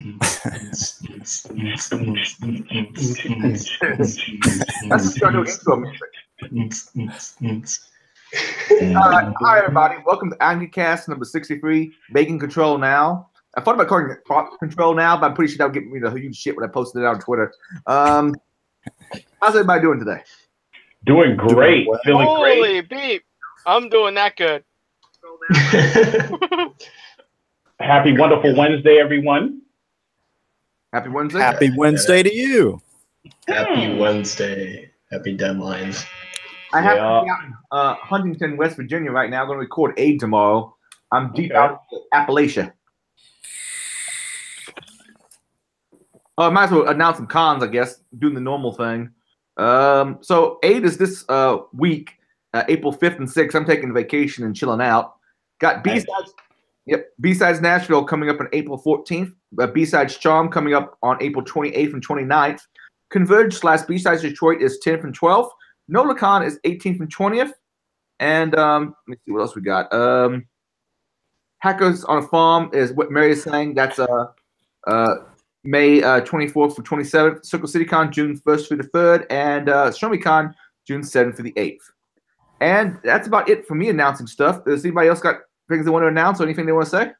That's our new intro music. Hi, everybody. Welcome to Irongeek number 63, Making Control Now. I thought about calling it Control Now, but I'm pretty sure that would get me the huge shit when I posted it on Twitter. How's everybody doing today? Doing great. Feeling great. Holy beep. I'm doing that good. Happy, wonderful Wednesday, everyone. Happy Wednesday. Happy Wednesday to you. Happy Wednesday. Happy deadlines. I have to be out in Huntington, West Virginia right now. I'm going to record Aid tomorrow. I'm deep out in Appalachia. I might as well announce some cons, I guess, doing the normal thing. So Aid is this week, April 5th and 6th. I'm taking a vacation and chilling out. Got B-Sides. Yep, B-Sides Nashville coming up on April 14th. B-Sides Charm coming up on April 28th and 29th. Converge / B-Sides Detroit is 10th and 12th. NolaCon is 18th and 20th. And let me see what else we got. Hackers on a Farm is what Mary is saying. That's May 24th through 27th. Circle City Con, June 1st through the 3rd. And ShomiCon, June 7th through the 8th. And that's about it for me announcing stuff. Does anybody else got things they want to announce or anything they want to say?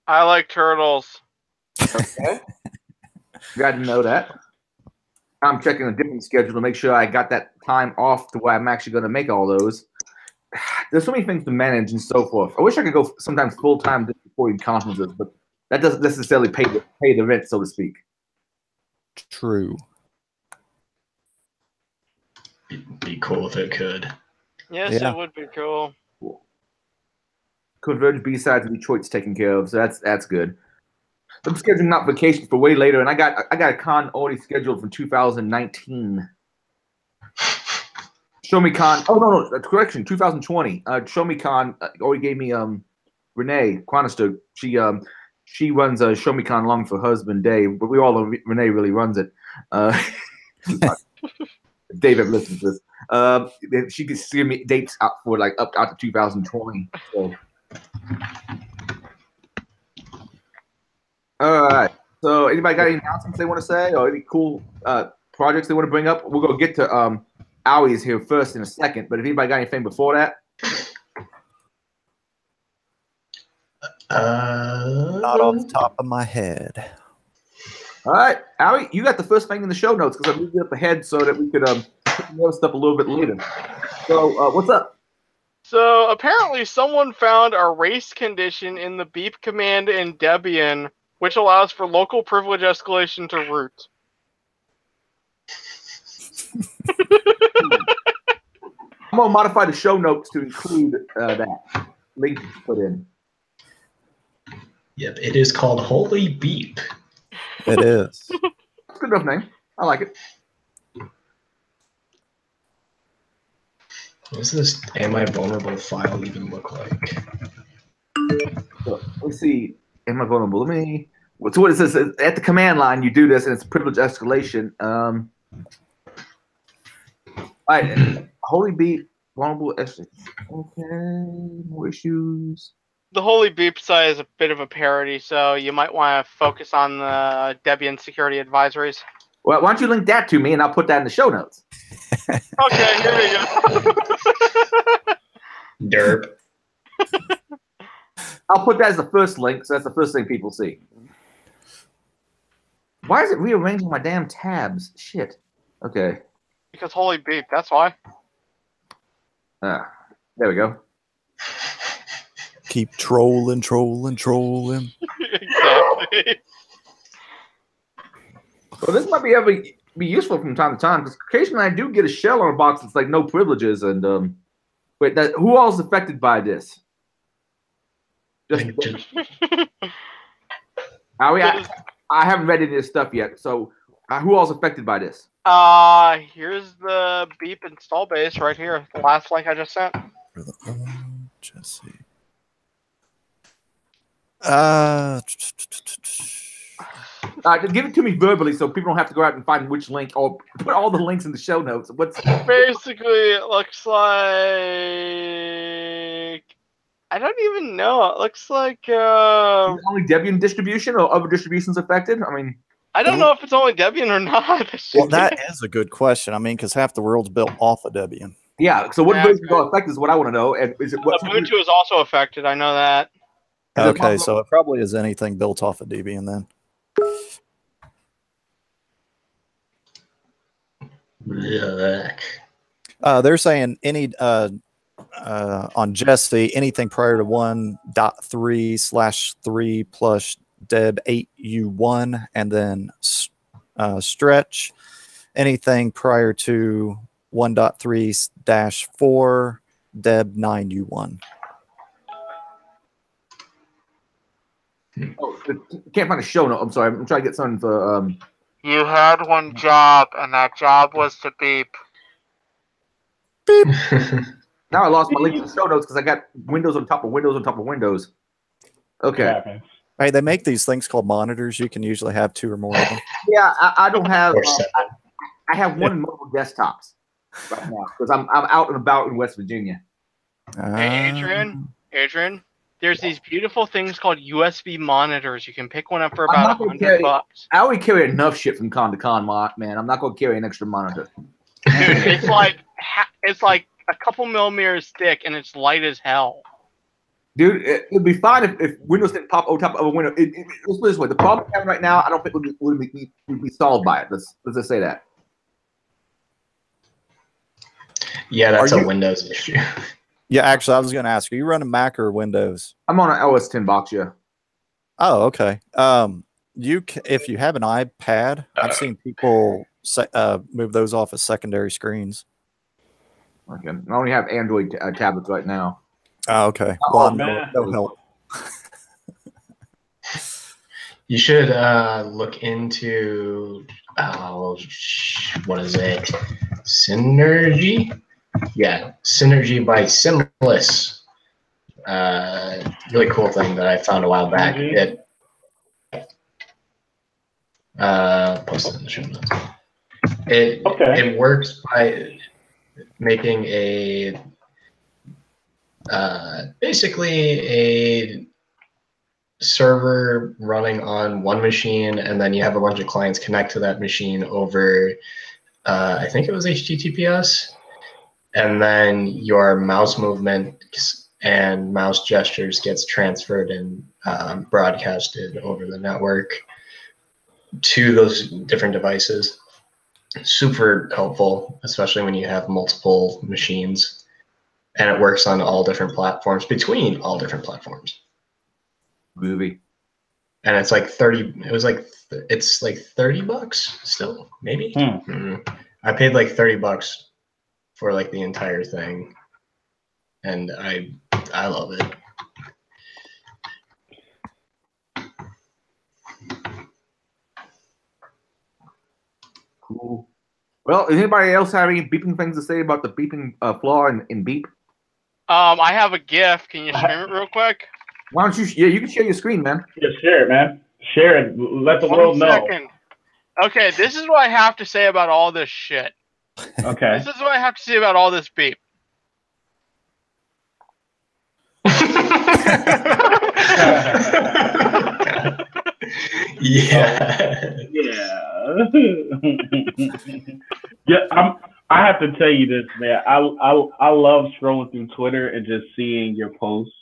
I like turtles. Okay. Got to know that. I'm checking a different schedule to make sure I got that time off to where I'm actually going to make all those. There's so many things to manage and so forth. I wish I could go sometimes full-time before conferences, but that doesn't necessarily pay the rent, so to speak. True. Be cool if it could. Yes, Yeah. it would be cool. Cool. Converge B-Sides and Detroit's taken care of, so that's good. I'm scheduling out vacations for way later, and I got a con already scheduled for 2019. Show Me Con. Oh no, correction, 2020. Show Me Con already gave me Renee Quanister. She runs Show Me Con along for husband Dave, but we all know Renee really runs it. Dave ever listens to this. She could give me dates out for like up out to 2020. So. All right. So, anybody got any announcements they want to say, or any cool projects they want to bring up? We're gonna get to Owie's here first in a second. But if anybody got anything before that, Not off the top of my head. all right, Owie, you got the first thing in the show notes because I moved it up ahead so that we could put the other stuff a little bit later. So, what's up? So apparently someone found a race condition in the beep command in Debian, which allows for local privilege escalation to root. I'm gonna modify the show notes to include that link to put in. Yep, it is called Holy Beep. It is. It's a good enough name. I like it. What does this Am I Vulnerable file even look like? So, let's see. Am I vulnerable? So what it says at the command line, you do this, and it's privilege escalation. All right. Holy Beep, vulnerable escalation. Okay. More issues. The Holy Beep site is a bit of a parody, so you might want to focus on the Debian security advisories. Well, why don't you link that to me, and I'll put that in the show notes. Okay, here we go. Derp. I'll put that as the first link, so that's the first thing people see. Why is it rearranging my damn tabs? Shit. Okay. Because Holy Beep, that's why. There we go. Keep trolling. Exactly. Well, this might be useful from time to time because occasionally I do get a shell on a box that's like no privileges and wait, who all is affected by this? Howie, I haven't read any of this stuff yet, so who all is affected by this? Here's the Beep install base right here. The last link I just sent. Jesse. Give it to me verbally so people don't have to go out and find which link or put all the links in the show notes. Basically, it looks like I don't even know. It looks like Is it only Debian distribution or other distributions affected? I mean, I don't know if it's only Debian or not. Well, that is a good question. I mean, because half the world's built off of Debian. yeah. So what Yeah, versions are affected is what I want to know. And is it what? Ubuntu is also affected. I know that. Okay, so it probably is anything built off of Debian then. Yuck. They're saying any on Jesse anything prior to 1.3/3 plus deb 8u1 and then stretch anything prior to 1.3/4 deb 9u1. Oh, can't find a show note. I'm sorry. I'm trying to get something for. You had one job, and that job was to beep. Now I lost my link to the show notes because I got Windows on top of Windows on top of Windows. Okay. Hey, they make these things called monitors. You can usually have 2 or more of them. Yeah, I don't have. Or 7. I have one mobile desktops right now because I'm out and about in West Virginia. Hey, Adrian, there's these beautiful things called USB monitors. You can pick one up for about $100. I already carry enough shit from con to con, man. I'm not going to carry an extra monitor. Dude, it's like a couple millimeters thick, and it's light as hell. Dude, it'd be fine if Windows didn't pop on top of a window. Let's put it this way: the problem we're having right now, I don't think would be solved by it. Let's just say that. Yeah, that's a Windows issue. Yeah, actually, I was going to ask, are you running Mac or Windows? I'm on an OS 10 box, yeah. Oh, okay. If you have an iPad, I've seen people move those off as secondary screens. Okay. I only have Android tablets right now. Oh, okay. Oh, well, no help. You should look into what is it? Synergy? Yeah, Synergy by Simless. Really cool thing that I found a while back. Posted in the show notes. It works by making a basically a server running on one machine, and then you have a bunch of clients connect to that machine over I think it was HTTPS, and then your mouse movement and mouse gestures gets transferred and broadcasted over the network to those different devices. Super helpful, especially when you have multiple machines, and it works on all different platforms, between all different platforms. Groovy. And it's like 30. It's like $30 still, maybe. I paid like $30 for like the entire thing, and I love it. Cool. Well, does anybody else have any beeping things to say about the beeping flaw in Beep? I have a GIF. Can you stream it real quick? Why don't you? Yeah, you can share your screen, man. Yeah, share it, man. Share it. Let the world know. Okay, this is what I have to say about all this shit. Okay. This is what I have to say about all this beep. Yeah. Yeah. I have to tell you this, man. I love scrolling through Twitter and just seeing your posts.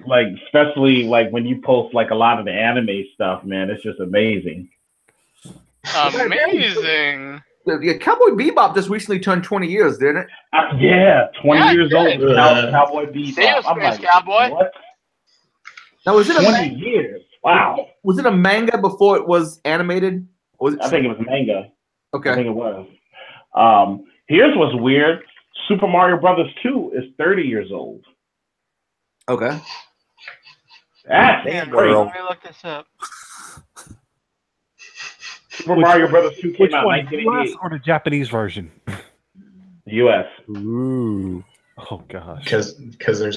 Like especially like when you post like a lot of the anime stuff, man. It's just amazing. Amazing. Yeah, Cowboy Bebop just recently turned 20 years, didn't it? Yeah, 20 years old. Cowboy Bebop. I'm like, Cowboy. What? Now, was it 20 years? Wow. Was it a manga before it was animated? I think it was manga. Okay. I think it was. Here's what's weird. Super Mario Brothers 2 is 30 years old. Okay. That's Let crazy. me look this up. Super Mario Brothers 2 came out in the US 1988. or the Japanese version? US. Ooh. Oh gosh. Because I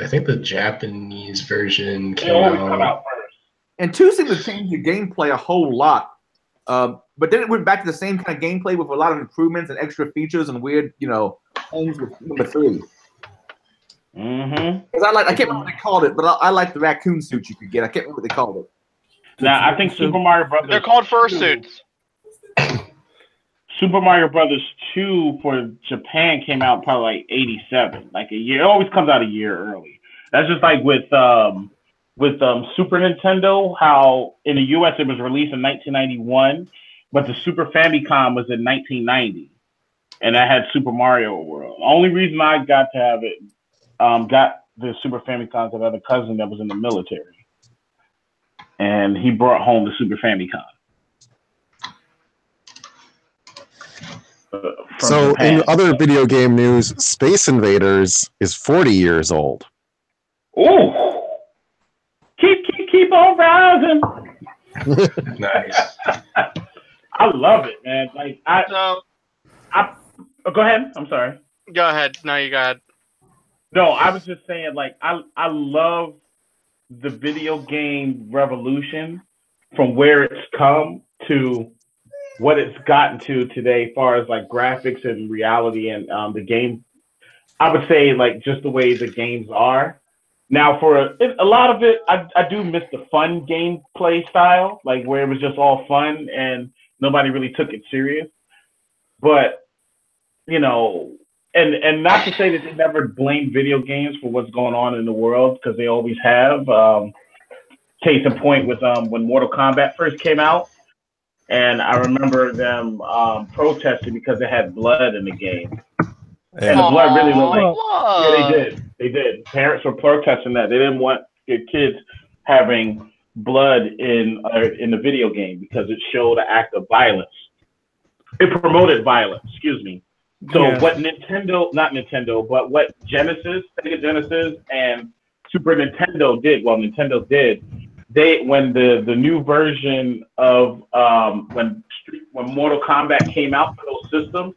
think the Japanese version They came always come out. out first. And 2 seemed to change the gameplay a whole lot. But then it went back to the same kind of gameplay with a lot of improvements and extra features and weird, things with number 3. Mm-hmm. Because I can't remember what they called it, but I like the raccoon suit you could get. I can't remember what they called it. Now I think Super Mario Brothers. They're called 2, fursuits. Super Mario Brothers 2 for Japan came out probably like 87, like a year. It always comes out a year early. That's just like with Super Nintendo, how in the US it was released in 1991, but the Super Famicom was in 1990, and that had Super Mario World. The only reason I got to have it, got the Super Famicom, because I had a cousin that was in the military, and he brought home the Super Famicom. So Japan. in other video game news, Space Invaders is 40 years old. Ooh, keep on rising. Nice. I love it, man. Like I go ahead. I'm sorry. Go ahead. No, you go ahead. No, I was just saying, like I love the video game revolution from where it's come to what it's gotten to today, as far as like graphics and reality and the game. I would say like just the way the games are. Now, for a lot of it, I do miss the fun gameplay style, like where it was just all fun and nobody really took it serious. But, you know, and not to say that they never blame video games for what's going on in the world, because they always have. Case in point with when Mortal Kombat first came out, and I remember them protesting because they had blood in the game. And the blood really looked like they did. Parents were protesting that. They didn't want their kids having blood in the video game because it showed an act of violence. It promoted violence, excuse me. So what but what Sega Genesis and Super Nintendo did, when the new version of when Mortal Kombat came out for those systems,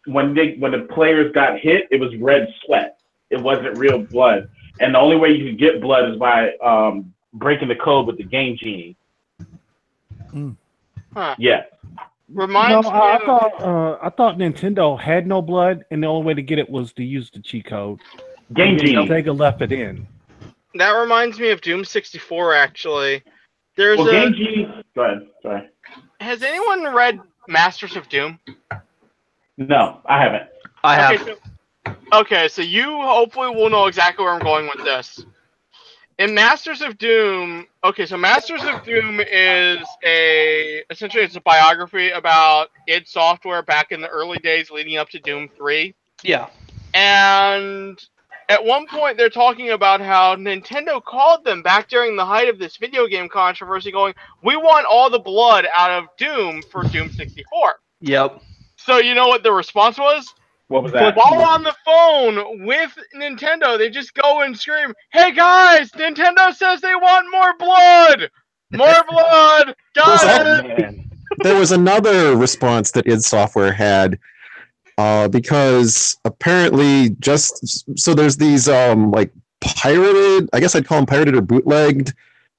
when the players got hit, it was red sweat. It wasn't real blood, and the only way you could get blood is by breaking the code with the Game Genie. Huh. Yeah. Reminds me. I thought Nintendo had no blood, and the only way to get it was to use the cheat code. Game Genie. Sega left it in. That reminds me of Doom 64. Actually, there's Game Genie. Go ahead. Sorry. Has anyone read Masters of Doom? No, I haven't. I have. Okay, so you hopefully will know exactly where I'm going with this. In Masters of Doom, so Masters of Doom is essentially it's a biography about id Software back in the early days leading up to Doom 3. Yeah. And at one point they're talking about how Nintendo called them back during the height of this video game controversy going, we want all the blood out of Doom for Doom 64. Yep. So you know what the response was? What was that? While on the phone with Nintendo, they just go and scream, hey guys, Nintendo says they want more blood! More blood! There was another response that id Software had, because apparently so there's these like pirated, I guess I'd call them pirated or bootlegged,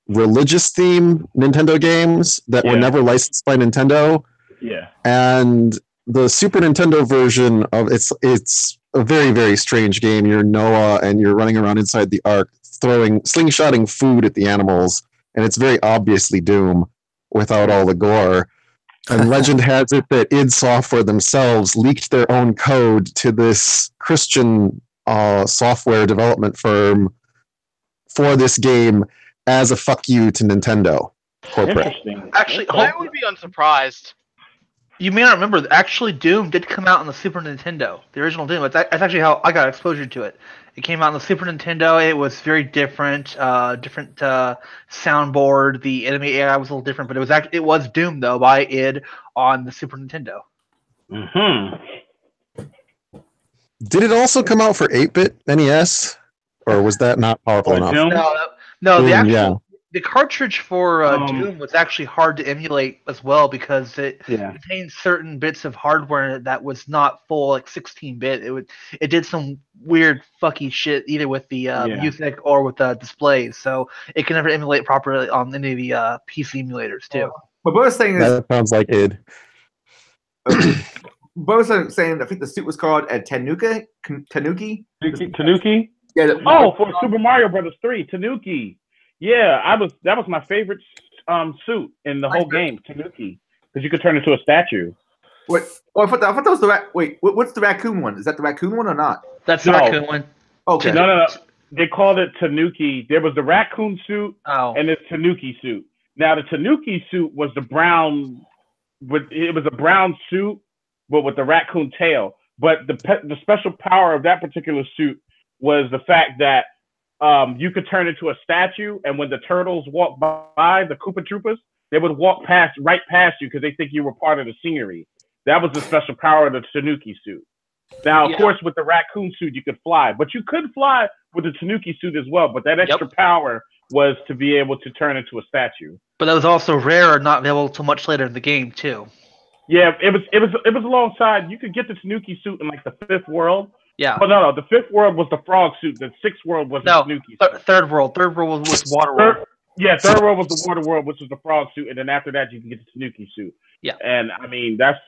religious theme Nintendo games that were never licensed by Nintendo. Yeah. And the Super Nintendo version of it's a very, very strange game. You're Noah and you're running around inside the Ark slingshotting food at the animals, and it's very obviously Doom without all the gore. And legend has it that id Software themselves leaked their own code to this Christian software development firm for this game as a fuck you to Nintendo corporate. Interesting. Actually, I would be unsurprised. You may not remember, actually Doom did come out on the Super Nintendo. The original Doom. That's actually how I got exposure to it. It came out on the Super Nintendo. It was very different, different soundboard. The enemy AI was a little different, but it was Doom though by id on the Super Nintendo. Mm-hmm. Did it also come out for 8-bit NES, or was that not powerful enough? Doom? No, the Doom, actual the cartridge for Doom was actually hard to emulate as well because it contained certain bits of hardware that was not full, like 16-bit. It did some weird fucky shit either with the music or with the displays, so it can never emulate properly on any of the PC emulators too. But what I was saying is that sounds like id. Both are saying I think the suit was called Tanuki. Tanuki. Tanuki. Yeah. For Super Mario Brothers 3, Tanuki. Yeah, that was my favorite suit in the whole game, Tanuki, because you could turn into a statue. Wait, oh, I thought that was the wait. What's the raccoon one? Is that the raccoon one or not? That's the raccoon one. Okay. No. They called it Tanuki. There was the raccoon suit and the Tanuki suit. Now the Tanuki suit was the brown. It was a brown suit, but with the raccoon tail. But the special power of that particular suit was the fact that you could turn into a statue, and when the turtles walked by, the Koopa Troopas, they would walk right past you because they think you were part of the scenery. That was the special power of the Tanuki suit. Now, of course, with the raccoon suit, you could fly, but you could fly with the Tanuki suit as well. But that extra power was to be able to turn into a statue. But that was also rare and not available until much later in the game too. Yeah, it was alongside. You could get the Tanuki suit in like the 5th world. Yeah. But no, the 5th world was the frog suit. The 6th world was the Tanuki suit. Third world was water world. Third world was the water world, which was the frog suit, and then after that you can get the Tanuki suit. Yeah. And that's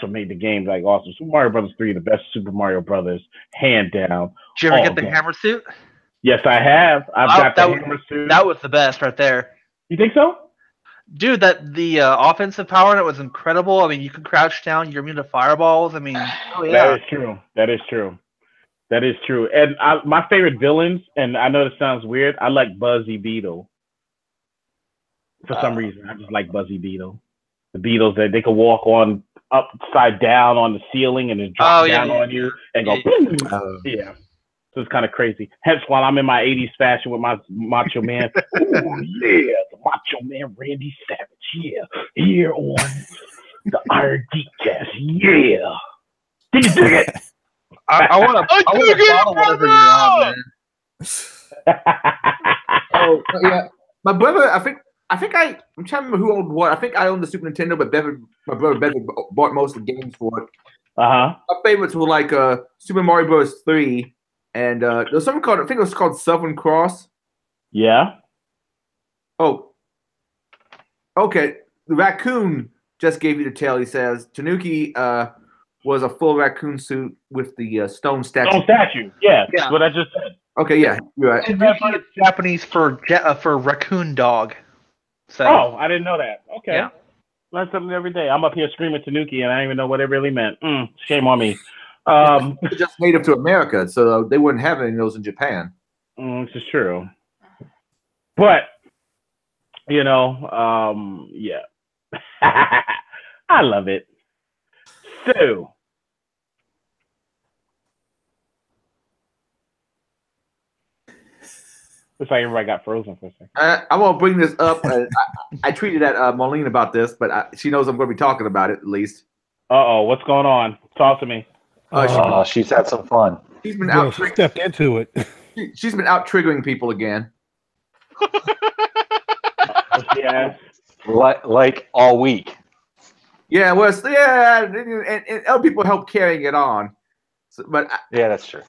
what made the game like awesome. Super Mario Brothers 3, the best Super Mario Brothers, hand down. Did you ever get the hammer suit? Yes, I have. I've got the hammer suit. That was the best right there. You think so? Dude, the offensive power in it was incredible. I mean, you could crouch down, you're immune to fireballs. I mean, That is true. That is true. And my favorite villains, and I know this sounds weird, I like Buzzy Beetle. For some reason, I just like Buzzy Beetle. The Beetles, they could walk on upside down on the ceiling and then drop down on you and go boom. Yeah. So it's kind of crazy. Hence, while I'm in my 80s fashion with my Macho Man, oh yeah, the Macho Man Randy Savage, yeah, here on the Irongeek cast, yeah. Did you dig it? I want to follow whatever you're on, man. Oh yeah, my brother. I'm trying to remember who owned what. I think I owned the Super Nintendo, but my brother Bevan bought most of the games for it. My favorites were like Super Mario Bros. 3. And there's something called, I think it was called Southern Cross. Yeah. Oh. Okay. The raccoon just gave you the tail. He says Tanuki was a full raccoon suit with the stone statue. Stone statue. Yeah. That's what I just said. Okay. Yeah. You're right. Tanuki is Japanese for raccoon dog. So. Oh, I didn't know that. Okay. Yeah. Learn something every day. I'm up here screaming Tanuki, and I didn't even know what it really meant. Shame on me. It's just native to America, so they wouldn't have any of those in Japan. This is true. But, yeah. I love it. So, looks like everybody got frozen for a second. I won't bring this up. I tweeted at Marlene about this, but she knows I'm going to be talking about it at least. Uh-oh, what's going on? Talk to me. She's had some fun. She's been out. She stepped into it. She's been out triggering people again. Yeah. Like all week. Yeah, well, and other people help carrying it on. So, but yeah, that's true.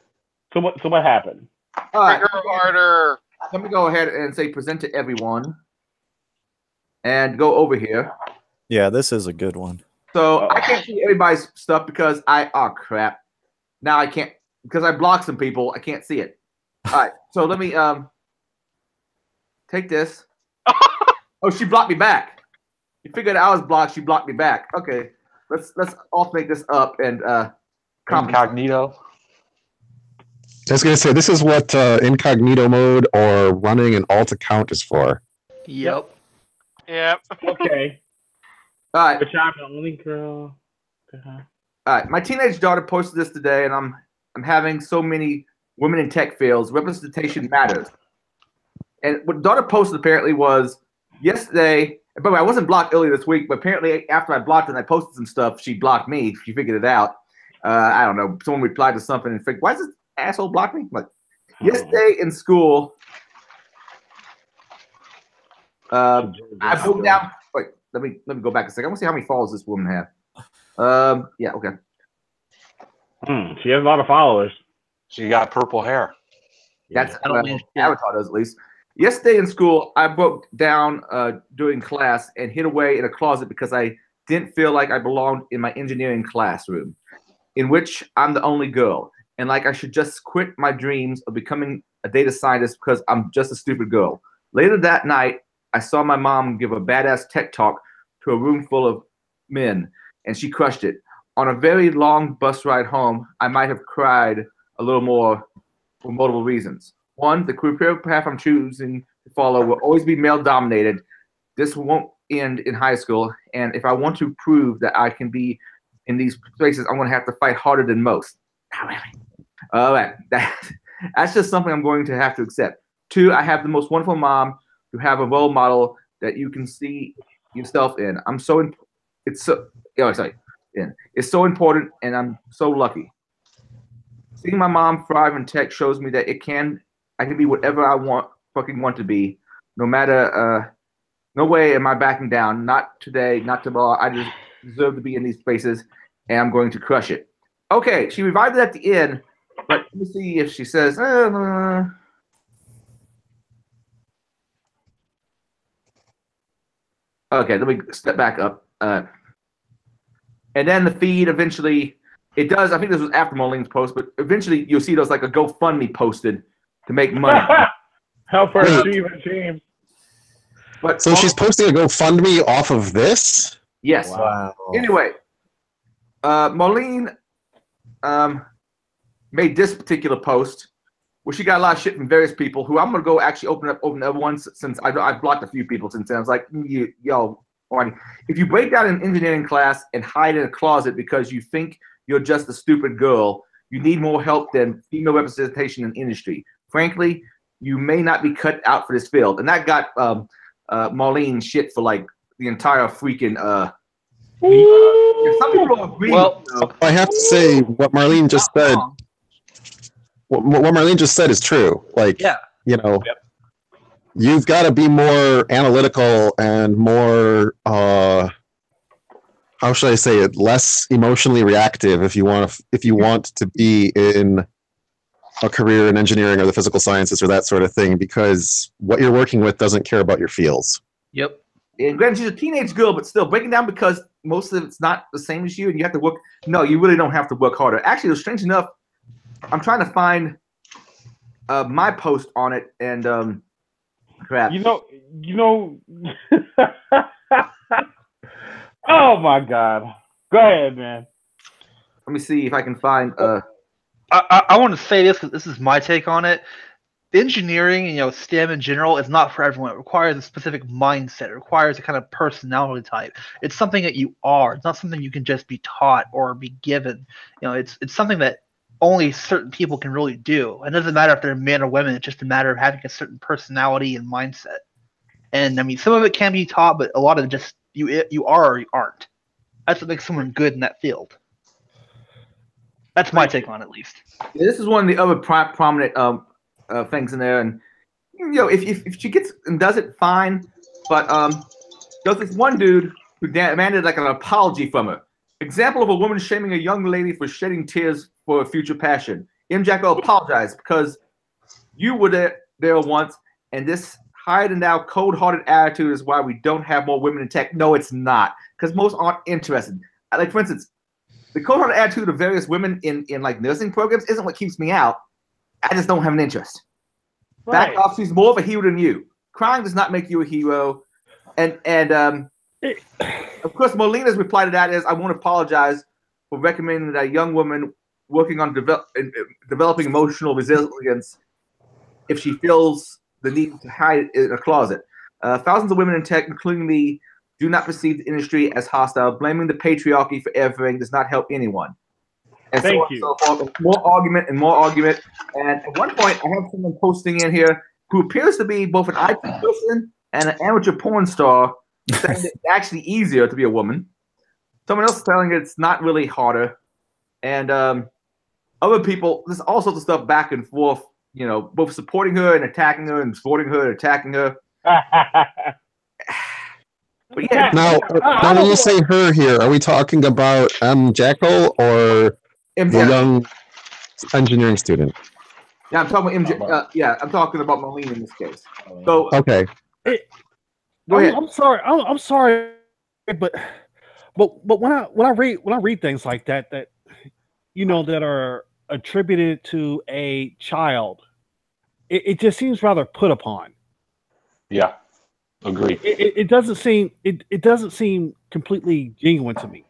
So what happened? All right, harder. let me go ahead and say present to everyone, and go over here. Yeah, this is a good one. So I can't see everybody's stuff because oh crap. Now I can't because I blocked some people. I can't see it. All right, so let me take this. Oh, she blocked me back. You figured I was blocked. She blocked me back. Okay, let's alternate this up and incognito. I was gonna say this is what incognito mode or running an alt account is for. Yep. Okay. All right. Which I'm the only girl. All right. My teenage daughter posted this today, and I'm having so many women in tech fields. Representation matters. And what daughter posted apparently was yesterday. By the way, I wasn't blocked earlier this week, but apparently after I blocked her and I posted some stuff, she blocked me. She figured it out. I don't know. Someone replied to something and figured, why does this asshole block me? Like yesterday in school, I broke down. Wait, let me go back a second. I want to see how many followers this woman had. Yeah, okay. She has a lot of followers. She got purple hair. That's Avatar does at least. Yesterday in school, I broke down during class and hid away in a closet because I didn't feel like I belonged in my engineering classroom, in which I'm the only girl, and like I should just quit my dreams of becoming a data scientist because I'm just a stupid girl. Later that night, I saw my mom give a badass tech talk to a room full of men, and she crushed it. On a very long bus ride home, I might have cried a little more for multiple reasons. One, the career path I'm choosing to follow will always be male-dominated. This won't end in high school, and if I want to prove that I can be in these places, I'm going to have to fight harder than most. Not really. All right, that's just something I'm going to have to accept. Two, I have the most wonderful mom to have a role model that you can see yourself in. It's so important, and I'm so lucky. Seeing my mom thrive in tech shows me that I can be whatever I fucking want to be, no matter. No way am I backing down. Not today, not tomorrow. I just deserve to be in these spaces, and I'm going to crush it. Okay, she revived it at the end, but let me see if she says. Okay, let me step back up. And then the feed eventually, it does. I think this was after Marlene's post, but eventually you'll see those like a GoFundMe posted to make money. Help her achieve her dreams. But so she's posting a GoFundMe off of this? Yes. Wow. Anyway, Marlene made this particular post where she got a lot of shit from various people who I'm going to go actually open other ones since I've blocked a few people since then. I was like, yo, if you break down an engineering class and hide in a closet because you think you're just a stupid girl, you need more help than female representation in industry. Frankly, you may not be cut out for this field. And that got Marlene shit for like the entire freaking some people agree. Well, I have to say what Marlene just said. What Marlene just said is true. Like, you've got to be more analytical and more, how should I say it, less emotionally reactive if you want to be in a career in engineering or the physical sciences or that sort of thing, because what you're working with doesn't care about your fields. Yep. And granted, she's a teenage girl, but still breaking down because most of it's not the same as you, and you have to work. No, you really don't have to work harder. Actually, it was strange enough. I'm trying to find my post on it, and crap. You know. Oh my God! Go ahead, man. Let me see if I can find. I want to say this because this is my take on it. Engineering, STEM in general, is not for everyone. It requires a specific mindset. It requires a kind of personality type. It's something that you are. It's not something you can just be taught or be given. It's something that only certain people can really do. It doesn't matter if they're men or women. It's just a matter of having a certain personality and mindset. And I mean, some of it can be taught, but a lot of it just you are or you aren't. That's what makes someone good in that field. That's my take on it, at least. Yeah, this is one of the other prominent things in there, and if she gets and does it, fine. But there's this one dude who demanded like an apology from her. Example of a woman shaming a young lady for shedding tears for a future passion. M. Jacko apologized because you were there once, and this hide and now cold-hearted attitude is why we don't have more women in tech. No, it's not, because most aren't interested. Like, for instance, the cold-hearted attitude of various women in like nursing programs isn't what keeps me out. I just don't have an interest. Right. Back off, she's more of a hero than you. Crying does not make you a hero. And of course, Molina's reply to that is, I want to apologize for recommending that a young woman working on developing emotional resilience if she feels the need to hide in a closet. Thousands of women in tech, including me, do not perceive the industry as hostile. Blaming the patriarchy for everything does not help anyone. And Thank you. So forth. More argument and more argument. And at one point, I have someone posting in here who appears to be both an IT person and an amateur porn star, saying it's actually easier to be a woman. Someone else telling it's not really harder. And other people, there's all sorts of stuff back and forth, both supporting her and attacking her and supporting her and attacking her. But yeah. Now, when you say her here, are we talking about M. Jackal or the young engineering student? Yeah, I'm talking about MJ. I'm talking about Marlene in this case. So okay. Go ahead. I'm sorry, but But when I read things like that that that are attributed to a child, it just seems rather put upon. Yeah, agreed. It doesn't seem it doesn't seem completely genuine to me.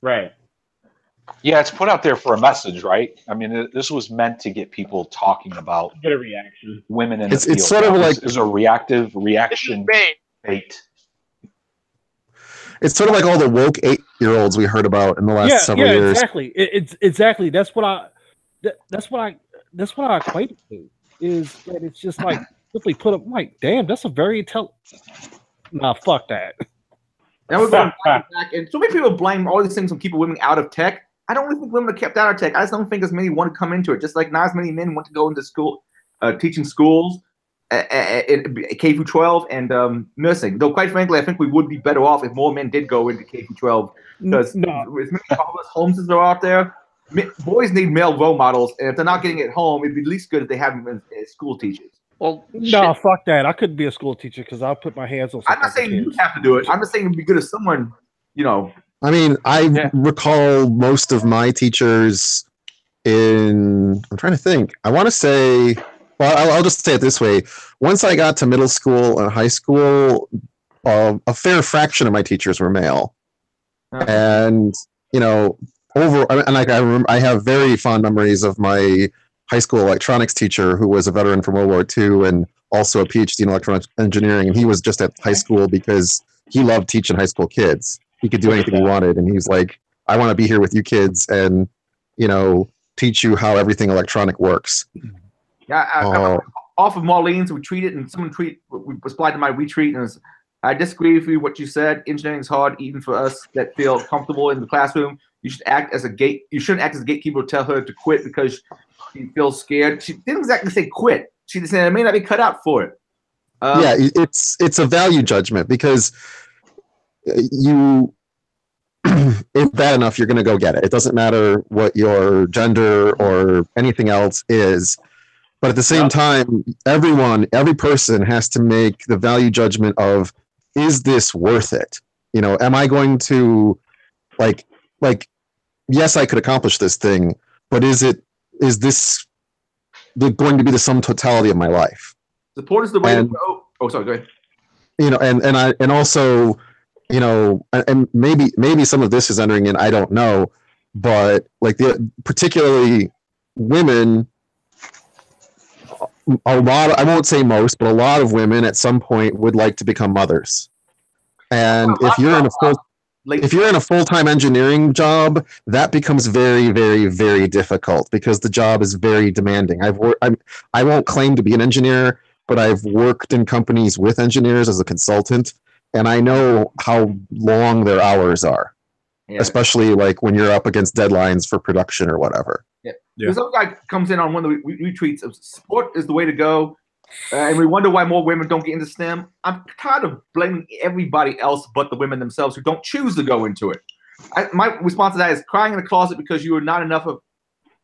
Right. Yeah, it's put out there for a message, right? I mean, this was meant to get people talking about Get a reaction. women in the It's field. sort of like is a reaction bait. bait. It's sort of like all the woke 8-year-olds we heard about in the last several years. Exactly. It's exactly that's what I equate it to. Is that it's just like simply put up like, damn, that's a very intelligent. Nah, fuck that. Now we're going back, and so many people blame all these things on keeping women out of tech. I don't really think women are kept out of tech. I just don't think as many want to come into it. Just like not as many men want to go into school, teaching schools, in K through 12 and nursing. Though, quite frankly, I think we would be better off if more men did go into K through 12. Because as many homeless homes as there are out there, boys need male role models, and if they're not getting it at home, it'd be at least good if they have them as school teachers. Well, no, fuck that. I couldn't be a school teacher because I'll put my hands on. I'm not saying you have to do it. I'm just saying it'd be good if someone, I mean, I recall most of my teachers I'm trying to think. I want to say, well, I'll just say it this way. Once I got to middle school and high school, a fair fraction of my teachers were male. And, I have very fond memories of my high school electronics teacher who was a veteran from World War II and also a PhD in electronics engineering. And he was just at high school because he loved teaching high school kids. He could do anything he wanted. And he's like, I want to be here with you kids and, teach you how everything electronic works. Yeah, I off of Marlene's retweeted, and someone replied to my retweet, and was, I disagree with you what you said. Engineering is hard, even for us that feel comfortable in the classroom. You should act as you shouldn't act as a gatekeeper to tell her to quit because she feels scared. She didn't exactly say quit. She just said I may not be cut out for it. It's a value judgment because if bad enough, you're going to go get it. It doesn't matter what your gender or anything else is. But at the same time, every person has to make the value judgment of, is this worth it? Am I going to like, yes, I could accomplish this thing, but is this going to be the sum totality of my life? Support is the way to go. Oh, sorry, go ahead. And also, and maybe some of this is entering in, I don't know, but like particularly women, I won't say most, but a lot of women at some point would like to become mothers. And if you're in a full-time engineering job, that becomes very, very, very difficult because the job is very demanding. I won't claim to be an engineer, but I've worked in companies with engineers as a consultant, and I know how long their hours are, especially like when you're up against deadlines for production or whatever. This other guy comes in on one of the retweets of sport is the way to go, and we wonder why more women don't get into STEM. I'm tired of blaming everybody else but the women themselves who don't choose to go into it. My response to that is crying in the closet because there's not enough of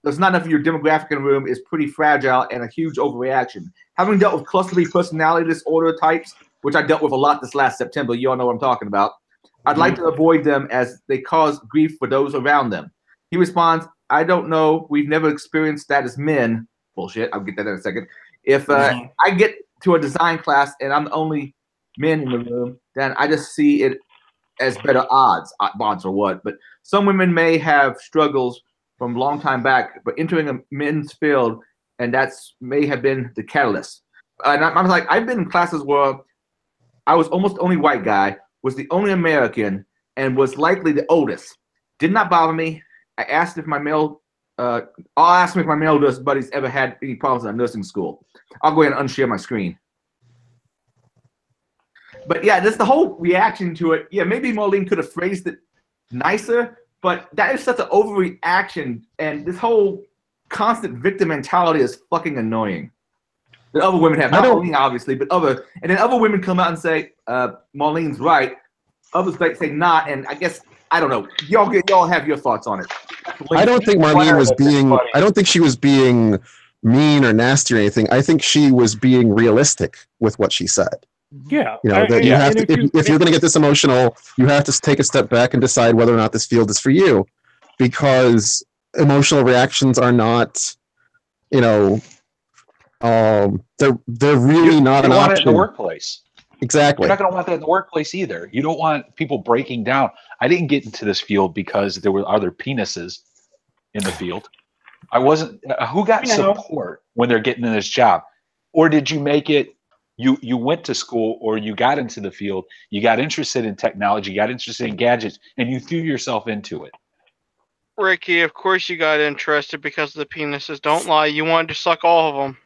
your demographic in the room is pretty fragile and a huge overreaction. Having dealt with cluster B personality disorder types, which I dealt with a lot this last September, you all know what I'm talking about, I'd like to avoid them as they cause grief for those around them. He responds, I don't know. We've never experienced that as men. Bullshit. I'll get that in a second. If I get to a design class and I'm the only man in the room, then I just see it as better odds or what. But some women may have struggles from a long time back, but entering a men's field, and that's may have been the catalyst. And I was like, I've been in classes where I was almost the only white guy, was the only American, and was likely the oldest. Did not bother me. I asked if my male, I'll ask him if my male buddies ever had any problems at nursing school. I'll go ahead and unshare my screen. But yeah, that's the whole reaction to it. Yeah, maybe Marlene could have phrased it nicer, but that is such an overreaction, and this whole constant victim mentality is fucking annoying. That other women have, not Marlene obviously, but and then other women come out and say, Marlene's right. Others say not, and I guess I don't know. Y'all have your thoughts on it. I don't think Marlene was being. I don't think she was being mean or nasty or anything. I think she was being realistic with what she said. Yeah. You know, that you have to, if you're going to get this emotional, you have to take a step back and decide whether or not this field is for you, because emotional reactions are not, you know, they're really not an you want option. it in the workplace. Exactly. You're not going to want that in the workplace either. You don't want people breaking down. I didn't get into this field because there were other penises in the field. I wasn't. Who got support when they're getting in this job? Or did you make it? You went to school, or you got into the field. You got interested in technology. You got interested in gadgets, and you threw yourself into it. Ricky, of course you got interested because of the penises. Don't lie. You wanted to suck all of them.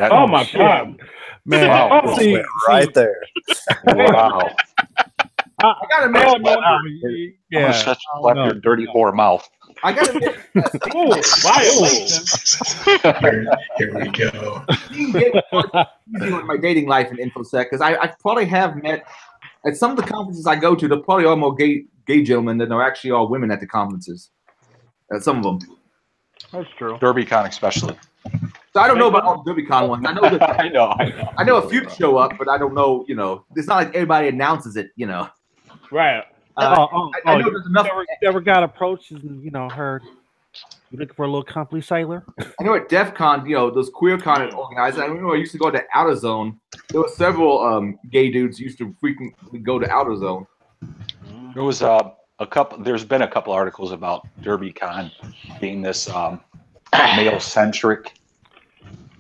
Oh my God, man! Wow. See, right there. Wow. I gotta admit, yeah, I'm shut your dirty whore mouth. I gotta admit, Here we go. Easy with my dating life in InfoSec, because I probably have met at some of the conferences I go to. There probably are more gay gentlemen than there actually are women at the conferences. At some of them. That's true. DerbyCon especially. So I don't know about all the DerbyCon ones. I know that I know a few show up, but I don't know. You know, it's not like everybody announces it. You know, right? I know there's enough. Never got approached and heard. You looking for a little complete sailor? I know at DEF CON, those queer con organizers. I remember I used to go to Outer Zone. There were several gay dudes used to frequently go to Outer Zone. There was There's been a couple articles about DerbyCon being this male-centric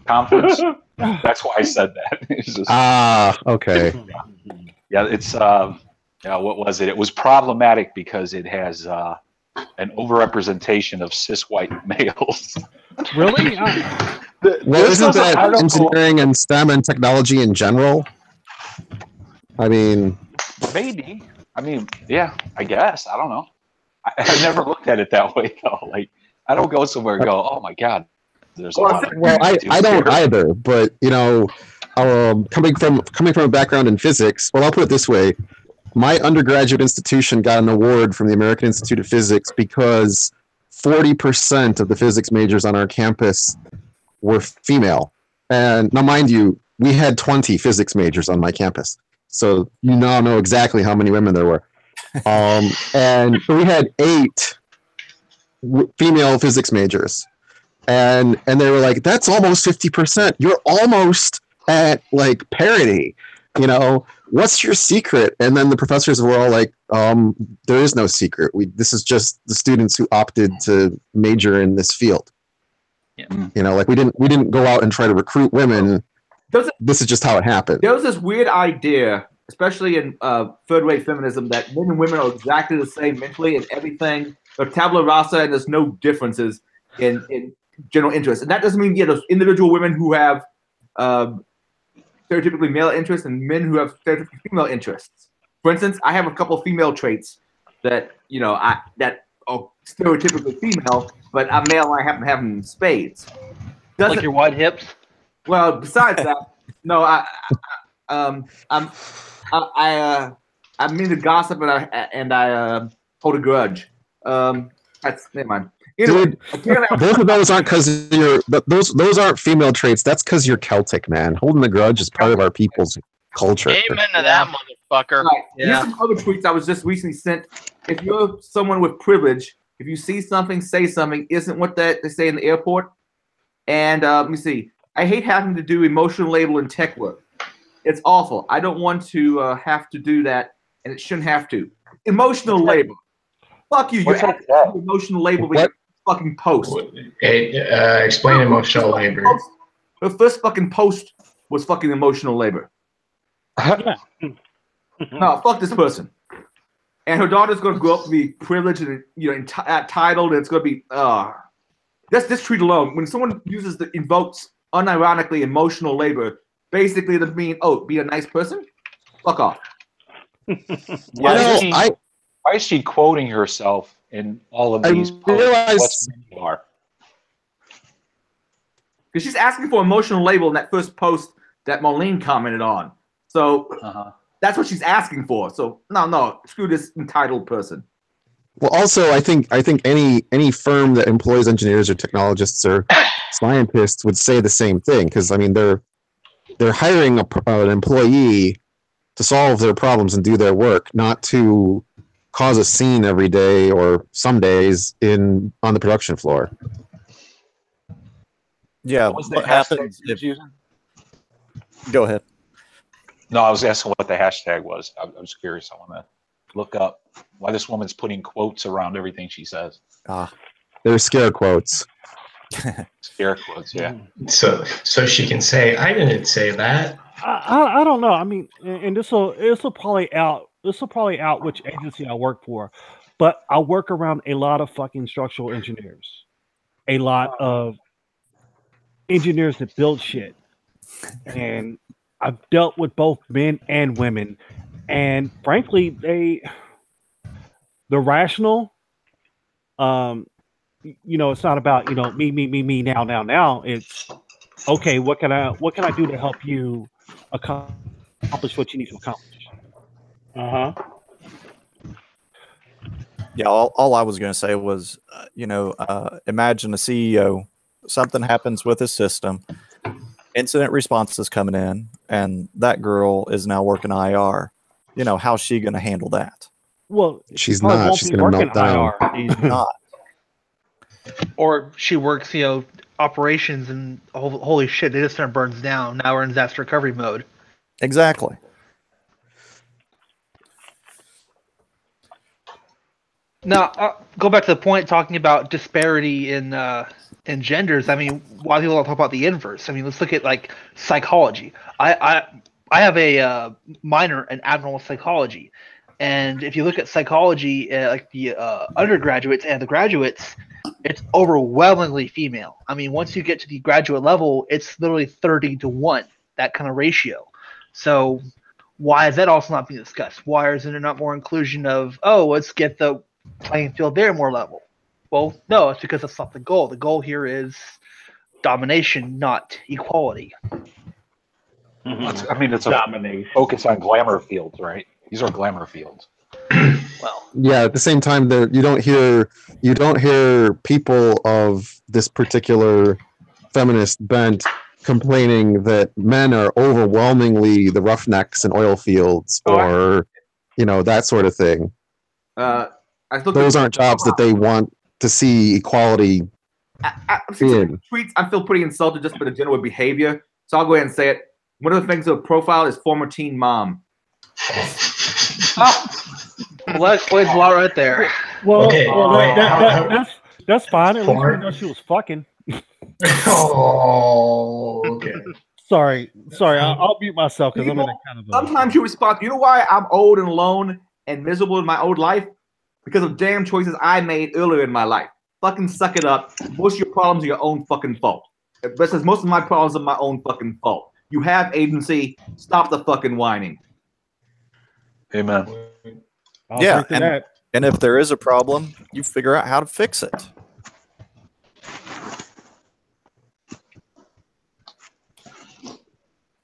conference. That's why I said that. Okay. Yeah, it's what was it? It was problematic because it has an overrepresentation of cis white males. Really? Well, isn't that engineering and STEM and technology in general? I mean, maybe. I mean, yeah, I guess. I don't know. I never looked at it that way though. Like, I don't go somewhere and go, "Oh my God, there's a lot of." Well, I don't either. But coming from a background in physics, well, I'll put it this way: my undergraduate institution got an award from the American Institute of Physics because 40% of the physics majors on our campus were female. And now, mind you, we had 20 physics majors on my campus. So you now know exactly how many women there were. And we had 8 female physics majors. And they were like, that's almost 50%. You're almost at like parity. What's your secret? And then the professors were all like, there is no secret. This is just the students who opted to major in this field. Yeah. We didn't go out and try to recruit women. This is just how it happened. There was this weird idea, especially in third-wave feminism, that men and women are exactly the same mentally and everything. They're tabula rasa, and there's no differences in general interests. And that doesn't mean there's individual women who have stereotypically male interests and men who have stereotypically female interests. For instance, I have a couple of female traits that that are stereotypically female, but I'm male and I happen to have them in spades. Like your wide hips? Well, besides that, no, I'm mean to gossip and I hold a grudge. That's never mind. Dude, both of those aren't because those aren't female traits. That's because you're Celtic, man. Holding a grudge is part of our people's culture. Amen to that, motherfucker. Right. Here's some other tweets I was just recently sent. If you're someone with privilege, if you see something, say something. Isn't what they say in the airport. And let me see. I hate having to do emotional label in tech work. It's awful. I don't want to have to do that, and it shouldn't have to. Emotional label. Fuck you. You're asking for emotional label with your fucking post. Hey, explain emotional labor. Her first fucking post was fucking emotional labor. No, fuck this person. And her daughter's going to grow up to be privileged and entitled, and it's going to be that's this tweet alone. When someone invokes unironically emotional labor, basically to mean, be a nice person? Fuck off. Why is she quoting herself in all of these posts? Because she's asking for emotional label in that first post that Marlene commented on. So that's what she's asking for. So no, screw this entitled person. Well, also, I think any firm that employs engineers or technologists or scientists would say the same thing, because I mean they're hiring an employee to solve their problems and do their work, not to cause a scene every day or some days on the production floor. Yeah, What was the what hashtag happens you was using? Go ahead. No, I was asking what the hashtag was. I was curious. I want to look up why this woman's putting quotes around everything she says. They're scare quotes. Scare quotes, yeah. So she can say, "I didn't say that." I don't know. I mean, and this will probably out which agency I work for, but I work around a lot of fucking structural engineers, a lot of engineers that build shit, and I've dealt with both men and women, and frankly, they're rational. It's not about me now. It's okay. What can I do to help you accomplish what you need to accomplish? Yeah, all I was going to say was, imagine a CEO, something happens with his system, incident response is coming in, and that girl is now working IR. How's she going to handle that? Well, she's not. She's going to melt down. She's not. Or she works, operations, and holy shit, data center burns down. Now we're in disaster recovery mode. Exactly. Now, go back to the point talking about disparity in genders. I mean, why do people talk about the inverse? I mean, let's look at like psychology. I have a minor in abnormal psychology, and if you look at psychology, like the undergraduates and the graduates, it's overwhelmingly female. I mean, once you get to the graduate level, it's literally 30-1, that kind of ratio. So why is that also not being discussed? Why is there not more inclusion of, let's get the playing field there more level? Well, no, it's because that's not the goal. The goal here is domination, not equality. I mean, it's a Domination. focus on glamour fields, right? These are glamour fields. Well, yeah. At the same time, you don't hear people of this particular feminist bent complaining that men are overwhelmingly the roughnecks in oil fields, or that sort of thing. Those aren't jobs that they want to see equality I'm seeing tweets. I feel pretty insulted just by the general behavior, so I'll go ahead and say it. One of the things of profile is former teen mom. Well, that explains a lot right there. Well, Okay, that's fine. At least we know she was fucking. Okay. Sorry. I'll mute myself because I'm in a kind of. Sometimes you respond. You know why I'm old and alone and miserable in my old life? Because of damn choices I made earlier in my life. Fucking suck it up. Most of your problems are your own fucking fault. Most of my problems are my own fucking fault. You have agency. Stop the fucking whining. Amen. Yeah, and if there is a problem, you figure out how to fix it.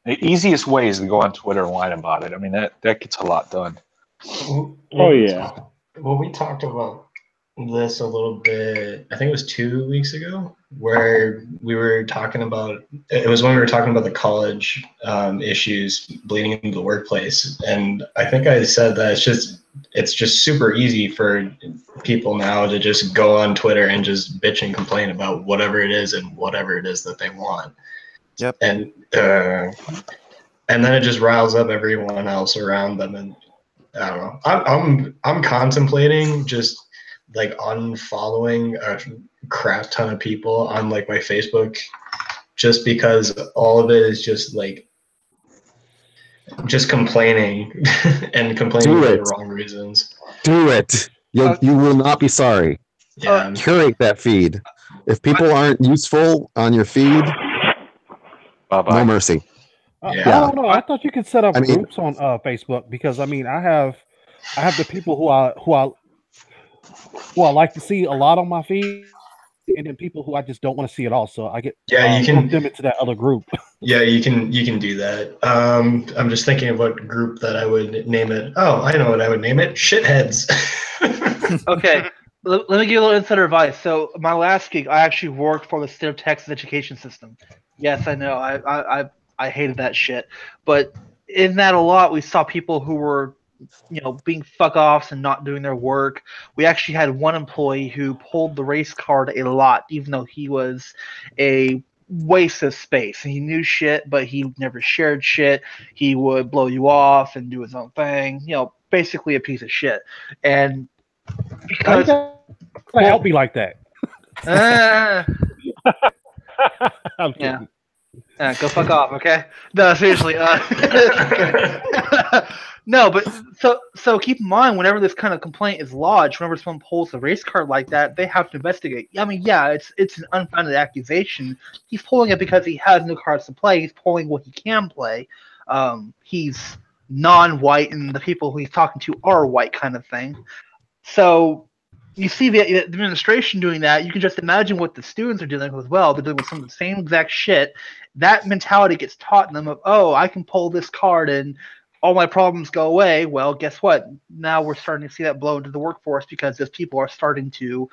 The easiest way is to go on Twitter and whine about it. I mean, that gets a lot done. Oh yeah. Well, we talked about this a little bit. I think it was 2 weeks ago, where we were talking about. It was when we were talking about the college issues bleeding into the workplace, and I think I said that it's just super easy for people now to just go on Twitter and just bitch and complain about whatever it is and whatever it is that they want. Yep. And then it just riles up everyone else around them, and I don't know. I'm contemplating just like unfollowing a crap ton of people on like my Facebook, just because all of it is just like just complaining and complaining for the wrong reasons. Do it. You will not be sorry. Yeah. Curate that feed. If people aren't useful on your feed, Bye-bye. no mercy. I don't know. I thought you could set up groups on Facebook, because I mean, I have the people who I like to see a lot on my feed, and then people who I just don't want to see at all. So I get you can group them into that other group. Yeah, you can do that. I'm just thinking of what group that I would name it. Oh, I know what I would name it. Shitheads. Okay, let me give you a little insider advice. So my last gig, I actually worked for the state of Texas education system. Yes, I know. I hated that shit, but in that a lot, we saw people who were, being fuck offs and not doing their work. We actually had one employee who pulled the race card a lot, even though he was a waste of space. He knew shit, but he never shared shit. He would blow you off and do his own thing. Basically a piece of shit. And because help me like that. I'm kidding. Go fuck off, okay? No, seriously. No, but so keep in mind, whenever this kind of complaint is lodged, whenever someone pulls a race card like that, they have to investigate. I mean, yeah, it's an unfounded accusation. He's pulling it because he has no cards to play. He's pulling what he can play. He's non-white, and the people who he's talking to are white, kind of thing. So you see the administration doing that, you can just imagine what the students are dealing with as well. They're dealing with some of the same exact shit. That mentality gets taught them of, oh, I can pull this card and all my problems go away. Well, guess what? Now we're starting to see that blow into the workforce because those people are starting to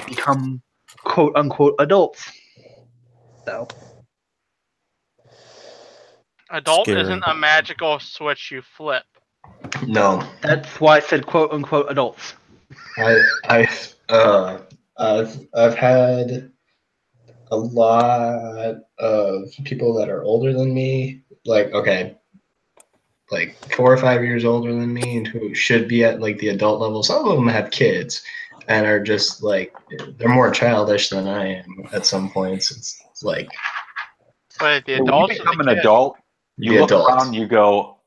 become quote-unquote adults. So. Adult Scary. isn't a magical switch you flip. No. That's why I said quote-unquote adults. I've had a lot of people that are older than me, like 4 or 5 years older than me, and who should be at like the adult level. Some of them have kids and are just like, they're more childish than I am at some points. It's like, But the When you adults become an adult, you The look adult. around, you go,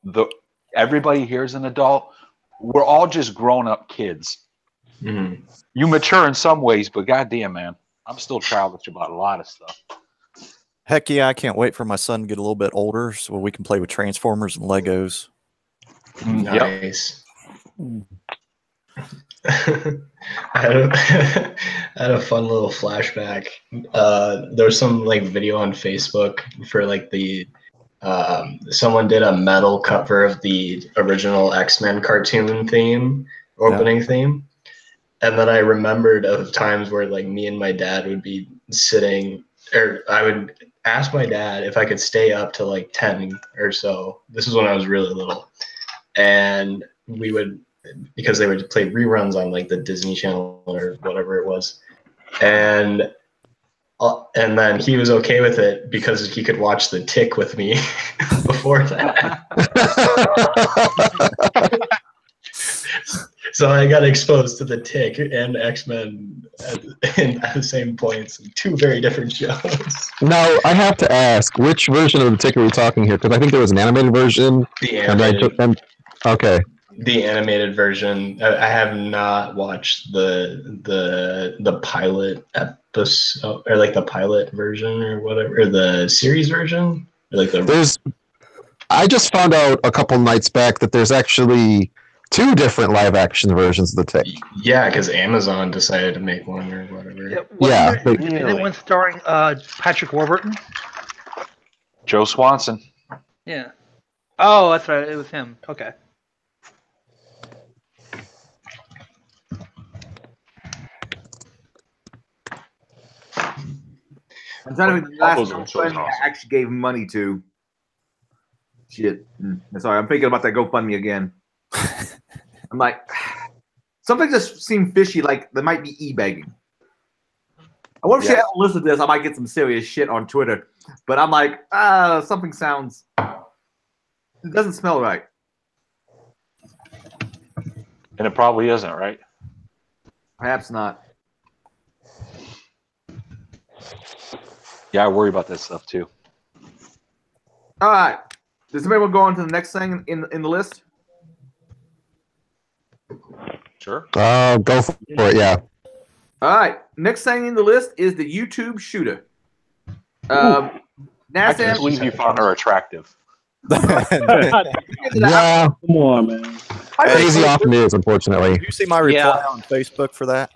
everybody here is an adult. We're all just grown-up kids. mhm. You mature in some ways, but goddamn, man, I'm still childish about a lot of stuff. Heck yeah, I can't wait for my son to get a little bit older so we can play with Transformers and Legos. Yep. Nice. I had a fun little flashback. There was some like video on Facebook for like someone did a metal cover of the original X-Men cartoon theme, opening theme. And then I remembered of times where like me and my dad would be sitting, or I would ask my dad if I could stay up to like 10 or so. This is when I was really little. And we would, because they would play reruns on like the Disney Channel or whatever it was. And then he was okay with it because he could watch The Tick with me before that. So I got exposed to The Tick and X-Men at the same points. Two very different shows. Now, I have to ask, which version of The Tick are we talking here? Because I think there was an animated version. The animated. Okay. The animated version. I have not watched the pilot episode, or like the pilot version or whatever, or the series version. Or like I just found out a couple nights back that there's actually 2 different live action versions of The Tick. Yeah, because Amazon decided to make one or whatever. Yeah. Is it one starring Patrick Warburton? Joe Swanson. Yeah. Oh, that's right. It was him. Okay. I'm trying to think the All those last shows GoFundMe are I awesome. actually gave money to. Shit. Sorry, I'm thinking about that GoFundMe again. I'm like, something just seemed fishy, like they might be e-begging. I wonder if she hasn't listened to this, I might get some serious shit on Twitter. But I'm like, something sounds, it doesn't smell right. And it probably isn't, right? Perhaps not. Yeah, I worry about that stuff too. All right. Does anybody want to go on to the next thing in the list? Sure. Go for it, yeah. All right. Next thing in the list is the YouTube shooter. I NASA can't believe you found her attractive. Yeah. Come on, man. Easy often is, unfortunately. Did you see my reply on Facebook for that?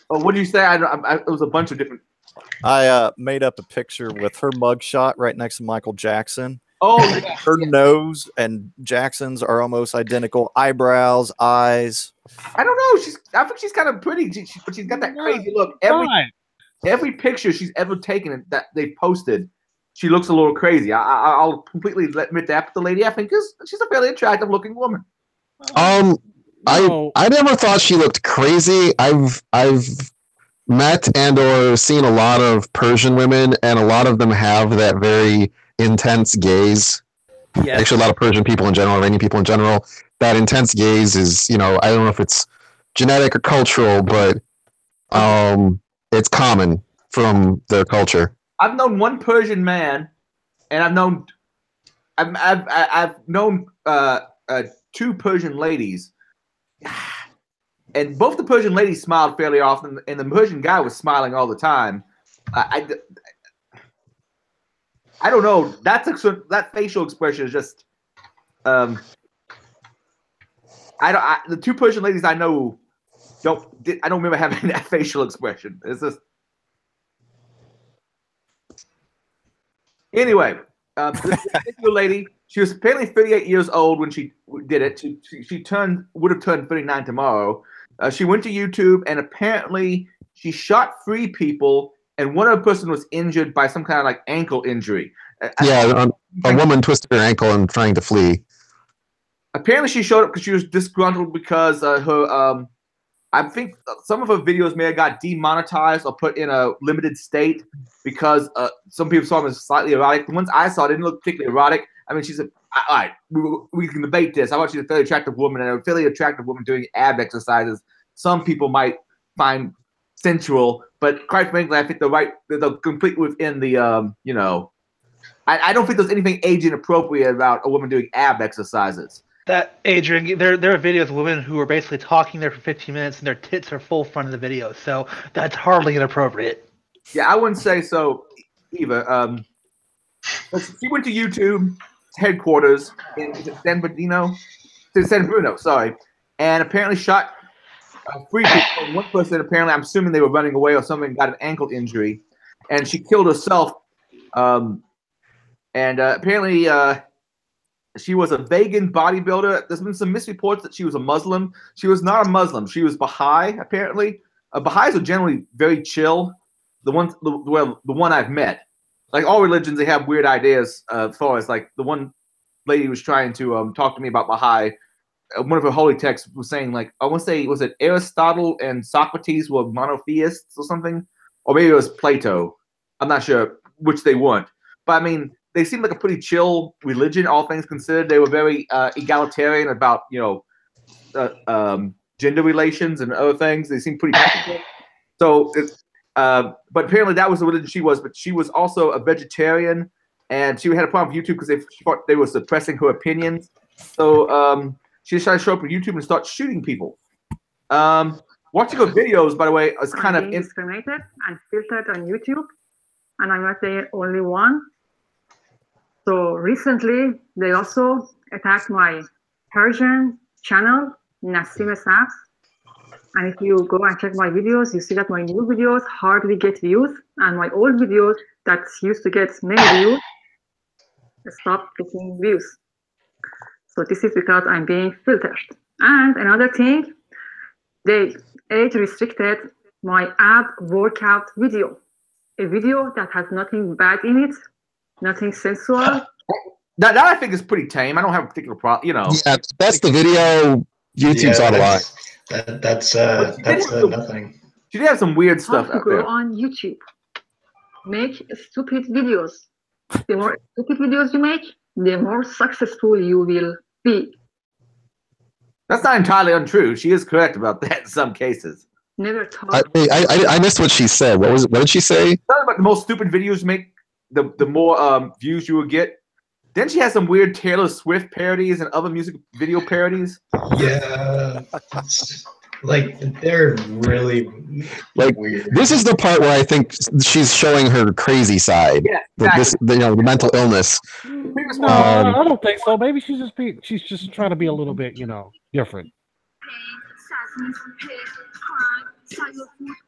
Oh, what did you say? It was a bunch of different. I made up a picture with her mugshot right next to Michael Jackson. Oh, yeah. Her nose and Jackson's are almost identical. Eyebrows, eyes. I don't know. I think she's kind of pretty, but she's got that crazy look. Every picture she's ever taken that they've posted, she looks a little crazy. I'll completely admit that. But the lady, I think, she's a fairly attractive looking woman. I never thought she looked crazy. I've met and or seen a lot of Persian women, and a lot of them have that very intense gaze. Yes. Actually, a lot of Persian people in general, Iranian people in general, that intense gaze is, I don't know if it's genetic or cultural, but it's common from their culture. I've known one Persian man, and I've known two Persian ladies, and both the Persian ladies smiled fairly often, and the Persian guy was smiling all the time. I don't know. That facial expression is just. The two Persian ladies I know I don't remember having that facial expression. It's just. Anyway, this particular lady, she was apparently 38 years old when she did it. She would have turned 39 tomorrow. She went to YouTube, and apparently she shot 3 people, and one other person was injured by some kind of like ankle injury. Yeah, a woman twisted her ankle and trying to flee. Apparently, she showed up because she was disgruntled because her. I think some of her videos may have got demonetized or put in a limited state because some people saw them as slightly erotic. The ones I saw didn't look particularly erotic. I mean, she's all right. We can debate this. I want she's a fairly attractive woman, and a fairly attractive woman doing ab exercises. Some people might find sensual, but quite frankly, I think they're completely within the I don't think there's anything age inappropriate about a woman doing ab exercises. That, Adrian, there are videos of women who are basically talking there for 15 minutes and their tits are full front of the video, so that's hardly inappropriate. Yeah, I wouldn't say so either. She went to YouTube headquarters in San Bruno, sorry, and apparently shot 3 people. One person, apparently, I'm assuming they were running away or something, got an ankle injury, and she killed herself. Apparently, she was a vegan bodybuilder. There's been some misreports that she was a Muslim. She was not a Muslim. She was Baha'i, apparently. Baha'is are generally very chill. The one I've met. Like all religions, they have weird ideas as far as like the one lady was trying to talk to me about Baha'i. One of her holy texts was saying, like, I want to say, was it Aristotle and Socrates were monotheists or something? Or maybe it was Plato. I'm not sure which they weren't. But I mean, they seemed like a pretty chill religion, all things considered. They were very egalitarian about, gender relations and other things. They seemed pretty practical. So, but apparently that was the religion she was. But she was also a vegetarian, and she had a problem with YouTube because they were suppressing her opinions. So she decided to show up on YouTube and start shooting people. Watching her videos, by the way, is kind of discriminated and filtered on YouTube, and I'm not the only one. So recently, they also attacked my Persian channel, Nassim Safs. And if you go and check my videos, you see that my new videos hardly get views, and my old videos that used to get many views stopped getting views. So this is because I'm being filtered. And another thing, they age restricted my ab workout video, a video that has nothing bad in it. Nothing sensual. That I think is pretty tame. I don't have a particular problem, Yeah, that's the video. YouTube's out a lot. That's nothing. She did have some weird stuff How to out go there. on YouTube. Make stupid videos. The more stupid videos you make, the more successful you will be. That's not entirely untrue. She is correct about that in some cases. Never thought. I missed what she said. What did she say? Talking about the most stupid videos you make, the more views you will get. Then she has some weird Taylor Swift parodies and other music video parodies. Yeah, like they're really like weird. This is the part where I think she's showing her crazy side. Yeah, exactly. The mental illness. No, I don't think so. Maybe she's just trying to be a little bit, different.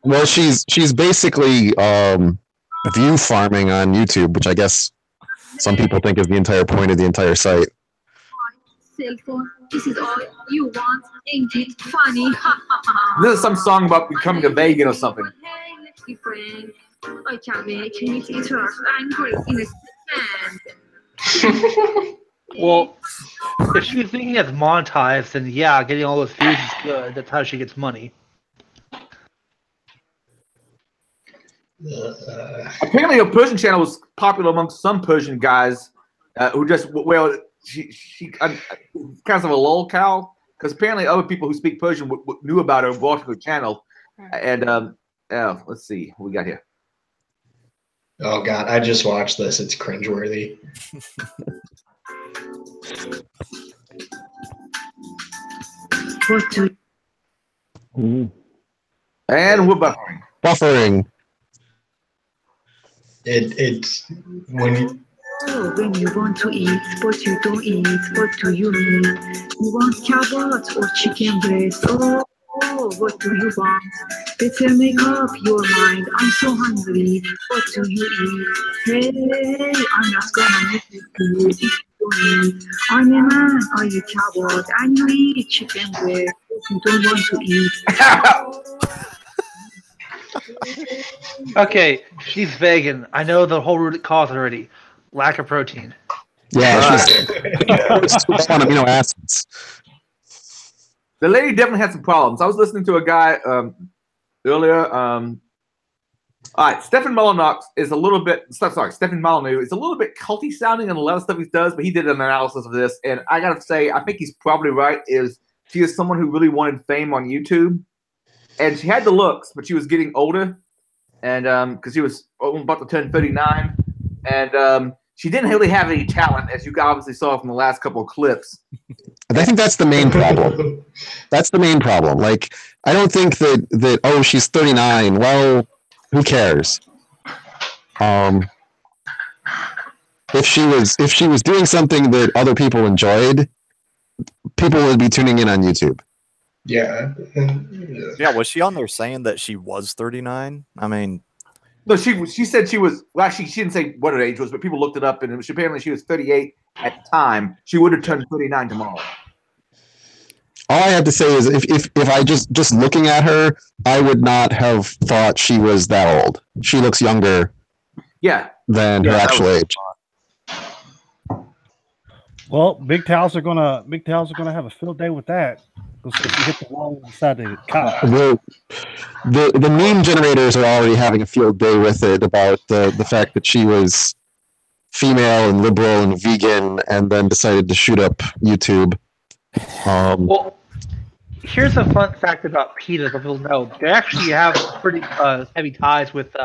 Well, she's basically view farming on YouTube, which I guess some people think is the entire point of the entire site. Cell phone, this is all you want, ain't it funny? This is some song about becoming a vegan or something. Hey, let's be friends. I can make meat eaters angry in a Well, if she's thinking it's monetized, then yeah, getting all those views is good. That's how she gets money. Apparently, her Persian channel was popular amongst some Persian guys who just she kind of a lol cow because apparently other people who speak Persian knew about her and brought her channel. And let's see what we got here. Oh God, I just watched this. It's cringeworthy. And we're buffering. Buffering. It's when you. When you want to eat, but you don't eat, what do you mean? You want carrots or chicken breast? Oh, what do you want? Better make up your mind. I'm so hungry. What do you eat? Hey, I'm not gonna make you food if you don't eat. I'm a man, are you carrot? And you eat chicken breast, but you don't want to eat. Okay, she's vegan. I know the whole root cause already. Lack of protein. Yeah, she's on amino acids. The lady definitely had some problems. I was listening to a guy earlier. All right, Stefan Molyneux is a little bit. Stefan Molyneux is a little bit culty sounding in a lot of stuff he does, but he did an analysis of this, and I gotta say, I think he's probably right. She is someone who really wanted fame on YouTube, and she had the looks, but she was getting older, and because she was about to turn 39, and she didn't really have any talent, as you obviously saw from the last couple of clips. I think that's the main problem. That's the main problem. Like, I don't think that oh, she's 39. Well, who cares? If she was doing something that other people enjoyed, people would be tuning in on YouTube. Yeah. Yeah, was she on there saying that she was 39? I mean, no, she said she was. Well, actually, she didn't say what her age was, but people looked it up, and apparently she was 38 at the time. She would have turned 39 tomorrow. All I have to say is, if I just looking at her, I would not have thought she was that old. She looks younger. Yeah. Than her actual age. Well, big towels are gonna have a field day with that. If you hit the wall and decide to cut. The meme generators are already having a field day with it about the fact that she was female and liberal and vegan and then decided to shoot up YouTube. Well, here's a fun fact about PETA that people know. They actually have pretty heavy ties with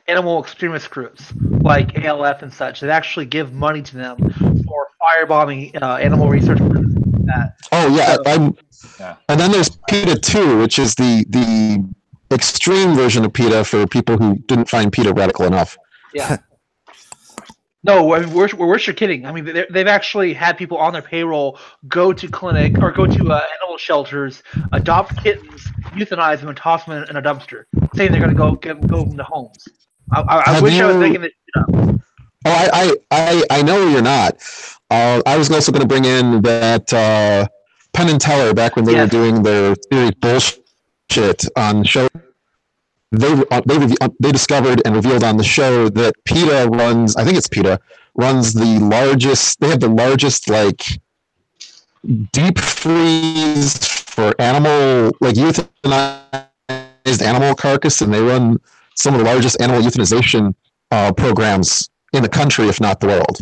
animal extremist groups like ALF and such. They actually give money to them for firebombing animal research groups like that. Oh yeah, and then there's PETA 2, which is the extreme version of PETA for people who didn't find PETA radical enough. Yeah. No, I mean, we're sure kidding. I mean, they've actually had people on their payroll go to clinic or go to animal shelters, adopt kittens, euthanize them, and toss them in a dumpster, saying they're going to go them to homes. I wish I was making it up. Oh, I know you're not. I was also going to bring in that Penn and Teller back when they were doing their theory bullshit on show. They discovered and revealed on the show that PETA runs. I think it's PETA runs the largest. They have the largest like deep freeze for animal euthanized animal carcass, and they run some of the largest animal euthanization programs in the country, if not the world.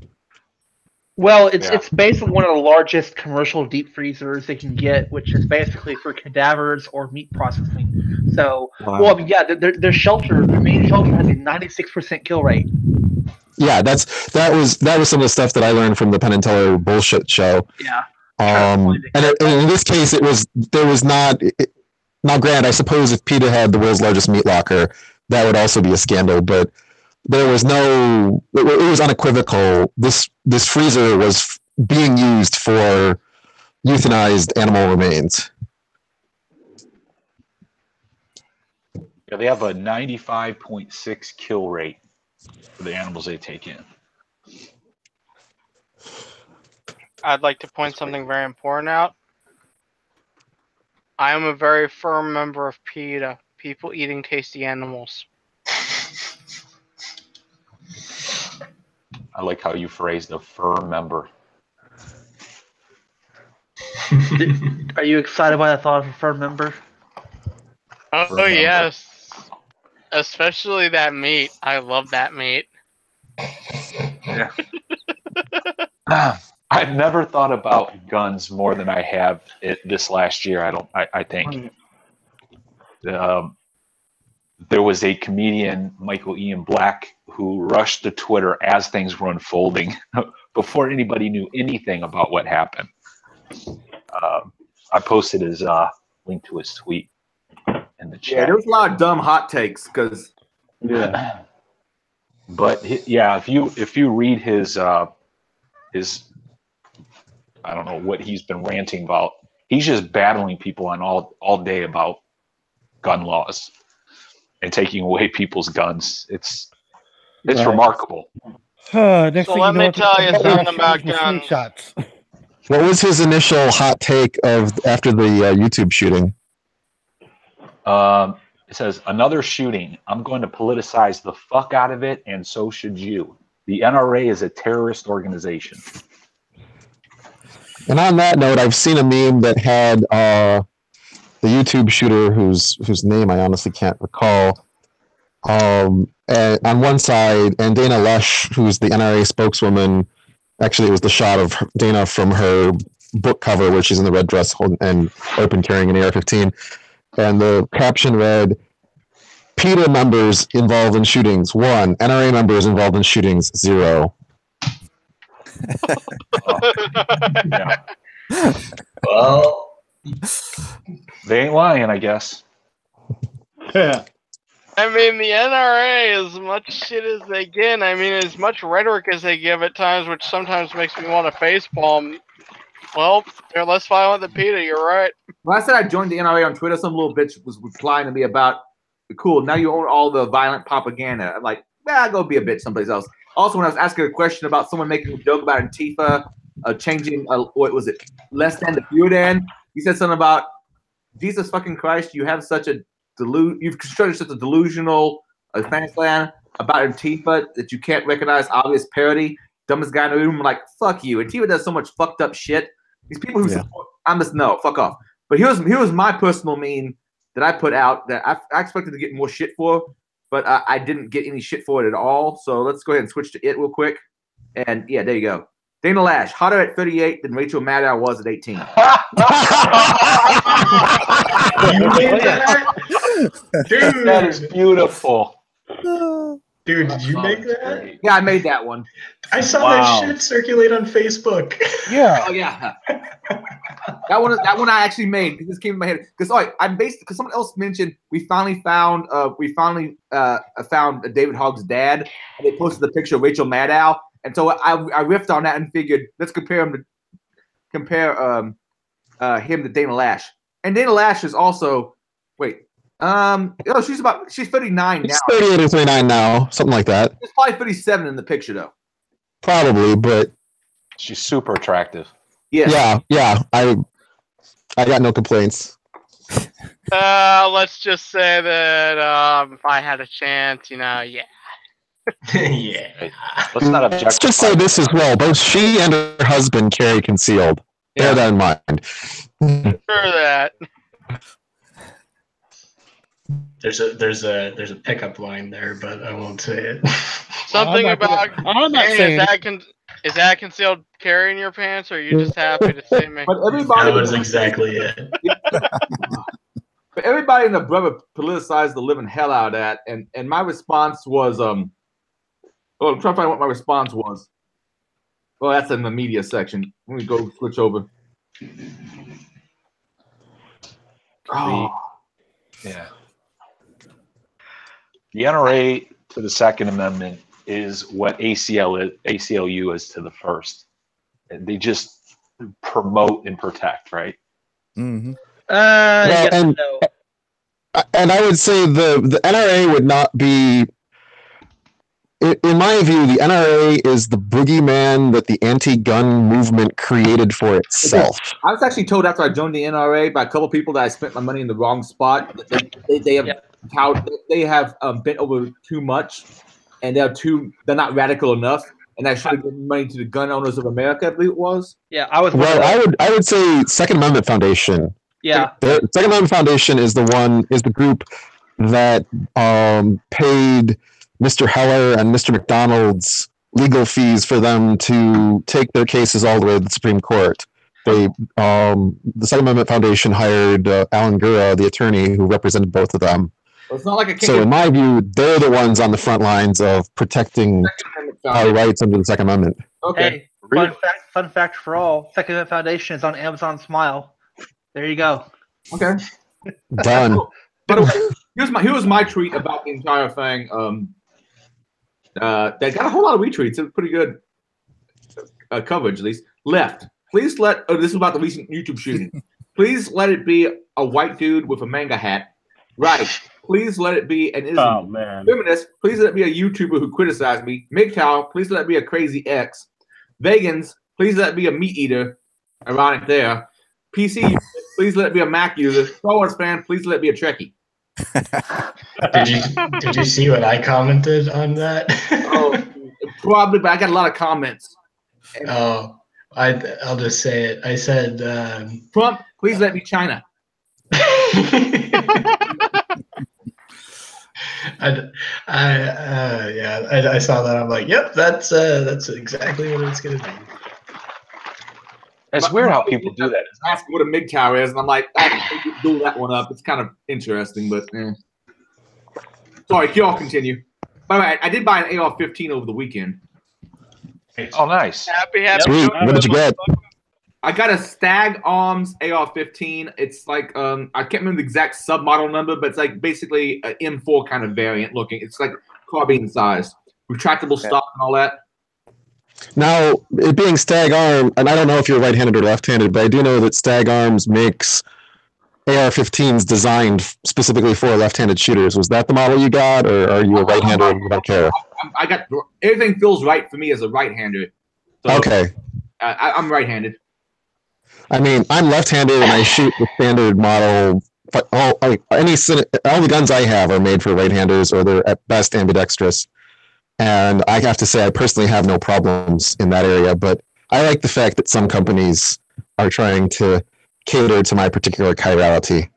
Well, it's basically one of the largest commercial deep freezers they can get, which is basically for cadavers or meat processing. So, well, I mean, yeah, their main shelter has a 96% kill rate. Yeah, that was some of the stuff that I learned from the Penn and Teller bullshit show. Yeah. And in this case, there was not. Now, granted, I suppose if PETA had the world's largest meat locker, that would also be a scandal, but there was no. It was unequivocal. This freezer was being used for euthanized animal remains. Yeah, they have a 95.6 kill rate for the animals they take in. I'd like to point something very important out. I am a very firm member of PETA, people eating tasty animals. I like how you phrased a firm member. Are you excited by the thought of a firm member? Oh Remember. yes, especially that meat. I love that meat. Yeah. I've never thought about guns more than I have this last year. I think. There was a comedian, Michael Ian Black, who rushed to Twitter as things were unfolding before anybody knew anything about what happened. I posted his link to his tweet in the chat. Yeah, there was a lot of dumb hot takes because. Yeah. But yeah, if you read his I don't know what he's been ranting about. He's just battling people on all day about gun laws and taking away people's guns. It's Right. remarkable. Next So thing let you know, me it's tell you gonna be something shooters about with guns. slingshots. What was his initial hot take after the YouTube shooting? It says, another shooting. I'm going to politicize the fuck out of it, and so should you. The NRA is a terrorist organization. And on that note, I've seen a meme that had the YouTube shooter whose name I honestly can't recall. And on one side, and Dana Lush, who's the NRA spokeswoman. Actually, it was the shot of Dana from her book cover where she's in the red dress and open carrying an AR-15. And the caption read, PETA members involved in shootings, 1. NRA members involved in shootings, 0. Yeah. Well, They ain't lying, I guess. Yeah. I mean, the NRA, as much shit as they get, I mean, as much rhetoric as they give at times, which sometimes makes me want to facepalm. Well, they're less violent than PETA, you're right. When I said I joined the NRA on Twitter, some little bitch was replying to me about, cool, now you own all the violent propaganda. I'm like, go be a bitch someplace else. Also, when I was asking a question about someone making a joke about Antifa changing, what was it, less than to fewer than, he said something about, Jesus fucking Christ, you have such a you've constructed such a delusional fantasy about Antifa that you can't recognize obvious parody. Dumbest guy in the room. I'm like, fuck you. Antifa does so much fucked up shit. These people who support, I'm just, no, fuck off. But here was my personal meme that I put out that I expected to get more shit for, but I didn't get any shit for it at all. So let's go ahead and switch to it real quick. And yeah, there you go. Dana Lash, hotter at 38 than Rachel Maddow was at 18. you made that? Dude. That is beautiful. Dude, did you make that? Yeah, I made that one. I saw that shit circulate on Facebook. Yeah. Oh yeah. That one I actually made. This came in my head because because someone else mentioned we finally found David Hogg's dad, and they posted the picture of Rachel Maddow, and so I riffed on that and figured let's compare him to Dana Lash, and Dana Lash is also she's 39 now. She's 38 or 39 now, something like that. She's probably 37 in the picture though. Probably, but she's super attractive. Yeah. I got no complaints. Let's just say that if I had a chance, yeah. Yeah. Let's not object. Let's just say this as well. Both she and her husband carry concealed. Bear that in mind. For that. There's a pickup line there, but I won't say it. Something I'm not hey, saying is that concealed carry in your pants, or are you just happy to see me? But everybody That was exactly it. But everybody and their brother politicized the living hell out of that, and my response was I'm trying to find what my response was. Well, that's in the media section. Let me go switch over. Oh. Yeah. The NRA to the Second Amendment is what ACLU is to the First. They just promote and protect, right? Mm-hmm. Yes and no. And I would say the NRA would not be, in my view, the NRA is the boogeyman that the anti-gun movement created for itself. I was actually told after I joined the NRA by a couple people that I spent my money in the wrong spot. They have bent over too much, and they're not radical enough. and that should have given money to the gun owners of America, I believe it was. Yeah, I was. Well, I would say Second Amendment Foundation. Yeah. The Second Amendment Foundation is the group that paid Mr. Heller and Mr. McDonald's legal fees for them to take their cases all the way to the Supreme Court. The Second Amendment Foundation hired Alan Gura, the attorney who represented both of them. Well, it's not like a case. So in my view, they're the ones on the front lines of protecting our rights under the Second Amendment. Okay. Hey, fun fact for all: Second Amendment Foundation is on Amazon Smile. There you go. Okay. Done. By the way, here was my tweet about the entire thing. They got a whole lot of retweets. It was pretty good coverage, at least. Left. Please let. Oh, this is about the recent YouTube shooting. Please let it be a white dude with a manga hat. Right. Please let it be an Islam. Oh man. Feminist. Please let it be a YouTuber who criticized me. MGTOW. Please let it be a crazy ex. Vegans. Please let it be a meat eater. Ironic there. PC. User, please let it be a Mac user. Star Wars fan. Please let it be a Trekkie. Did you see what I commented on that? Oh, probably, but I got a lot of comments. Oh, I'll just say it. I said Trump, please let me China. I saw that. I'm like, yep, that's exactly what it's gonna be. It's weird how people do that. Ask what a MGTOW is, and I'm like, I can do that one up. It's kind of interesting, but sorry, y'all continue. By the way, I did buy an AR-15 over the weekend. Oh, nice. Happy. Sweet. What did you get? I got a Stag Arms AR-15. It's like I can't remember the exact submodel number, but it's like basically an M4 kind of variant looking. It's like carbine sized, retractable stock and all that. Now, it being Stag Arm, and I don't know if you're right-handed or left-handed, but I do know that Stag Arms makes AR-15s designed specifically for left-handed shooters. Was that the model you got, or are you a right-hander and you don't care? I got everything feels right for me as a right-hander. So, Okay. I'm right-handed. I mean, I'm left-handed and I shoot the standard model. All the guns I have are made for right-handers, or they're at best ambidextrous. And I have to say, I personally have no problems in that area, but I like the fact that some companies are trying to cater to my particular chirality.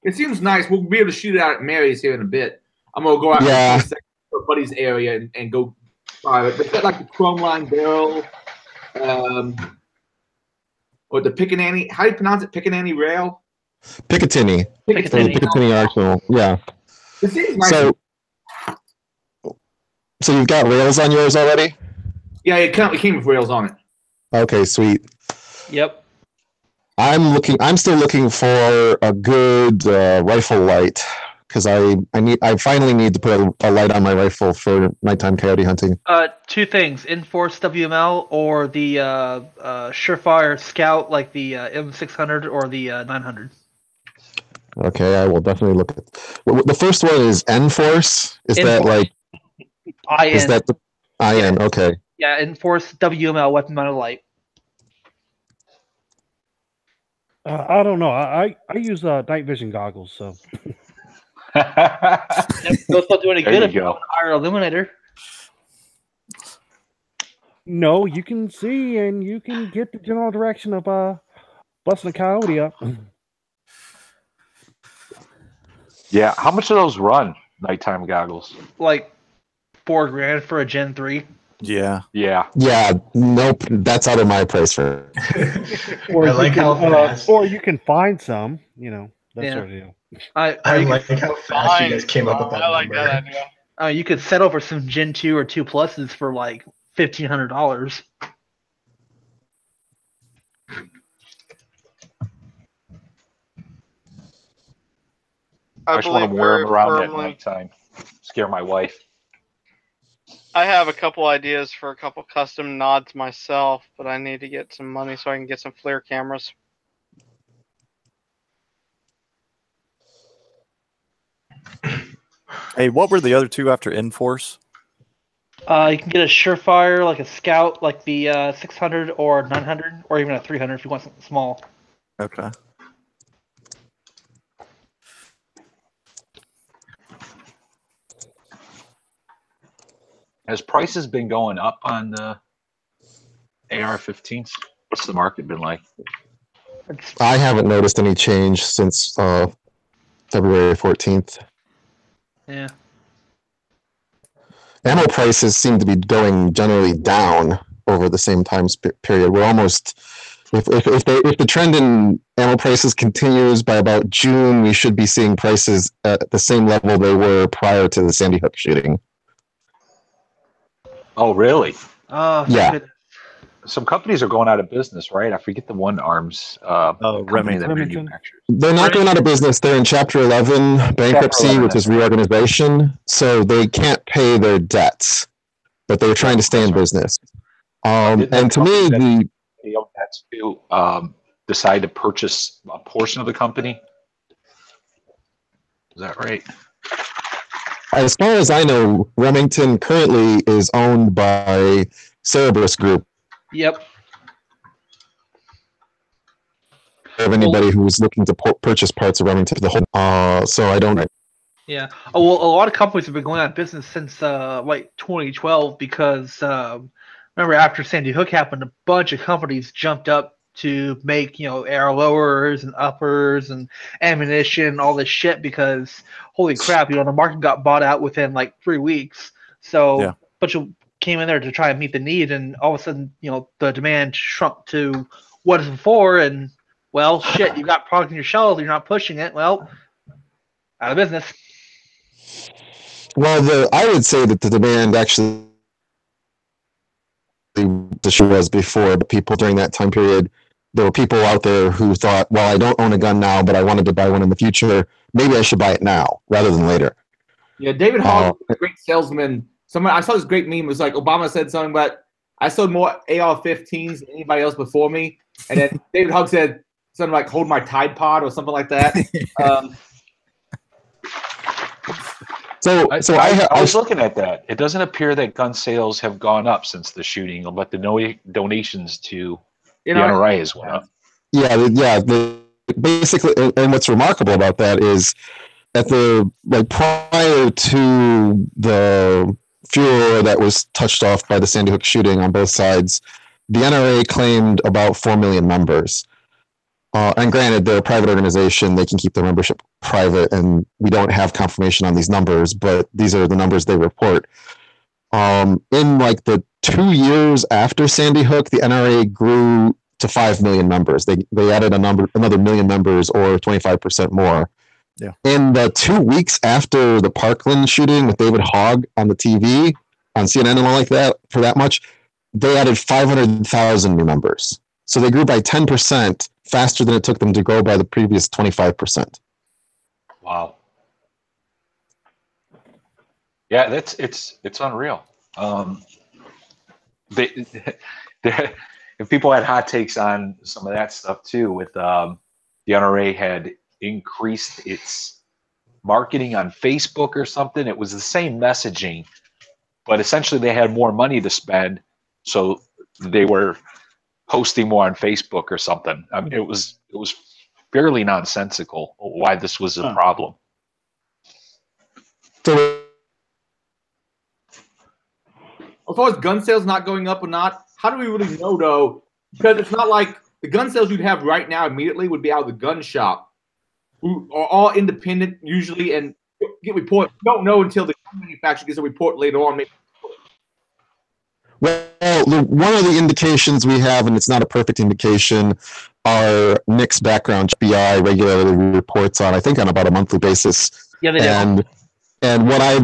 It seems nice. We'll be able to shoot it out at Mary's here in a bit. I'm going to go out to a buddy's area and go try it. But it's got like the chrome line barrel, or the Picatinny. How do you pronounce it? Picatinny rail? Picatinny. Picatinny Arsenal. Yeah. It seems nice. So you've got rails on yours already? Yeah, it came with rails on it. Okay, sweet. Yep. I'm still looking for a good rifle light, because I finally need to put a light on my rifle for nighttime coyote hunting. Two things: Enforce WML or the Surefire Scout, like the M600 or the 900. Okay, I will definitely look at. The first one is Enforce. Is that like? IN. Is that the IN? Okay. Yeah, Enforce WML weapon mounted light. I don't know. I use night vision goggles, so. Those not doing any good if you go. have a higher illuminator. No, you can see and you can get the general direction of busting a coyote up. Yeah, how much do those run? Nighttime goggles. Like $4,000 for a Gen 3. Yeah. Yeah. Yeah. Nope. That's out of my price for. Or I like how fast. or you can find some. That sort of deal. I like how fast you guys came up with that I like number. that idea. You could set over some Gen 2 or 2 pluses for like $1,500. I just want to wear them around at nighttime. Scare my wife. I have a couple ideas for a couple custom nods myself, but I need to get some money so I can get some FLIR cameras. Hey, what were the other two after Enforce? You can get a Surefire, like a Scout, like the 600 or 900, or even a 300 if you want something small. Okay. Has prices been going up on the AR-15s? What's the market been like? I haven't noticed any change since February 14th. Yeah. Ammo prices seem to be going generally down over the same time period. We're almost, if the trend in ammo prices continues by about June, we should be seeing prices at the same level they were prior to the Sandy Hook shooting. Oh, really? Oh, Yeah. goodness. Some companies are going out of business, right? I forget the one arms company that Remington. manufactures. They're not going out of business. They're in Chapter 11 bankruptcy, 11, which is reorganization. So they can't pay their debts, but they're trying to stay in business. And to me, that's to decide to purchase a portion of the company. Is that right? as far as I know, Remington currently is owned by Cerberus Group. Yep. Of anybody who was looking to purchase parts of Remington, the whole. So I don't. Yeah. Oh, well, a lot of companies have been going out of business since like 2012 because remember after Sandy Hook happened, a bunch of companies jumped up to make air lowers and uppers and ammunition, all this shit because holy crap, the market got bought out within like 3 weeks. So a bunch of came in there to try and meet the need, and all of a sudden the demand shrunk to what is before, and well, shit, you got product in your shelves, you're not pushing it. Well, out of business. Well, I would say that the demand actually the issue was before, but people during that time period, there were people out there who thought, well, I don't own a gun now, but I wanted to buy one in the future. Maybe I should buy it now rather than later. Yeah, David Hogg was a great salesman. I saw this great meme. It was like Obama said something about, I sold more AR-15s than anybody else before me. And then David Hogg said something like, hold my Tide Pod or something like that. I was looking at that. It doesn't appear that gun sales have gone up since the shooting, but the donations to the NRA has went up. Yeah. Basically, and what's remarkable about that is at prior to the furor that was touched off by the Sandy Hook shooting on both sides, the NRA claimed about 4 million members. And granted, they're a private organization. They can keep their membership private, and we don't have confirmation on these numbers, but these are the numbers they report. In the 2 years after Sandy Hook, the NRA grew to 5 million members. They added another million members, or 25% more. Yeah. In the 2 weeks after the Parkland shooting with David Hogg on the TV, on CNN and all like that, for that much, they added 500,000 new members. So they grew by 10% faster than it took them to grow by the previous 25%. Wow. Yeah, it's unreal. If people had hot takes on some of that stuff too, with the NRA had increased its marketing on Facebook or something. It was the same messaging, but essentially they had more money to spend, so they were posting more on Facebook or something. I mean, it was fairly nonsensical why this was a problem. So, as far as gun sales not going up or not, how do we really know though? Because it's not like the gun sales you'd have right now immediately would be out of the gun shop, who are all independent usually and get reports. You don't know until the gun manufacturer gets a report later on. Maybe. Well, one of the indications we have, and it's not a perfect indication, are Nick's background. FBI regularly reports on, I think, on about a monthly basis. Yeah, they do. And what I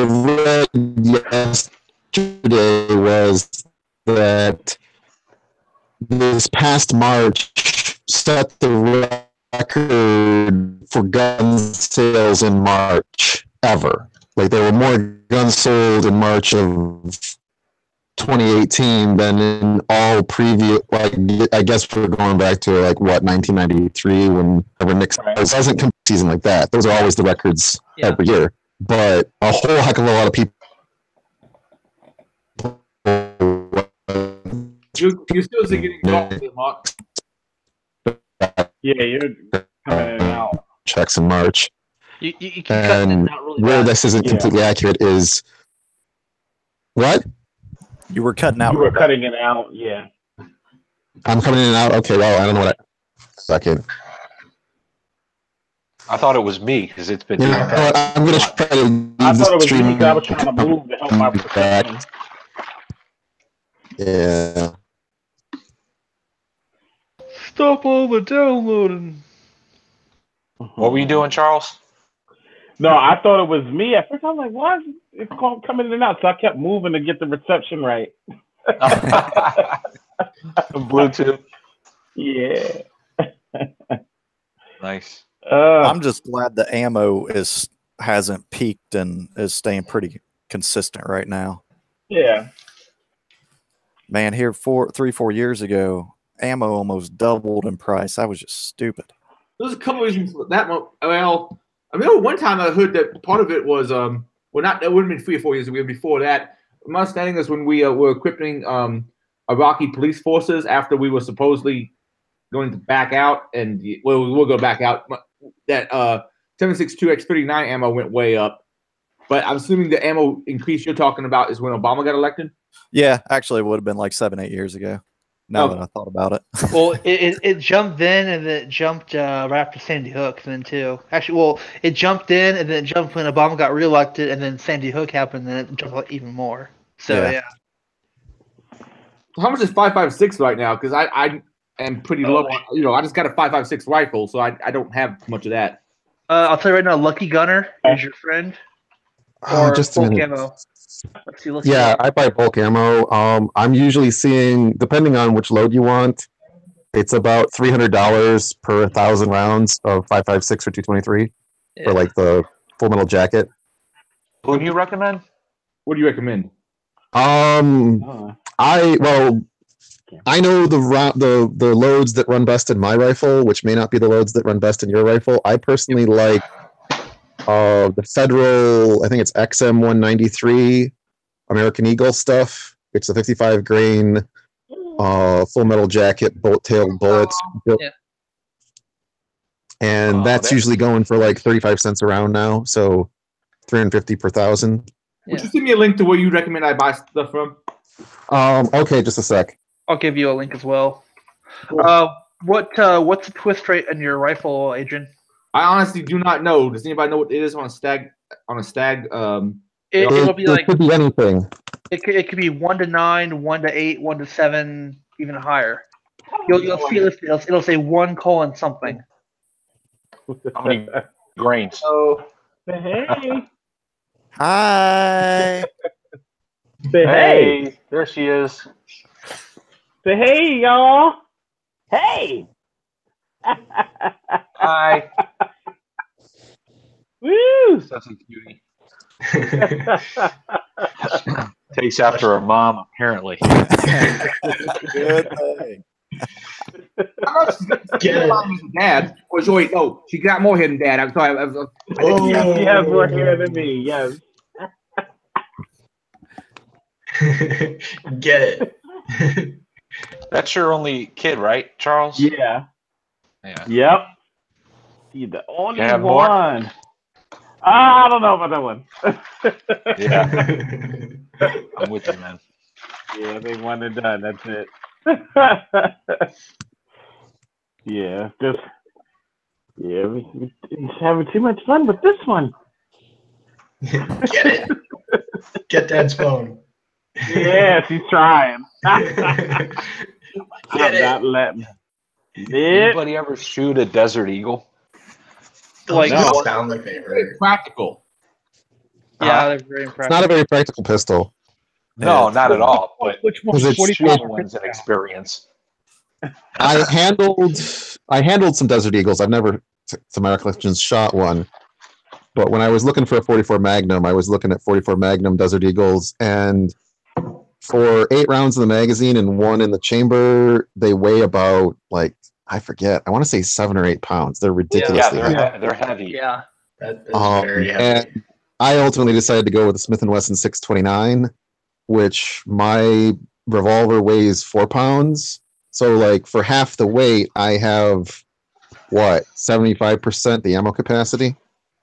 read yesterday was that this past March set the record for gun sales in March ever. Like, there were more guns sold in March of 2018 than in all previous, I guess we're going back to 1993 when Nick doesn't come season like that. Those are always the records every year. But a whole heck of a lot of people. You're still getting caught, Mark. Yeah, you're coming in and out. Checks in March. You can cut this out really where bad. this isn't completely accurate is What? You were cutting out. You were cutting it out. Yeah. I'm coming in and out. Okay, well, I don't know what. Second. I thought it was me because it's been. You know what? I'm gonna try to leave I thought it was stream me because I was trying to move to help my reception. Yeah. Stop all the downloading. What were you doing, Charles? No, I thought it was me. At first, I was like, why is it coming in and out? So I kept moving to get the reception right. Bluetooth. Yeah. Nice. I'm just glad the ammo hasn't peaked and is staying pretty consistent right now. Yeah. Man, here 3-4 years ago, ammo almost doubled in price. That was just stupid. There's a couple reasons for that. Well, I remember one time I heard that part of it was that wouldn't have been 3 or 4 years ago. Before that, my understanding is when we were equipping Iraqi police forces after we were supposedly going to back out, and we'll go back out. That 7.62x39 ammo went way up, but I'm assuming the ammo increase you're talking about is when Obama got elected. Yeah, actually, it would have been like 7-8 years ago. Now that I thought about it. Well, it jumped then, and then it jumped right after Sandy Hook then too. Actually, well, it jumped in, and then it jumped when Obama got reelected, and then Sandy Hook happened, and it jumped even more. So yeah. How much is 5.56 right now? Because I am pretty low. I just got a 5.56 rifle, so I don't have much of that. I'll tell you right now, Lucky Gunner is your friend. Or just a bulk minute. ammo. Let's see. Yeah, I buy bulk ammo. I'm usually seeing, depending on which load you want, it's about $300 per 1,000 rounds of 5.56 or 223 for like the Full Metal Jacket. Who do you recommend? What do you recommend? I know the loads that run best in my rifle, which may not be the loads that run best in your rifle. I personally like the Federal, I think it's XM193 American Eagle stuff. It's a 55 grain Full Metal Jacket bullet-tailed bullets. And that's usually going for like 35 cents a round now, so 350 per 1,000. Would you send me a link to where you recommend I buy stuff from? Okay, just a sec. I'll give you a link as well. What's the twist rate in your rifle, Adrian? I honestly do not know. Does anybody know what it is on a stag? It'll be like, could be anything. It could be 1 to 9, 1 to 8, 1 to 7, even higher. You'll see it'll say 1 colon something. How many grains? Oh, hey. Hi. Say hey. There she is. Say hey, y'all. Hey. Hi. Woo. Such a cutie. Takes after her mom, apparently. Good thing. Dad. Oh, wait, no, she got more hair than Dad. I'm sorry. She has more hair than me. Yes. Get it. That's your only kid, right, Charles? Yeah. Yep. You're the only Yeah, one. I don't know about that one. Yeah. I'm with you, man. Yeah, they one and done. That's it. Yeah, we're having too much fun with this one. Get it. Get Dad's phone. Yeah, she's trying. Get it. Not letting. Anybody ever shoot a Desert Eagle? Those no. sound like they hurt. Very practical. Yeah, they're very It's impressive. not a very practical pistol. No, not at all. But Which one? Because it's 45 shooting one's an experience. I handled some Desert Eagles. I've never, to my recollection, shot one. But when I was looking for a 44 Magnum, I was looking at 44 Magnum Desert Eagles, and for 8 rounds in the magazine and 1 in the chamber, they weigh about, like, I forget. I want to say 7 or 8 pounds. They're ridiculously heavy. They're heavy. Yeah. That is very heavy. And I ultimately decided to go with the Smith & Wesson 629, which my revolver weighs 4 pounds. So, like, for half the weight, I have, 75% the ammo capacity?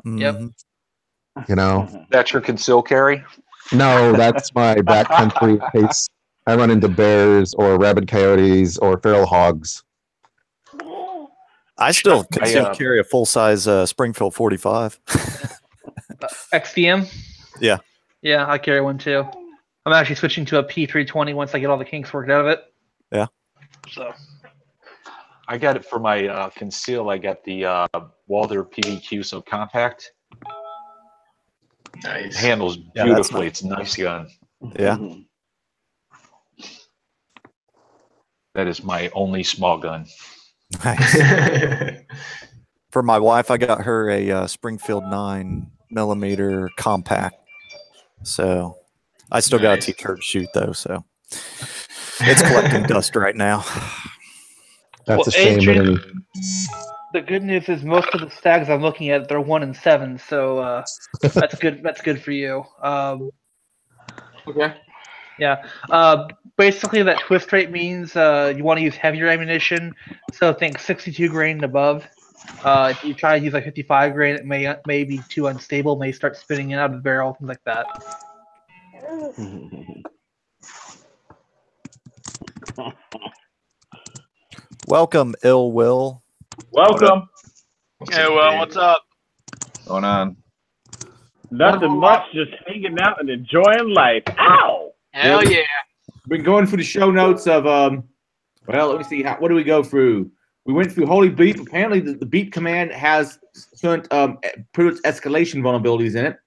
Yep. You know? That's your conceal carry? No, that's my backcountry case. I run into bears or rabid coyotes or feral hogs. I still carry a full-size Springfield 45. XDM? Yeah. Yeah, I carry one too. I'm actually switching to a P320 once I get all the kinks worked out of it. Yeah. So I got it for my conceal. I got the Walther PVQ subcompact. Nice. Handles Yeah, beautifully. It's a nice gun. Yeah. That is my only small gun. Nice. For my wife, I got her a Springfield 9mm compact. So I still got to teach her to shoot, though. So it's collecting dust right now. That's a shame. Adrian, the good news is most of the stags I'm looking at, they're 1 and 7, so that's good. That's good for you. Okay. Yeah. Basically, that twist rate means you want to use heavier ammunition. So think 62 grain and above. If you try to use like 55 grain, it may be too unstable, may start spinning out of the barrel, things like that. Welcome, Ill Will. Welcome. Hey, well, what's up? What's going on? Nothing much, just hanging out and enjoying life. Ow! Hell yeah. Been going through the show notes of well, let me see what do we go through. We went through Holy Beep. Apparently, the Beep command has certain pretty much escalation vulnerabilities in it.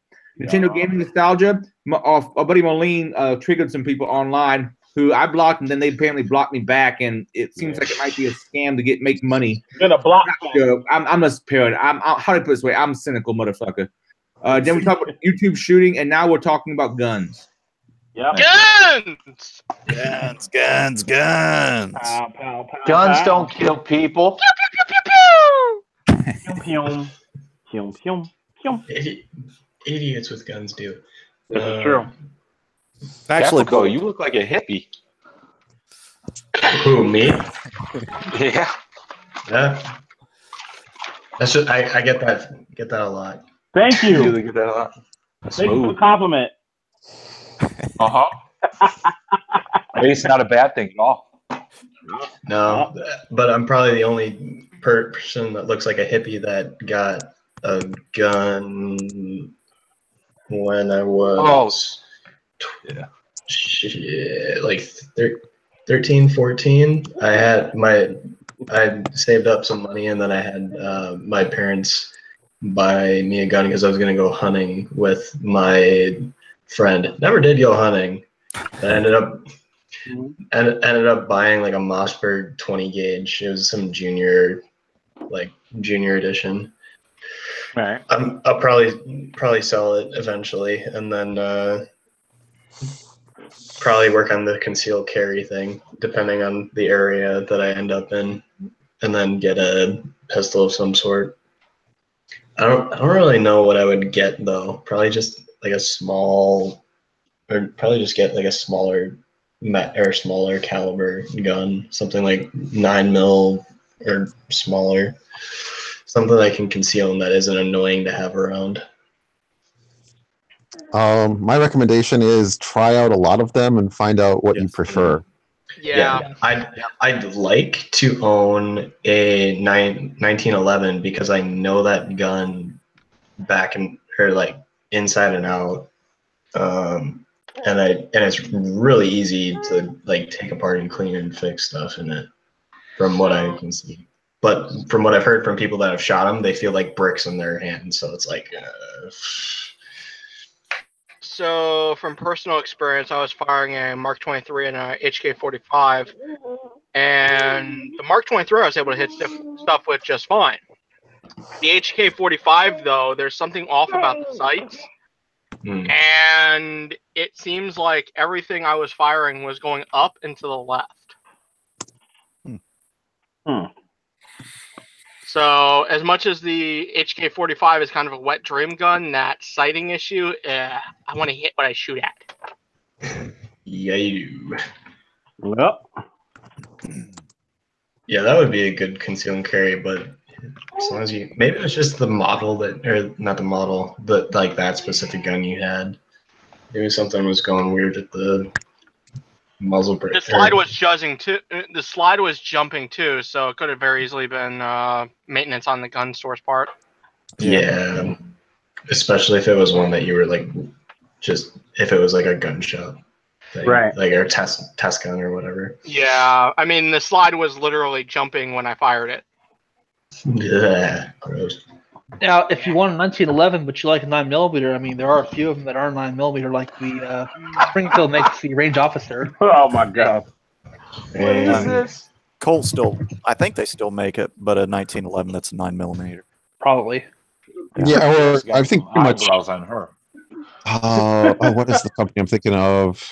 Nintendo Gaming Nostalgia. Our buddy Moline triggered some people online who I blocked, and then they apparently blocked me back. And it seems like it might be a scam to make money. Gonna block. I'm a parent. How do I put it this way? I'm a cynical motherfucker. Then we talk about YouTube shooting, and now we're talking about guns. Yeah. Guns! Guns. Pow, pow, pow, Guns pow. don't kill people. Pew, pew, pew, pew. Idiots with guns do. This is true. Actually, Caprico, you look like a hippie. Who, me? Yeah. Yeah. That's just, I get that a lot. Thank You you. look at that a lot. Thank you for the Smooth. compliment. It's not a bad thing at all. No, but I'm probably the only person that looks like a hippie that got a gun when I was like 13, 14. I saved up some money, and then I had my parents buy me a gun because I was going to go hunting with my friend. Never did go hunting. I ended up buying like a Mossberg 20 gauge. It was some junior edition. Right. I'll probably sell it eventually, and then probably work on the concealed carry thing, depending on the area that I end up in, and then get a pistol of some sort. I don't really know what I would get though. Probably just like a small, or probably just get like a smaller caliber gun, something like 9mm or smaller, something I can conceal and that isn't annoying to have around. My recommendation is try out a lot of them and find out what you prefer. Yeah. I'd like to own a 1911 because I know that gun inside and out, and it's really easy to like take apart and clean and fix stuff in it, from what I can see. But from what I've heard from people that have shot them, they feel like bricks in their hands. So it's like. So, from personal experience, I was firing a Mark 23 and a HK45, and the Mark 23 I was able to hit stuff with just fine. The HK45, though, there's something off about the sights, and it seems like everything I was firing was going up and to the left. So, as much as the HK45 is kind of a wet dream gun, that sighting issue, I want to hit what I shoot at. Yeah. Well. Yeah, that would be a good conceal and carry, but as long as maybe it's just the model that, or not the model, but like that specific gun you had. Maybe something was going weird at the muzzle brake. The slide was juzzing too. The slide was jumping too, so it could have very easily been maintenance on the gun store's part. Yeah, especially if it was one that you were like, just if it was like a gun shop, thing, Right. Like or test gun or whatever. Yeah, I mean the slide was literally jumping when I fired it. Yeah, gross. Now, if you want a 1911, but you like a 9mm, I mean, there are a few of them that are 9mm, like the Springfield makes the range officer. Oh my god. What is this? Colt still, I think they still make it, but a 1911 that's a 9mm. Probably. Yeah, or She's got I think some pretty much. eyebrows on her. What is the company I'm thinking of?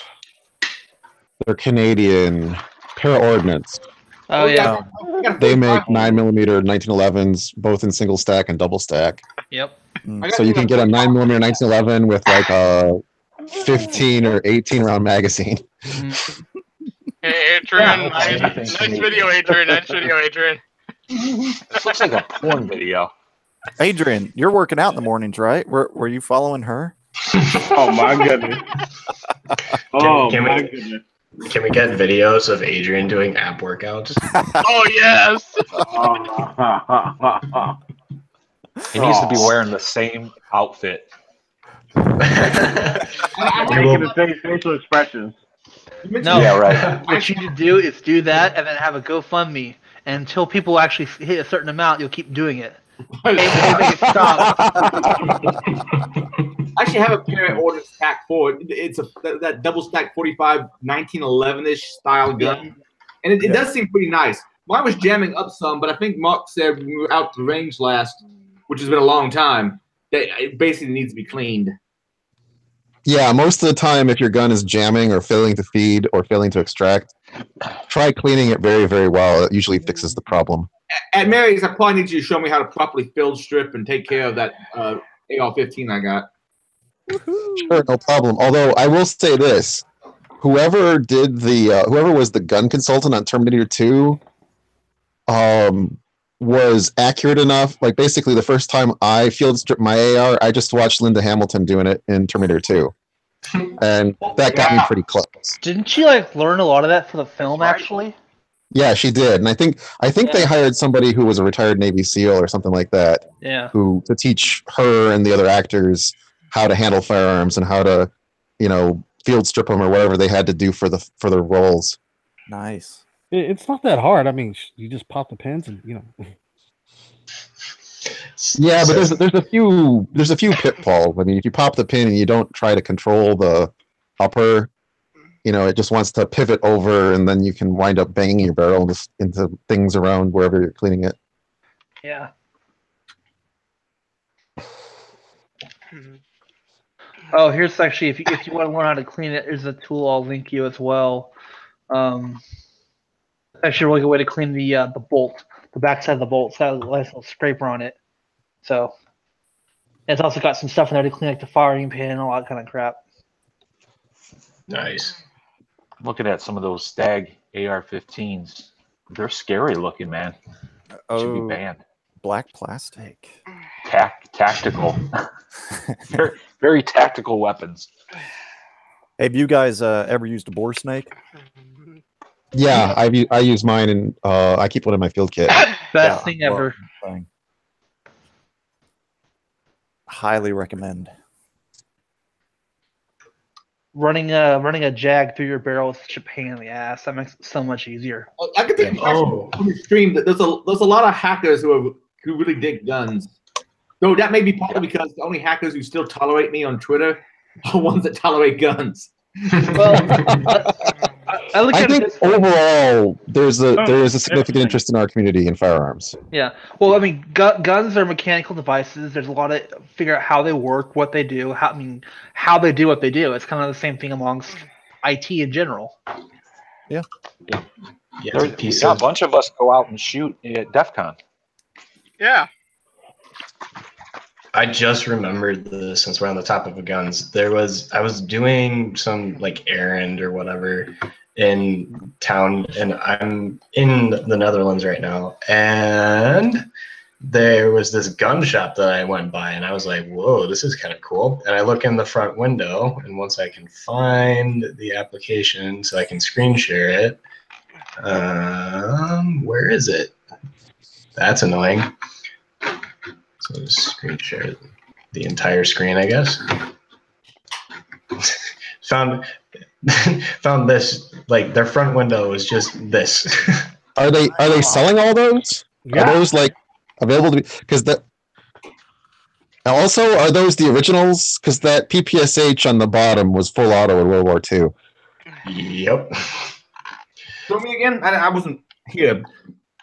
They're Canadian. Para-Ordnance. Oh, yeah. They make 9mm 1911s, both in single stack and double stack. Yep. So you can get a 9mm 1911 with like a 15 or 18 round magazine. Hey, Adrian, Anything nice Canadian. video, Adrian. Nice video, Adrian. This looks like a porn video. Adrian, you're working out in the mornings, right? Were you following her? Oh my goodness. Oh Can we- my goodness. Can we get videos of Adrian doing ab workouts? Oh yes. He needs to be wearing the same outfit. I'm making the same facial expressions. No, Yeah, right. what you need to do is do that and then have a GoFundMe. And until people actually hit a certain amount, you'll keep doing it. Make it stop. I actually have a parent order stack for it. It's that double stack 45 1911-ish style gun, and it does seem pretty nice. Mine was jamming up some, but I think Mark said when we were out to range last, which has been a long time, that it basically needs to be cleaned. Yeah, most of the time, if your gun is jamming or failing to feed or failing to extract, try cleaning it very, very well. It usually fixes the problem. At Mary's, I probably need you to show me how to properly field strip and take care of that AR-15 I got. Sure, no problem. Although I will say this: whoever did the whoever was the gun consultant on Terminator 2 was accurate enough. Like basically, the first time I field stripped my AR, I just watched Linda Hamilton doing it in Terminator 2, and that got me pretty close. Didn't she like learn a lot of that for the film? Actually, Yeah, she did, and I think they hired somebody who was a retired Navy SEAL or something like that, yeah. who to teach her and the other actors how to handle firearms and how to, field strip them or whatever they had to do for their roles. Nice. It's not that hard. I mean, you just pop the pins and Yeah, but there's a few pitfalls. I mean, if you pop the pin and you don't try to control the upper, it just wants to pivot over, and then you can wind up banging your barrel into things around wherever you're cleaning it. Yeah. Oh, here's actually if you want to learn how to clean it, there's a tool I'll link you as well. Actually, a really good way to clean the bolt, the backside of the bolt. It's got a nice little scraper on it. So it's also got some stuff in there to clean like the firing pin and all that kind of crap. Nice. Looking at some of those Stag AR-15s, they're scary looking, man. Should be banned. Black plastic. Tactical. very, very tactical weapons. Hey, have you guys ever used a bore snake? Yeah, I use mine, and I keep one in my field kit. Best thing ever. Highly recommend. Running a jag through your barrel is such a pain in the ass. That makes it so much easier. I could think on the stream that there's a lot of hackers who really dig guns. Though that may be partly because the only hackers who still tolerate me on Twitter are ones that tolerate guns. Well, I think overall there is a significant interest in our community in firearms. Yeah. Well, I mean, guns are mechanical devices. There's a lot of figure out how they work, what they do, how they do what they do. It's kind of the same thing amongst IT in general. Yeah. A bunch of us go out and shoot at DEF CON. Yeah. I just remembered this since we're on the topic of guns. I was doing some like errand or whatever in town, and I'm in the Netherlands right now, and there was this gun shop that I went by, and I was like, whoa, this is kind of cool. And I look in the front window, and once I can find the application so I can screen share it, where is it? That's annoying. So just screen share the entire screen, I guess. Found this, like their front window was just this. Are they selling all those? Yeah. Are those like available to be? Because that. Also, are those the originals? Because that PPSH on the bottom was full auto in World War II. Yep. Show me again. I wasn't here.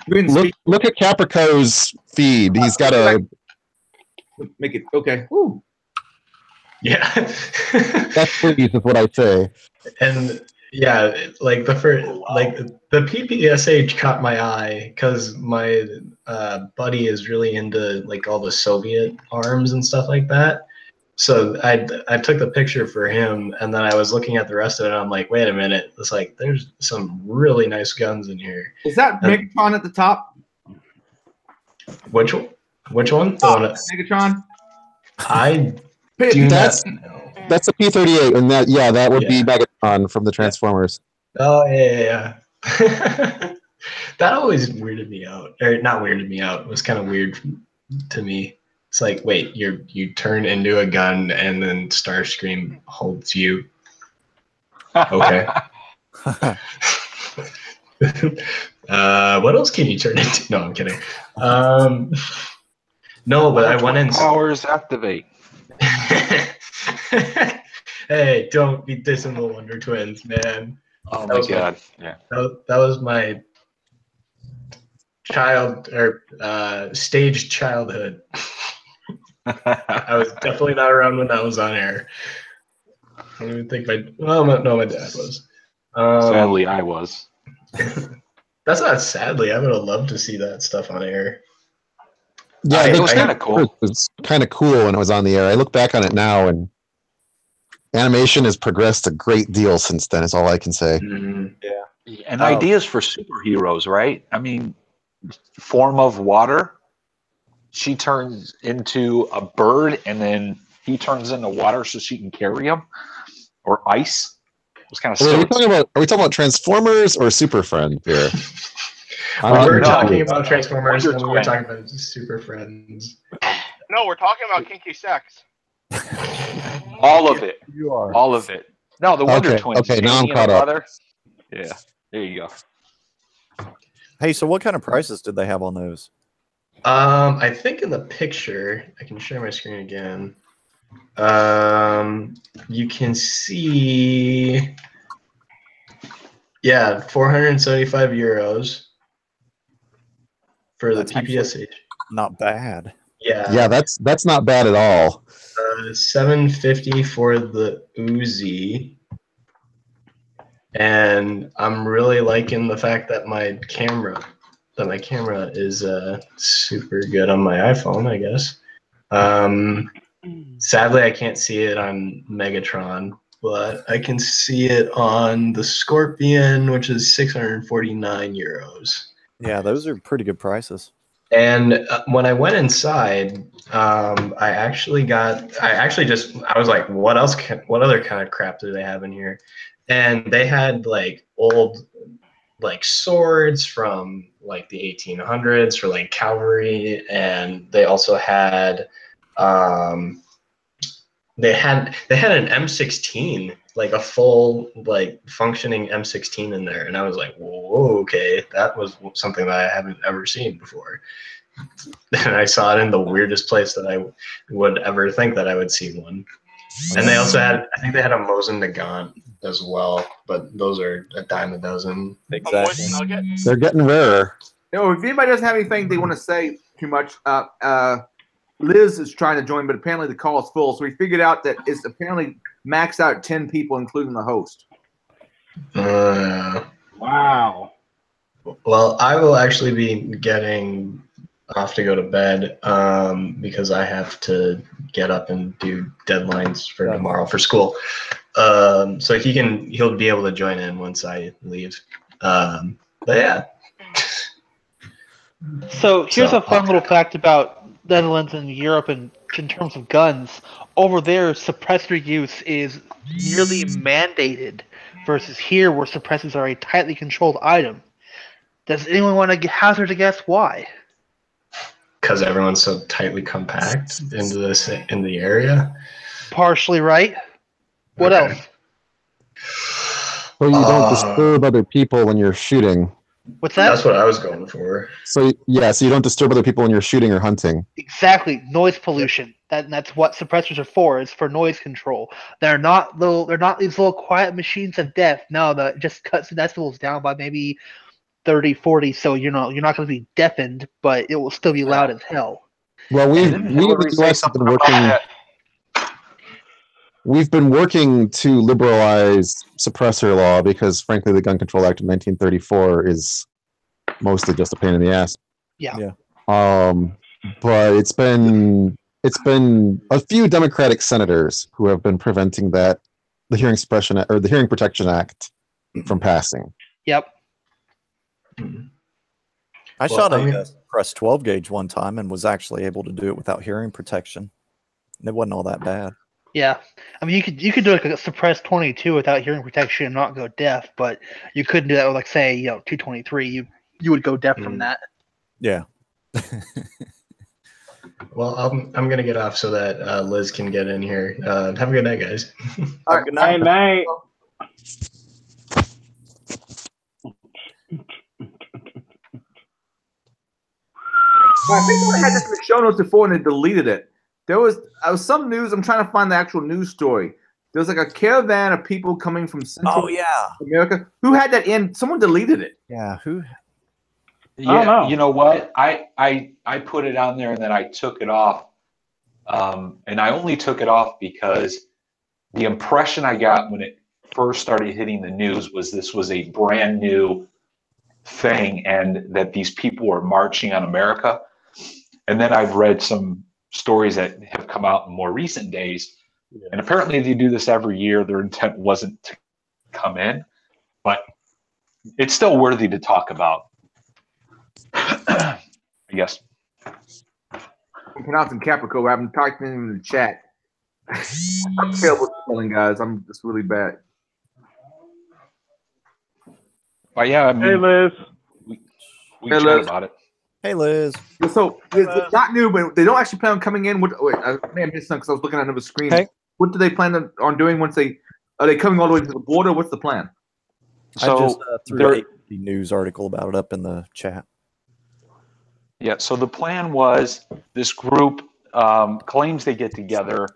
Look at Caprico's feed. He's got a. Make it okay. Woo. Yeah. That's freeze is what I say. And yeah, like the PPSH caught my eye because my buddy is really into like all the Soviet arms and stuff like that. So I took the picture for him, and then I was looking at the rest of it, and I'm like, wait a minute, it's like there's some really nice guns in here. Is that Megatron at the top? Which one? Megatron. That's a P-38, and that would be Megatron from the Transformers. Oh yeah. That always weirded me out, or not weirded me out. It was kind of weird to me. It's like, wait, you turn into a gun and then Starscream holds you. Okay. What else can you turn into? No, I'm kidding. No, but I went in. Powers activate. Hey, don't be dissing the Wonder Twins, man. Oh my god! Yeah. That was my staged childhood. I was definitely not around when that was on air. I don't even think my dad was. Sadly, I was. That's not sadly. I would have loved to see that stuff on air. Yeah, it was kind of cool. It was kind of cool when it was on the air. I look back on it now, and animation has progressed a great deal since then. Is all I can say. Mm-hmm. Yeah, and ideas for superheroes, right? I mean, form of water. She turns into a bird, and then he turns into water so she can carry him, or ice. It was kind of. Are we talking about Transformers or Super Friends here? We were talking about Transformers, and we were talking about Super Friends. No, we're talking about kinky sex. All of it. You are. All of it. No, the Wonder Twins. Okay, now I'm Amy and caught her up. mother. Yeah, there you go. Hey, so what kind of prices did they have on those? I think in the picture, I can share my screen again. You can see, 475 euros for the PPSH. Not bad. Yeah, that's not bad at all. 750 for the Uzi. And I'm really liking the fact that my camera is super good on my iPhone, I guess. Sadly, I can't see it on Megatron, but I can see it on the Scorpion, which is 649 euros. Yeah, those are pretty good prices. And when I went inside, I was like, what other kind of crap do they have in here? And they had like old like swords from like the 1800s for like cavalry, and they also had they had an M16, like a full like functioning M16 in there, and I was like, whoa, okay, that was something that I haven't ever seen before. And I saw it in the weirdest place that I would ever think that I would see one. And they also had, I think they had a Mosin Nagant as well, but those are a dime a dozen. Exactly. They're getting rarer. If anybody doesn't have anything they want to say too much, Liz is trying to join, but apparently the call is full. So we figured out that it's apparently maxed out 10 people, including the host. Wow. Well, I will actually be getting off to go to bed because I have to get up and do deadlines for tomorrow for school. So he'll be able to join in once I leave. But yeah. So here's So- a fun little fact about Netherlands and Europe in terms of guns. Over there, suppressor use is nearly mandated, versus here, where suppressors are a tightly controlled item. Does anyone want to hazard a guess why? Because everyone's so tightly compact in the area. Partially right. What Okay. else? So you don't disturb other people when you're shooting. What's that? That's what I was going for. So yeah, so you don't disturb other people when you're shooting or hunting. Exactly, noise pollution. That's what suppressors are for. Is for noise control. They're not little. They're not these little quiet machines of death. No, that just cuts the decibels down by maybe 30, 40. So you're not going to be deafened, but it will still be loud as hell. Well, we in Didn't the Hillary say US have been something about working. that? We've been working to liberalize suppressor law because, frankly, the Gun Control Act of 1934 is mostly just a pain in the ass. Yeah. But it's been a few Democratic senators who have been preventing the Hearing Suppression or the Hearing Protection Act from passing. Yep. I shot a press 12 gauge one time and was actually able to do it without hearing protection. It wasn't all that bad. Yeah, I mean you could do like a suppressed 22 without hearing protection and not go deaf, but you couldn't do that with like say 223. You would go deaf from that. Yeah. Well, I'm gonna get off so that Liz can get in here. Have a good night, guys. All right, good night. Night. I think I had this in the show notes before and they deleted it. There was some news. I'm trying to find the actual news story. There was like a caravan of people coming from Central America. Who had that in? Someone deleted it. Yeah, who? Yeah, you know what? I put it on there and then I took it off. And I only took it off because the impression I got when it first started hitting the news was this was a brand new thing and that these people were marching on America. And then I've read some stories that have come out in more recent days. Yeah. And apparently they do this every year. Their intent wasn't to come in, but it's still worthy to talk about. I guess. I'm pronouncing Caprico. I've been typing in the chat. I'm terrible spelling, guys. I'm just really bad. Well, yeah. I mean, hey, Liz. We chat Liz. about it. Hey, Liz. So it's not new, but they don't actually plan on coming in. Wait, I may have missed something because I was looking at another screen. Hey. What do they plan on doing once are they coming all the way to the border? What's the plan? So I just threw the news article about it up in the chat. Yeah, so the plan was this group claims they get together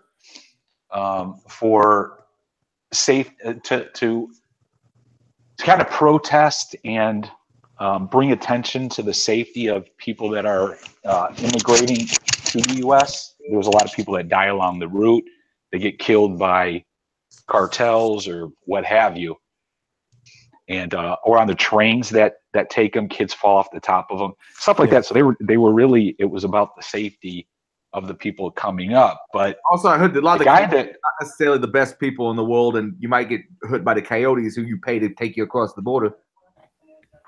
for safe to kind of protest and bring attention to the safety of people that are immigrating to the U.S. There's a lot of people that die along the route. They get killed by cartels or what have you. And or on the trains that take them, kids fall off the top of them, stuff like that. So they were really, it was about the safety of the people coming up. But also, I heard that a lot of the guy kids are not necessarily the best people in the world, and you might get hurt by the coyotes who you pay to take you across the border.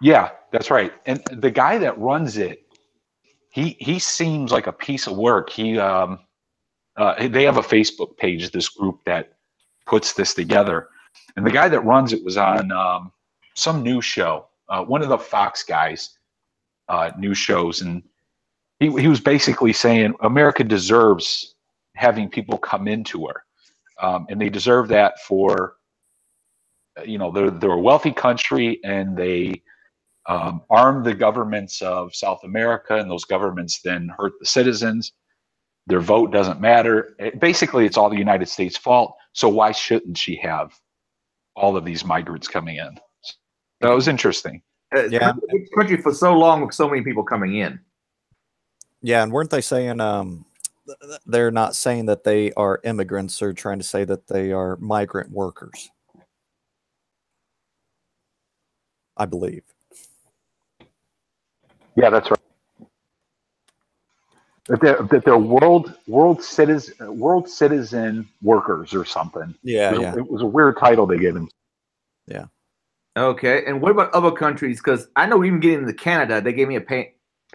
Yeah, that's right. And the guy that runs it, he seems like a piece of work. They have a Facebook page, this group that puts this together, and the guy that runs it was on some news show, one of the Fox guys' news shows, and he was basically saying America deserves having people come into her, and they deserve that for, they're a wealthy country, and they arm the governments of South America, and those governments then hurt the citizens. Their vote doesn't matter. Basically, it's all the United States' fault. So why shouldn't she have all of these migrants coming in? That was interesting. Yeah, country for so long with so many people coming in. Yeah, and weren't they saying they're not saying that they are immigrants? They're trying to say that they are migrant workers, I believe. Yeah, that's right. That they're world citizen workers or something. Yeah, it was a weird title they gave them. Yeah. Okay, and what about other countries? Because I know even getting into Canada, they gave me a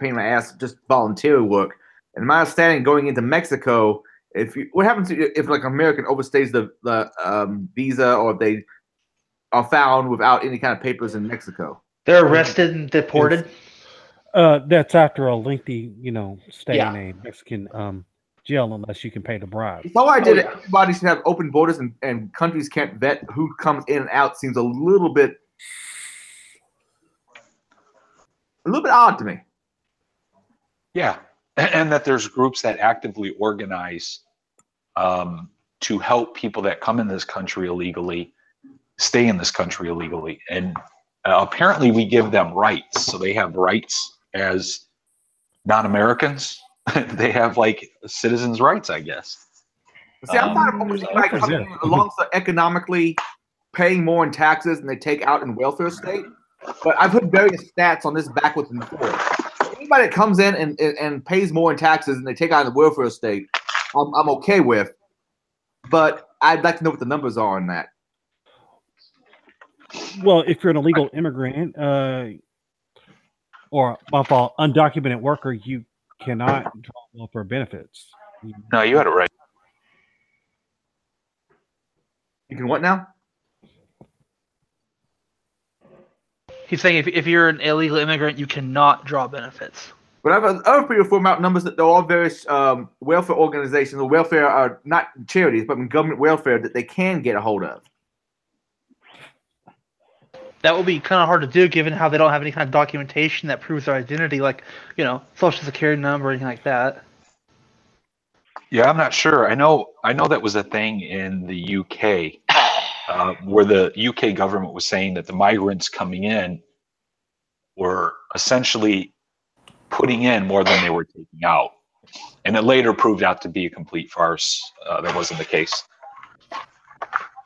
pain in my ass, just voluntary work. And my understanding, going into Mexico, what happens if like an American overstays the visa, or if they are found without any kind of papers in Mexico? They're arrested and deported. That's after a lengthy, stay Yeah. in a Mexican jail, unless you can pay the bribe. The whole idea that everybody should have open borders and countries can't vet who comes in and out seems a little bit odd to me. Yeah, and that there's groups that actively organize to help people that come in this country illegally stay in this country illegally, and apparently we give them rights, so they have rights as non-Americans. They have like citizens' rights, I guess. See, I'm not like coming alongside economically paying more in taxes than they take out in welfare state, but I've heard various stats on this backwards and forwards. Anybody that comes in and pays more in taxes than they take out in the welfare state, I'm okay with, but I'd like to know what the numbers are on that. Well, if you're an illegal immigrant or undocumented worker, you cannot draw welfare benefits. No, you had it right. You can what now? He's saying if you're an illegal immigrant, you cannot draw benefits. But I've other people form out numbers that there are various welfare organizations, or welfare are not charities, but government welfare that they can get a hold of. That would be kind of hard to do, given how they don't have any kind of documentation that proves their identity, like social security number or anything like that. Yeah, I'm not sure. I know that was a thing in the UK, where the UK government was saying that the migrants coming in were essentially putting in more than they were taking out. And it later proved out to be a complete farce. That wasn't the case.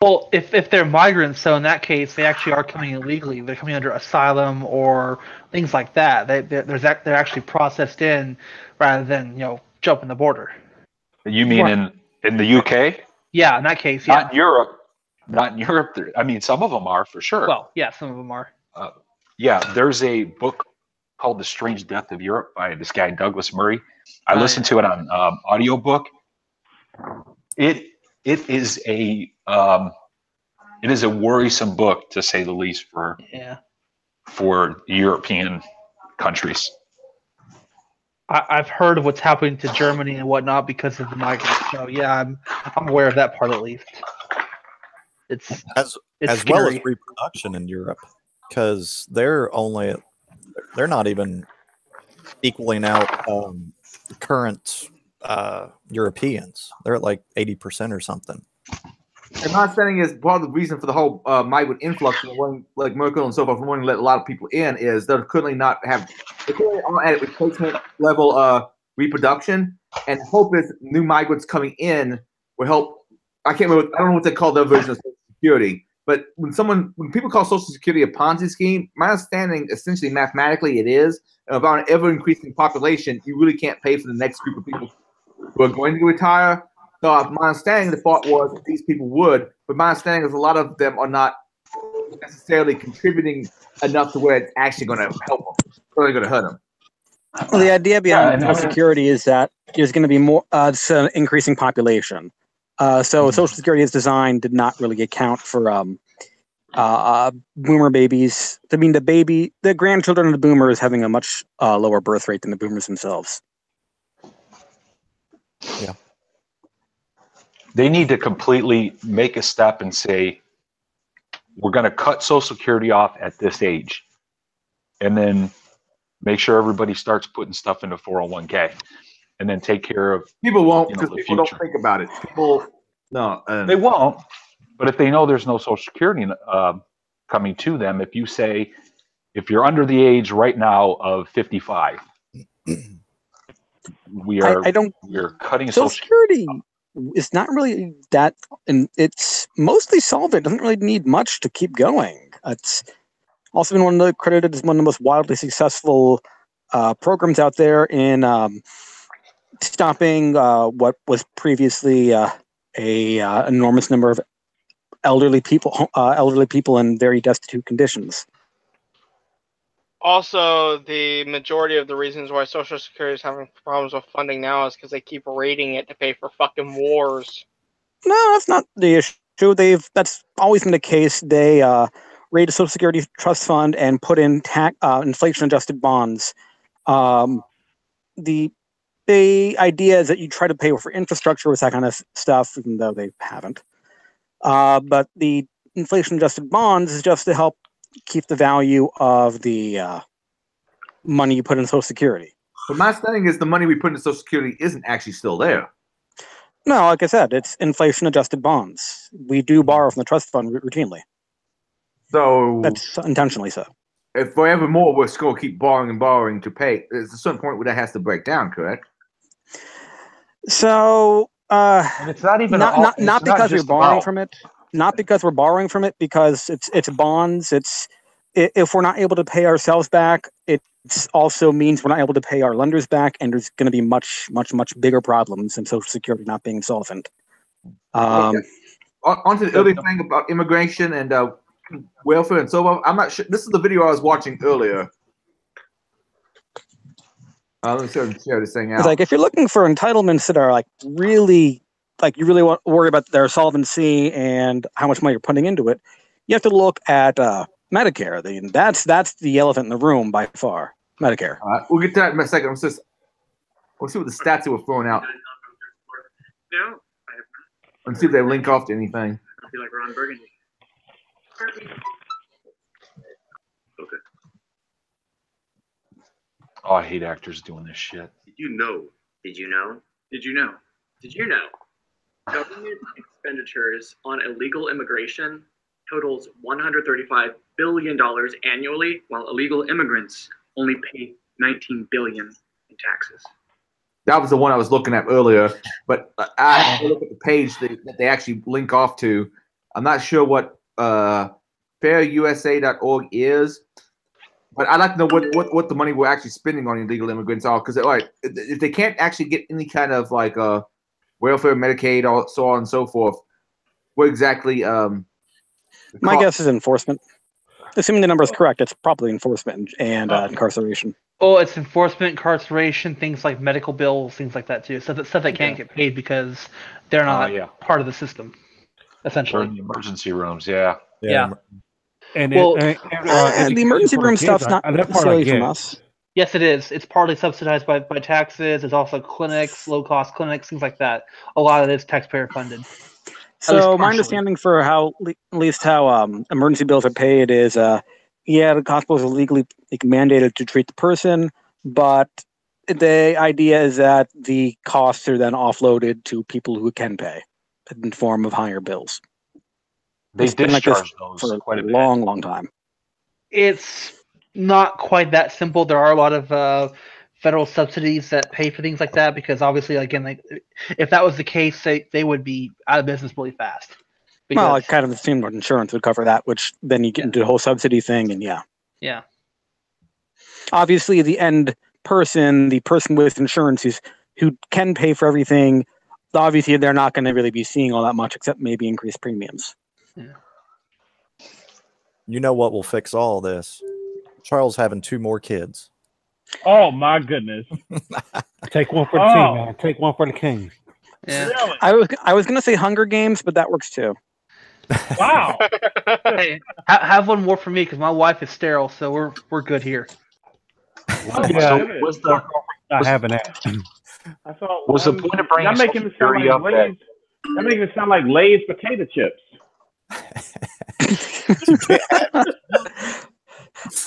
Well, if they're migrants, so in that case, they actually are coming illegally. They're coming under asylum or things like that. They're actually processed in rather than jumping the border. You mean in the UK? Yeah, in that case, yeah. Not in Europe. Not in Europe. I mean, some of them are for sure. Well, yeah, some of them are. Yeah, there's a book called The Strange Death of Europe by this guy Douglas Murray. I listened to it on audiobook. It is a worrisome book, to say the least, for European countries. I've heard of what's happening to Germany and whatnot because of the migrants. So yeah, I'm aware of that part at least. It's as scary. well as reproduction in Europe, because they're not even equaling out current Europeans. They're at like 80% or something. And my understanding is part of the reason for the whole migrant influx, like Merkel and so forth, wanting to let a lot of people in, is they're currently not at replacement level reproduction, and hope is new migrants coming in will help. I don't know what they call their version of Social Security, but when people call Social Security a Ponzi scheme, my understanding, essentially mathematically, it is. And about an ever increasing population, you really can't pay for the next group of people who are going to retire. So my understanding, the thought was that these people would, but my understanding is a lot of them are not necessarily contributing enough to where it's actually going to help them, or going to hurt them. Well, the idea behind Social Security is that there's going to be more it's an increasing population. So Social Security is designed did not really account for boomer babies. I mean, the grandchildren of the boomers having a much lower birth rate than the boomers themselves. Yeah. They need to completely make a step and say, we're going to cut Social Security off at this age, and then make sure everybody starts putting stuff into 401k, and then take care of people won't, because people don't think about it. They won't. But if they know there's no Social Security coming to them, if you say, if you're under the age right now of 55, we're cutting Social Security. It's not really that, and it's mostly solvent. It doesn't really need much to keep going. It's also been credited as one of the most wildly successful programs out there in stopping what was previously a enormous number of elderly people in very destitute conditions. Also, the majority of the reasons why Social Security is having problems with funding now is because they keep raiding it to pay for fucking wars. No, that's not the issue. That's always been the case. They raid a Social Security trust fund and put in inflation-adjusted bonds. The idea is that you try to pay for infrastructure with that kind of stuff, even though they haven't. But the inflation-adjusted bonds is just to help keep the value of the money you put in Social Security. But my understanding is the money we put into Social Security isn't actually still there. No, like I said, it's inflation-adjusted bonds. We do borrow from the trust fund routinely. So that's intentionally so. If forevermore we're going to keep borrowing and borrowing to pay, there's a certain point where that has to break down, correct? So, and it's not even not because we're borrowing from it. Not because we're borrowing from it, because it's bonds. If we're not able to pay ourselves back, it also means we're not able to pay our lenders back, and there's going to be much bigger problems than Social Security not being solvent. On to the earlier thing about immigration and welfare and so on. I'm not sure. This is the video I was watching earlier. Let me share this thing out. It's like if you're looking for entitlements that are like really, like you really want to worry about their solvency and how much money you're putting into it, you have to look at Medicare. That's the elephant in the room by far. Medicare. All right, we'll get to that in a second. We'll see what the stats that were throwing out. No. Let's see if they link off to anything. I feel like Ron Burgundy. Okay. Oh, I hate actors doing this shit. Did you know? Did you know? Did you know? Did you know? Government expenditures on illegal immigration totals $135 billion annually, while illegal immigrants only pay $19 billion in taxes. That was the one I was looking at earlier, but I have to look at the page that they actually link off to. I'm not sure what fairusa.org is, but I'd like to know what the money we're actually spending on illegal immigrants are, because if they can't actually get any kind of like welfare, Medicaid, or so on and so forth, what exactly? My guess is enforcement. Assuming the number is correct, it's probably enforcement and incarceration. Oh, it's enforcement, incarceration, things like medical bills, things like that too. Stuff that can't get paid because they're not part of the system. Essentially, or in the emergency rooms, yeah. And the emergency room stuff's not necessarily from us. Yes, it is. It's partly subsidized by taxes. There's also clinics, low-cost clinics, things like that. A lot of it is taxpayer funded. So my understanding for how emergency bills are paid is, the hospitals are legally mandated to treat the person, but the idea is that the costs are then offloaded to people who can pay in the form of higher bills. They discharge those for quite a long time. It's not quite that simple. There are a lot of federal subsidies that pay for things like that, because obviously, again, if that was the case, they would be out of business really fast. Well, I kind of assumed that insurance would cover that, which then you get into the whole subsidy thing, and yeah. Obviously, the end person, the person with insurance who can pay for everything, obviously they're not going to really be seeing all that much, except maybe increased premiums. Yeah. You know what will fix all this? Charles having 2 more kids. Oh my goodness! Take one for the team, man. Take one for the king. Yeah. Really? I was gonna say Hunger Games, but that works too. Wow. Hey, have one more for me, because my wife is sterile, so we're good here. Yeah. So I haven't had. Was the point of bringing Social Security up that? That making it sound like Lay's potato chips.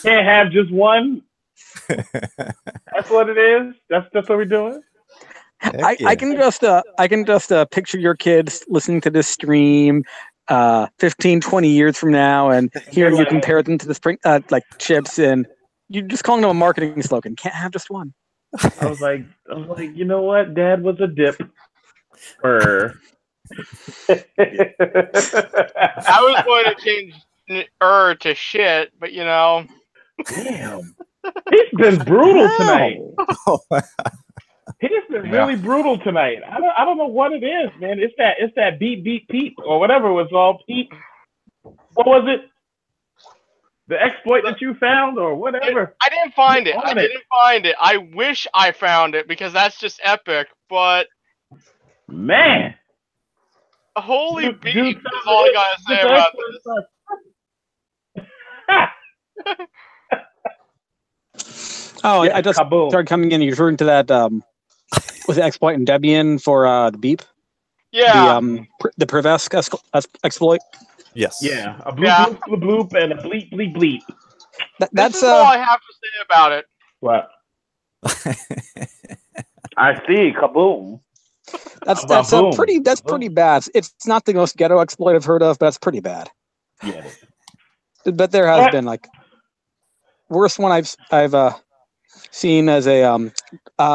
Can't have just one. That's what it is. That's what we're doing. I can just picture your kids listening to this stream 15, 20 years from now, and hearing you compare them to the spring like chips, and you just calling them a marketing slogan. Can't have just one. I was like, you know what? Dad was a dip. I was going to change to shit, but you know. Damn. He's been brutal tonight. He's been really brutal tonight. I don't know what it is, man. It's that beep beep peep or whatever it was all peep. What was it? The exploit that you found or whatever. I didn't find it. I didn't find it. I wish I found it because that's just epic. But man, holy beef is all I gotta say about this. Oh, I just started coming in. You're referring to that was the exploit in Debian for the beep? Yeah. The Prevesk exploit? Yes. Yeah. A bloop, bloop, bloop, and a bleep, bleep, bleep. That's this is all I have to say about it. What? I see. Kaboom. That's pretty bad. It's not the most ghetto exploit I've heard of, but it's pretty bad. Yeah. But there has been like worst one I've seen as a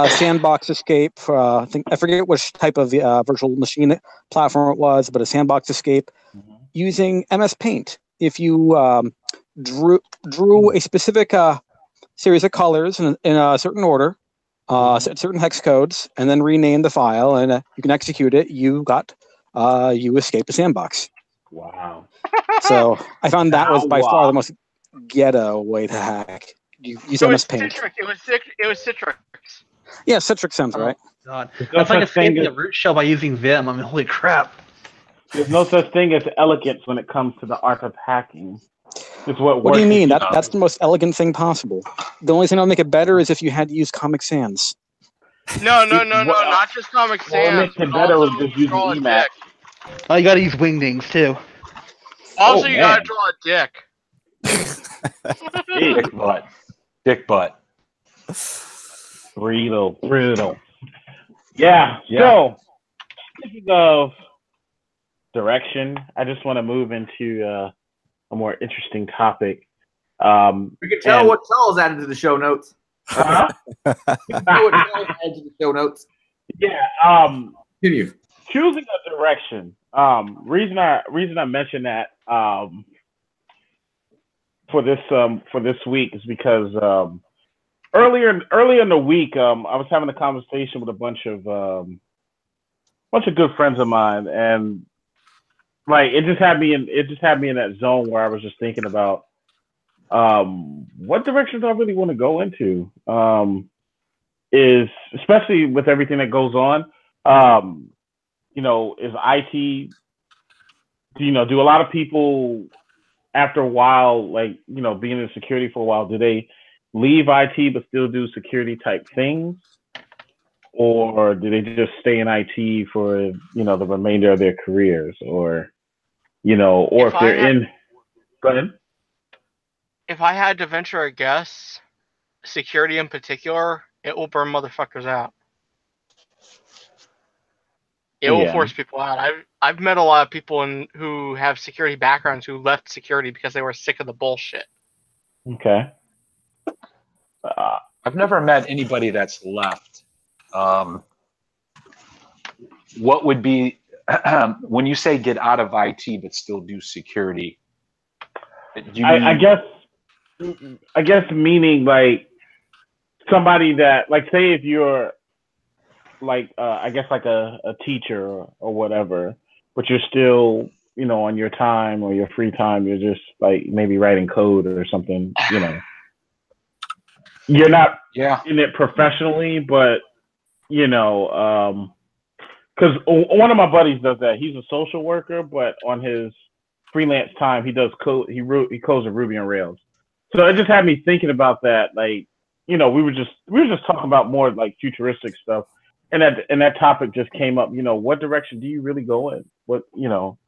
sandbox escape. I forget which type of virtual machine platform it was, but a sandbox escape using MS Paint. If you drew a specific series of colors in a certain order, certain hex codes, and then renamed the file, and you can execute it, you escaped a sandbox. Wow. So I found that was by far the most ghetto way to hack. You use MS Paint. It was Citrix. Yeah, Citrix sounds right. God. That's like escaping the root shell by using Vim. I mean, holy crap. There's no such thing as elegance when it comes to the art of hacking. It's what do you mean? That's the most elegant thing possible. The only thing that would make it better is if you had to use Comic Sans. No, not just Comic Sans. Well, it makes it better with just using Emacs. Oh, you gotta use Wingdings too. Also, you gotta draw a dick. Dick butt. Brutal. Yeah. So, speaking of direction, I just want to move into a more interesting topic. We can tell what Charles added to the show notes. Huh? What Charles added to the show notes. Yeah. Continue. Choosing a direction. Reason I mentioned that for this week is because earlier in the week I was having a conversation with a bunch of good friends of mine, and like it just had me in that zone where I was just thinking about what direction do I really want to go into, is especially with everything that goes on. Is IT, do a lot of people after a while, like, being in security for a while, do they leave IT but still do security type things? Or do they just stay in IT for, the remainder of their careers? Or, or if they're in... Go ahead. If I had to venture a guess, security in particular, it will burn motherfuckers out. It will force people out. I've met a lot of people who have security backgrounds who left security because they were sick of the bullshit. Okay. I've never met anybody that's left. What would be when you say get out of IT but still do security? Do you mean... I guess meaning like somebody that, like, say if you're like I guess like a teacher or whatever, but you're still, on your time or your free time, you're just like maybe writing code or something, You're not in it professionally, but because one of my buddies does that. He's a social worker, but on his freelance time, he does code. He codes in Ruby on Rails. So it just had me thinking about that. Like, we were just talking about more like futuristic stuff, and that topic just came up. What direction do you really go in? What do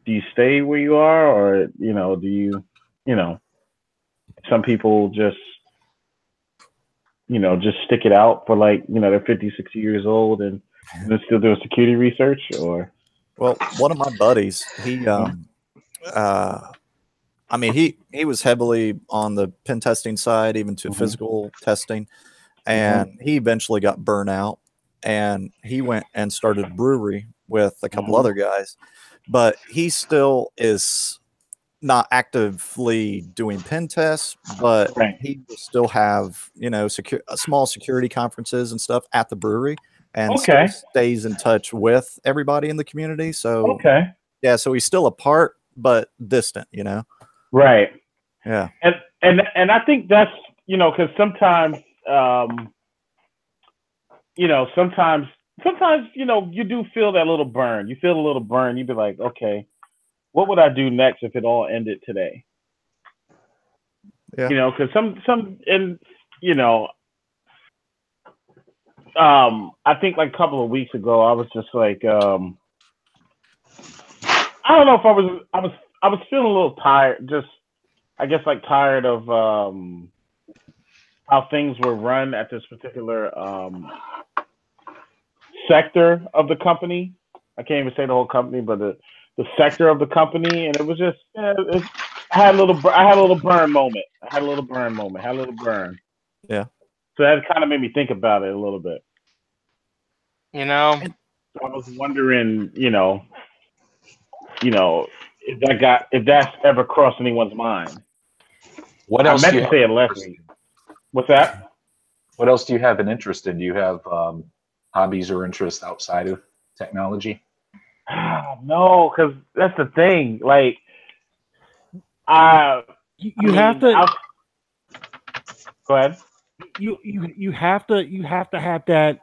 you stay where you are, or do you some people just just stick it out for like they're 50, 60 years old and they're still doing security research? Or well, one of my buddies, he was heavily on the pen testing side, even to physical testing, and he eventually got burnt out, and he went and started a brewery with a couple other guys, but he still is not actively doing pen tests, but he will still have small security conferences and stuff at the brewery, and still stays in touch with everybody in the community. So so he's still apart but distant, Right. Yeah. And I think that's, because sometimes, sometimes, you do feel that little burn. You feel a little burn. You'd be like, okay, what would I do next if it all ended today? Yeah. Because I think like a couple of weeks ago, I was just like, I don't know if I was feeling a little tired. Just, I guess, like tired of how things were run at this particular sector of the company. I can't even say the whole company, but the sector of the company, and it was just, I had a little burn moment. Had a little burn. Yeah. So that kind of made me think about it a little bit. You know, I was wondering, if that's ever crossed anyone's mind. What else I do meant you to say it last have? week. What's that? What else do you have an interest in? Do you have hobbies or interests outside of technology? No, because that's the thing. Like, you have to go ahead. You have to have that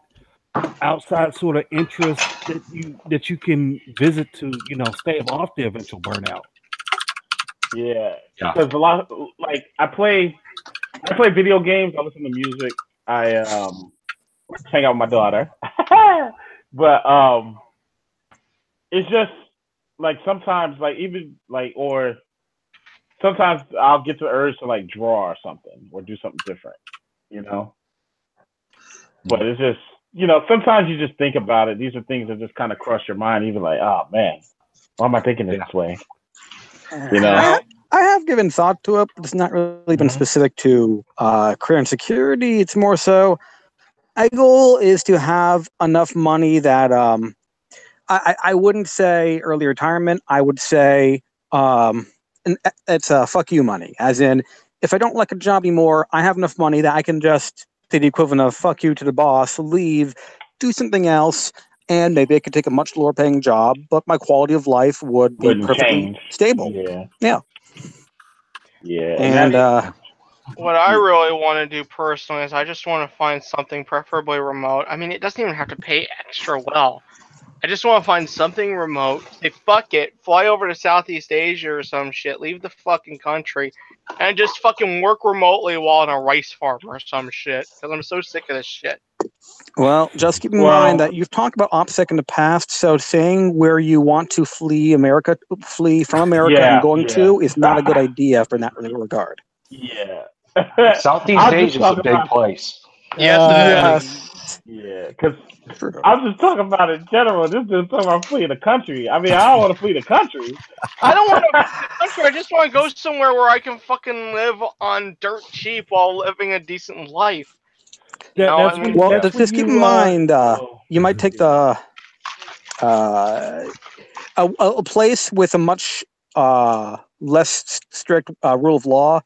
outside sort of interest that you can visit to stave off the eventual burnout. Yeah, because a lot, like, I play video games. I listen to music. I hang out with my daughter. But it's just like sometimes, like, even like, or sometimes I'll get the urge to like draw or something or do something different, But it's just, sometimes you just think about it. These are things that just kind of cross your mind. Even like, oh man, why am I thinking this way? I have given thought to it, but it's not really been specific to career and security. It's more so, my goal is to have enough money that I wouldn't say early retirement. I would say it's fuck you money. As in, if I don't like a job anymore, I have enough money that I can just say the equivalent of fuck you to the boss, leave, do something else, and maybe I could take a much lower paying job, but my quality of life would be Wouldn't perfectly change. stable. Yeah. And what I really want to do personally is I just want to find something preferably remote. I mean, it doesn't even have to pay extra well. I just want to find something remote. Say, fuck it. Fly over to Southeast Asia or some shit. Leave the fucking country. And just fucking work remotely while on a rice farm or some shit. Because I'm so sick of this shit. well, just keep in mind that you've talked about OPSEC in the past, so saying where you want to flee from America and going to is not a good idea for that regard. Yeah. Southeast Asia is a big place. Yes, Yeah, because I'm just talking about it in general. This is talking about fleeing the country. I mean, I don't want to flee the country. I don't want to flee the country. I just want to go somewhere where I can fucking live on dirt cheap while living a decent life. Just keep in mind, you might take the a place with a much less strict rule of law.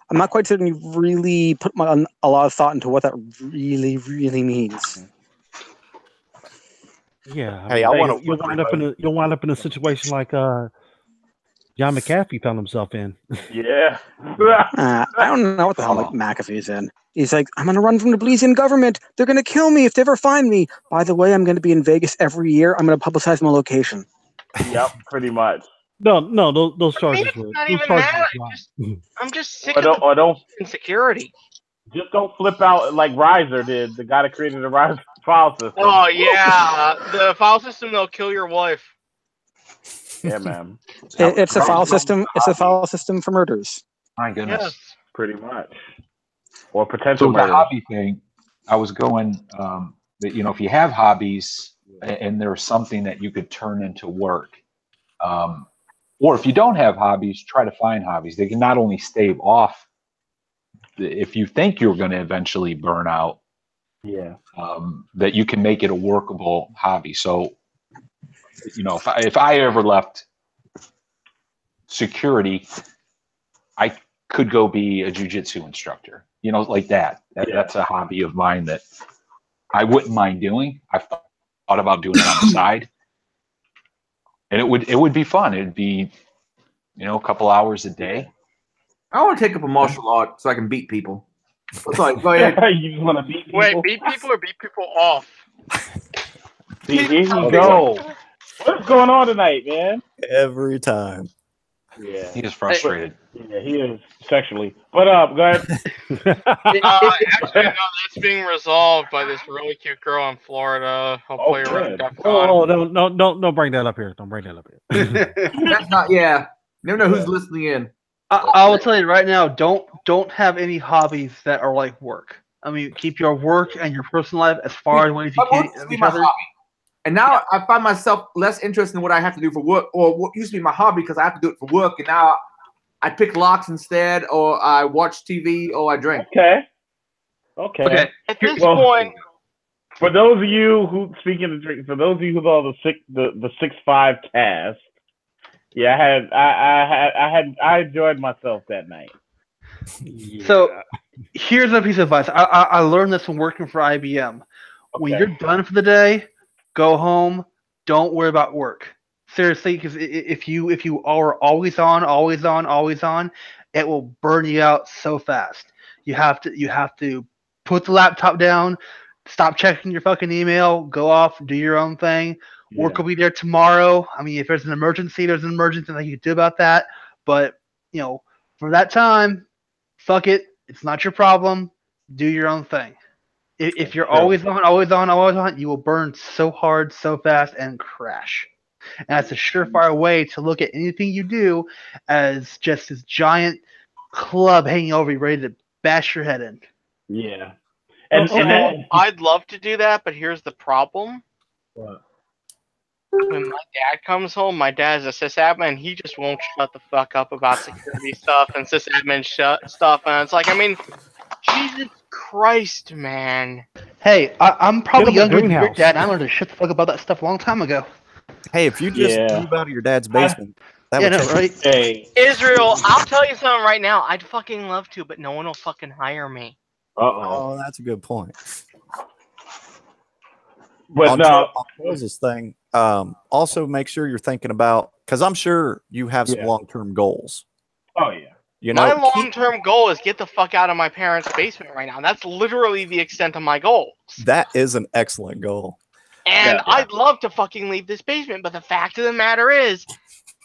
I'm not quite certain you've really put a lot of thought into what that really, really means. Yeah, Hey, I want to. you'll wind up in a situation like John McAfee found himself in. Yeah. I don't know what the hell McAfee's in. He's like, I'm going to run from the Belizean government. They're going to kill me if they ever find me. By the way, I'm going to be in Vegas every year. I'm going to publicize my location. Yep, pretty much. No, those charges were. Not Those even charges that. I'm just sick of the insecurity. Just don't flip out like Riser did, the guy that created the Riser file system. Oh yeah, the file system that'll kill your wife. Yeah, man. It's a file system. It's a file system for murders. My goodness. Yes. Pretty much. Or potential So murders. the hobby thing, I was going that if you have hobbies and there's something that you could turn into work, or if you don't have hobbies, try to find hobbies. They can not only stave off if you think you're going to eventually burn out, that you can make it a workable hobby. So, if I ever left security, I could go be a jiu-jitsu instructor, like that. That's a hobby of mine that I wouldn't mind doing. I've thought about doing it on the side, and it would be fun. It'd be, a couple hours a day, I want to take up a martial art so I can beat people. Sorry, go ahead. You just want to beat people? Wait, beat people or beat people off? See, here you go. What's going on tonight, man? Every time. Yeah. He is frustrated. Yeah, he is sexually. But go ahead. Actually, no, that's being resolved by this really cute girl in Florida. Hopefully, good. Oh, don't bring that up here. Don't bring that up here. That's not. Yeah. Never know who's listening in. I will tell you right now, don't have any hobbies that are like work. I mean, keep your work and your personal life as far away as you can from each other. And now I find myself less interested in what I have to do for work, or what used to be my hobby because I have to do it for work, and now I pick locks instead, or I watch TV, or I drink. Okay. At this point, for those of you who speaking of drink, for those of you who saw the 6'5" cast, yeah, I enjoyed myself that night. Yeah. So here's a piece of advice. I learned this from working for IBM. When you're done for the day, go home. Don't worry about work. Seriously, because if you are always on, it will burn you out so fast. You have to put the laptop down, stop checking your fucking email, go off, do your own thing. Work will be there tomorrow. I mean, if there's an emergency, there's an emergency. Nothing you can do about that. But for that time, fuck it. It's not your problem. Do your own thing. If you're always on, you will burn so hard, so fast, and crash. And that's a surefire way to look at anything you do as just this giant club hanging over you, ready to bash your head in. Yeah. And I'd love to do that, but here's the problem. What? When my dad comes home, my dad's a sysadmin. He just won't shut the fuck up about security stuff and sysadmin stuff. And it's like, I mean, Jesus Christ, man. Hey, I'm probably younger than your greenhouse. dad. I learned to shut the fuck about that stuff a long time ago. Hey, if you just move out of your dad's basement, that would change. Right? Hey. Israel, I'll tell you something right now. I'd fucking love to, but no one will fucking hire me. Oh, that's a good point. But on no, Charles's thing. Also, make sure you're thinking about, because I'm sure you have some long-term goals. Oh yeah. My long-term goal is get the fuck out of my parents' basement right now. That's literally the extent of my goals. That is an excellent goal. And I'd love to fucking leave this basement, but the fact of the matter is,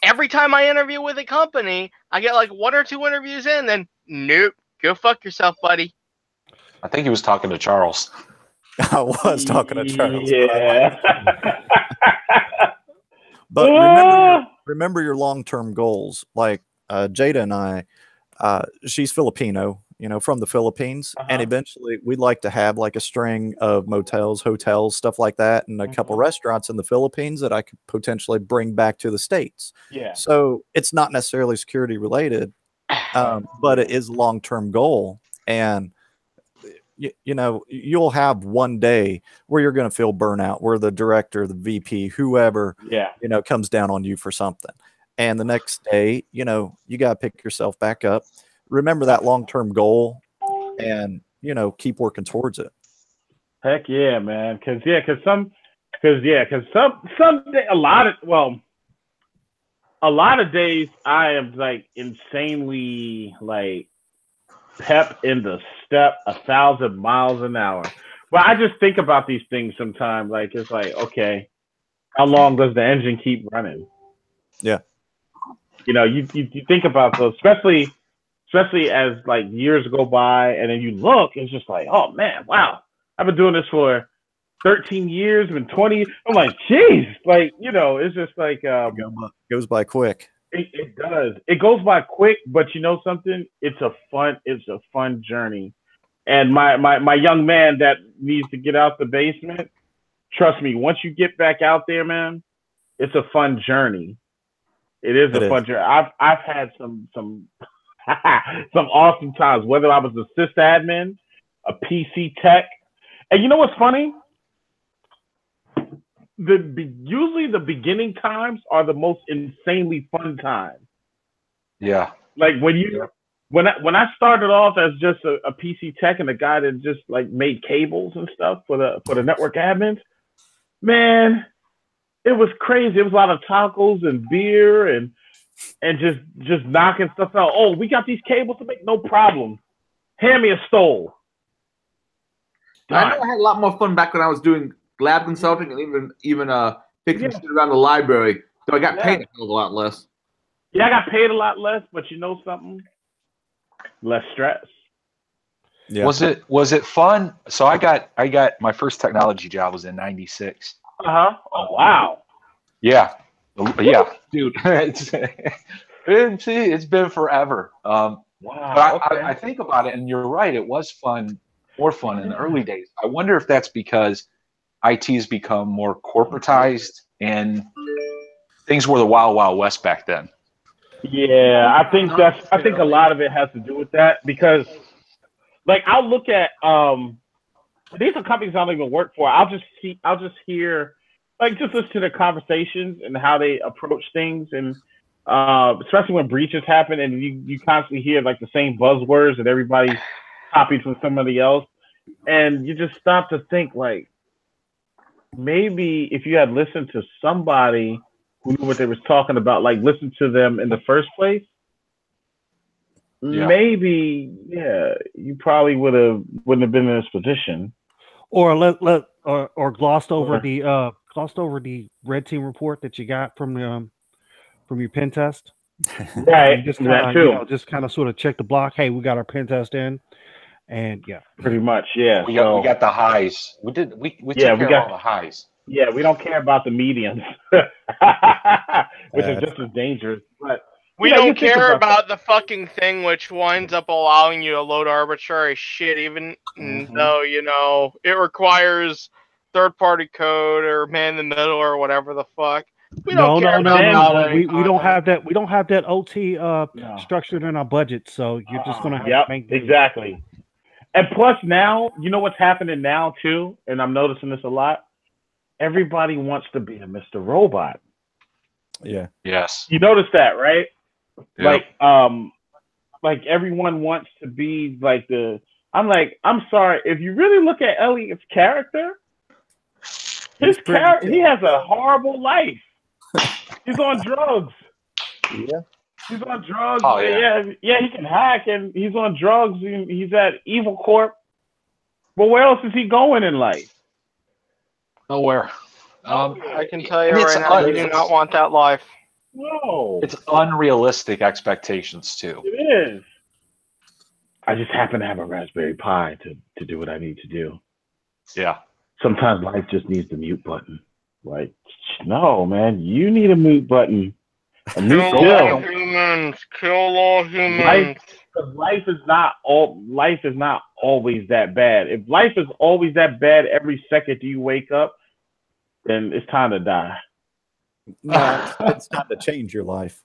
every time I interview with a company, I get like 1 or 2 interviews in, then nope, go fuck yourself, buddy. I think he was talking to Charles. I was talking to Charles. Yeah. But remember your long-term goals. Like Jada and I, she's Filipino, from the Philippines, and eventually we'd like to have like a string of motels, hotels, stuff like that, and a couple restaurants in the Philippines that I could potentially bring back to the States. Yeah. So it's not necessarily security related, but it is a long-term goal, and you'll have one day where you're going to feel burnout, where the director, the VP, whoever, comes down on you for something. And the next day, you got to pick yourself back up. Remember that long-term goal and, keep working towards it. Heck yeah, man. Cause some day, a lot of days I am like insanely like pep in the step 1,000 miles an hour. But I just think about these things sometimes. Like, it's like, okay, how long does the engine keep running? Yeah. You think about those, especially as like years go by, and then you look, it's just like, oh man, wow, I've been doing this for 13 years, been 20. I'm like, geez, like, it's just like goes by quick. It does. It goes by quick, but you know something? It's a fun journey. And my young man that needs to get out the basement, trust me, once you get back out there, man, it's a fun journey. It is a fun journey. I've had some some awesome times, whether I was a sysadmin, a PC tech. And you know what's funny? Usually the beginning times are the most insanely fun times. Yeah. Like when I started off as just a PC tech and a guy that just like made cables and stuff for the network admins, man, it was crazy. It was a lot of tacos and beer and and just knocking stuff out. Oh, we got these cables to make, no problem. Hand me a stole. I know I had a lot more fun back when I was doing lab consulting and even fixing shit around the library. So I got paid a hell of a lot less. Yeah, I got paid a lot less, but you know something? Less stress. Yeah. Was it fun? So I got my first technology job was in '96. Oh wow. Yeah, dude. It's been forever. Wow. But I think about it, and you're right. It was fun, more fun in the early days. I wonder if that's because IT's become more corporatized and things were the wild, wild west back then. Yeah, I think a lot of it has to do with that because, like, I'll look at these are companies I don't even work for. I'll just hear, like, just listen to their conversations and how they approach things, and especially when breaches happen and you constantly hear like the same buzzwords that everybody copied from somebody else, and you just stop to think like maybe if you had listened to somebody who knew what they was talking about, like listen to them in the first place, maybe you probably wouldn't have been in this position. Or glossed over the red team report that you got from your pen test. Right. You just that kinda, too. just kind of sort of check the block. Hey, we got our pen test in, and pretty much, yeah. We got the highs. We took care of all the highs. Yeah, we don't care about the medians, which is just as dangerous. But we don't care about the fucking thing, which winds up allowing you to load arbitrary shit, even though it requires third-party code or man in the middle or whatever the fuck. We don't care about it. We don't have that. We don't have that OT structured in our budget, so you're just gonna have to make do. Exactly. And plus, now you know what's happening now too, and I'm noticing this a lot. Everybody wants to be a Mr. Robot. Yeah. Yes. You notice that, right? Yep. Like everyone wants to be like the. I'm sorry. If you really look at Elliot's character, he has a horrible life. He's on drugs. Yeah. He's on drugs. Oh, yeah. Yeah, he can hack, and he's on drugs. He's at Evil Corp. But where else is he going in life? Nowhere. I can tell you right now, you do not want that life. No. It's unrealistic expectations too. It is. I just happen to have a Raspberry Pi to do what I need to do. Yeah. Sometimes life just needs the mute button. Like, no, man, you need a mute button. Kill all humans. Kill all humans. Life is not always that bad. If life is always that bad every second you wake up, then it's time to die. No, it's time to change your life.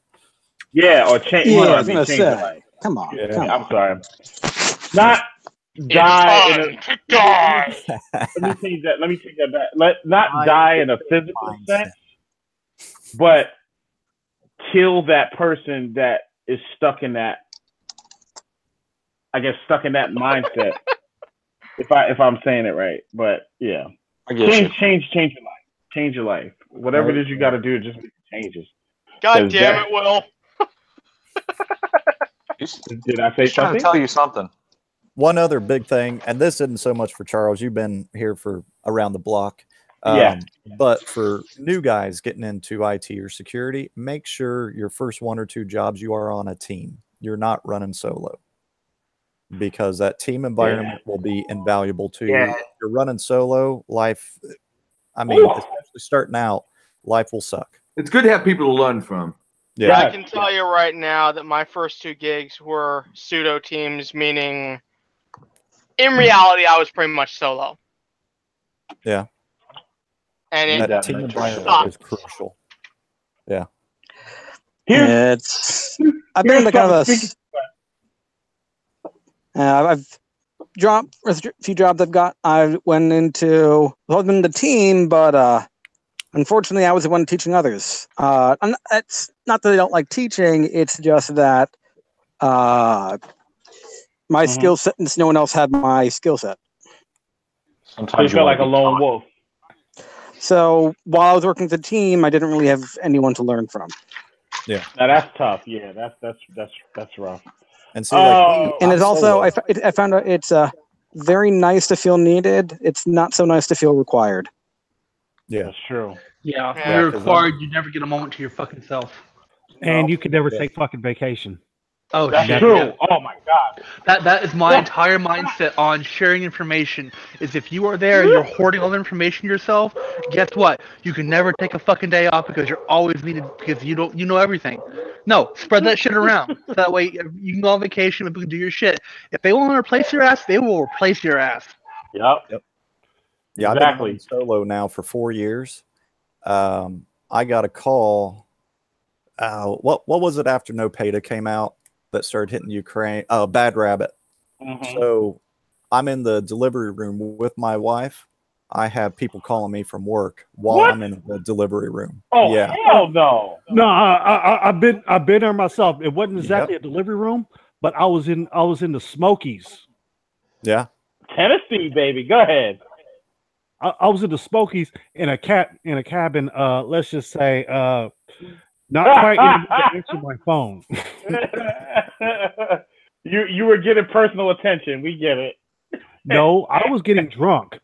Yeah, or change. Yeah, I mean, change your life. Come on. Yeah, Come on. I'm sorry. Not die. Let me change that. Let me take that back. Not die in a physical sense, but kill that person that is stuck in that. I guess stuck in that mindset. if I'm saying it right, but yeah, change your life. Change your life. Whatever it is you got to do, just make changes. God damn it, Will. Did I say something? Trying to tell you something. One other big thing, and this isn't so much for Charles. You've been here for around the block. But for new guys getting into IT or security, make sure your first 1 or 2 jobs you are on a team. You're not running solo, because that team environment will be invaluable to you. If you're running solo, life, especially starting out, life will suck. It's good to have people to learn from. Yeah, I can tell you right now that my first 2 gigs were pseudo teams, meaning in reality I was pretty much solo. Yeah. And that team environment is crucial. Yeah. I've been in the kind of I've dropped a few jobs I've got. I went into the team, but unfortunately, I was the one teaching others. It's not that I don't like teaching; it's just that my skill set, and no one else had my skill set. Sometimes you felt like a lone wolf. So while I was working with the team, I didn't really have anyone to learn from. Yeah. Now that's tough. Yeah, that's rough. And see, like, and it's I'm also solo. I found out it's very nice to feel needed. It's not so nice to feel required. Yeah. That's true. Yeah, Yeah, when you're 'cause required, you never get a moment to your fucking self. And you can never Yeah. take fucking vacation. Oh That's shit! true. Yeah. Oh my god. That is my entire mindset on sharing information. Is if you are there and you're hoarding all the information yourself, guess what? You can never take a fucking day off because you're always needed because you know everything. No, spread that shit around. So that way you can go on vacation and people can do your shit. If they want to replace your ass, they will replace your ass. Yep. Yeah, I've been Exactly. running solo now for 4 years. I got a call. What was it after No Payda came out that started hitting Ukraine? Oh, Bad Rabbit. So I'm in the delivery room with my wife. I have people calling me from work while What? I'm in the delivery room. Oh Yeah. hell no. No, I've been there myself. It wasn't exactly a delivery room, but I was in the Smokies. Yeah. Tennessee, baby. Go ahead. I was in the Smokies in a cabin. Let's just say, not quite able to answer my phone. You were getting personal attention. We get it. No, I was getting drunk.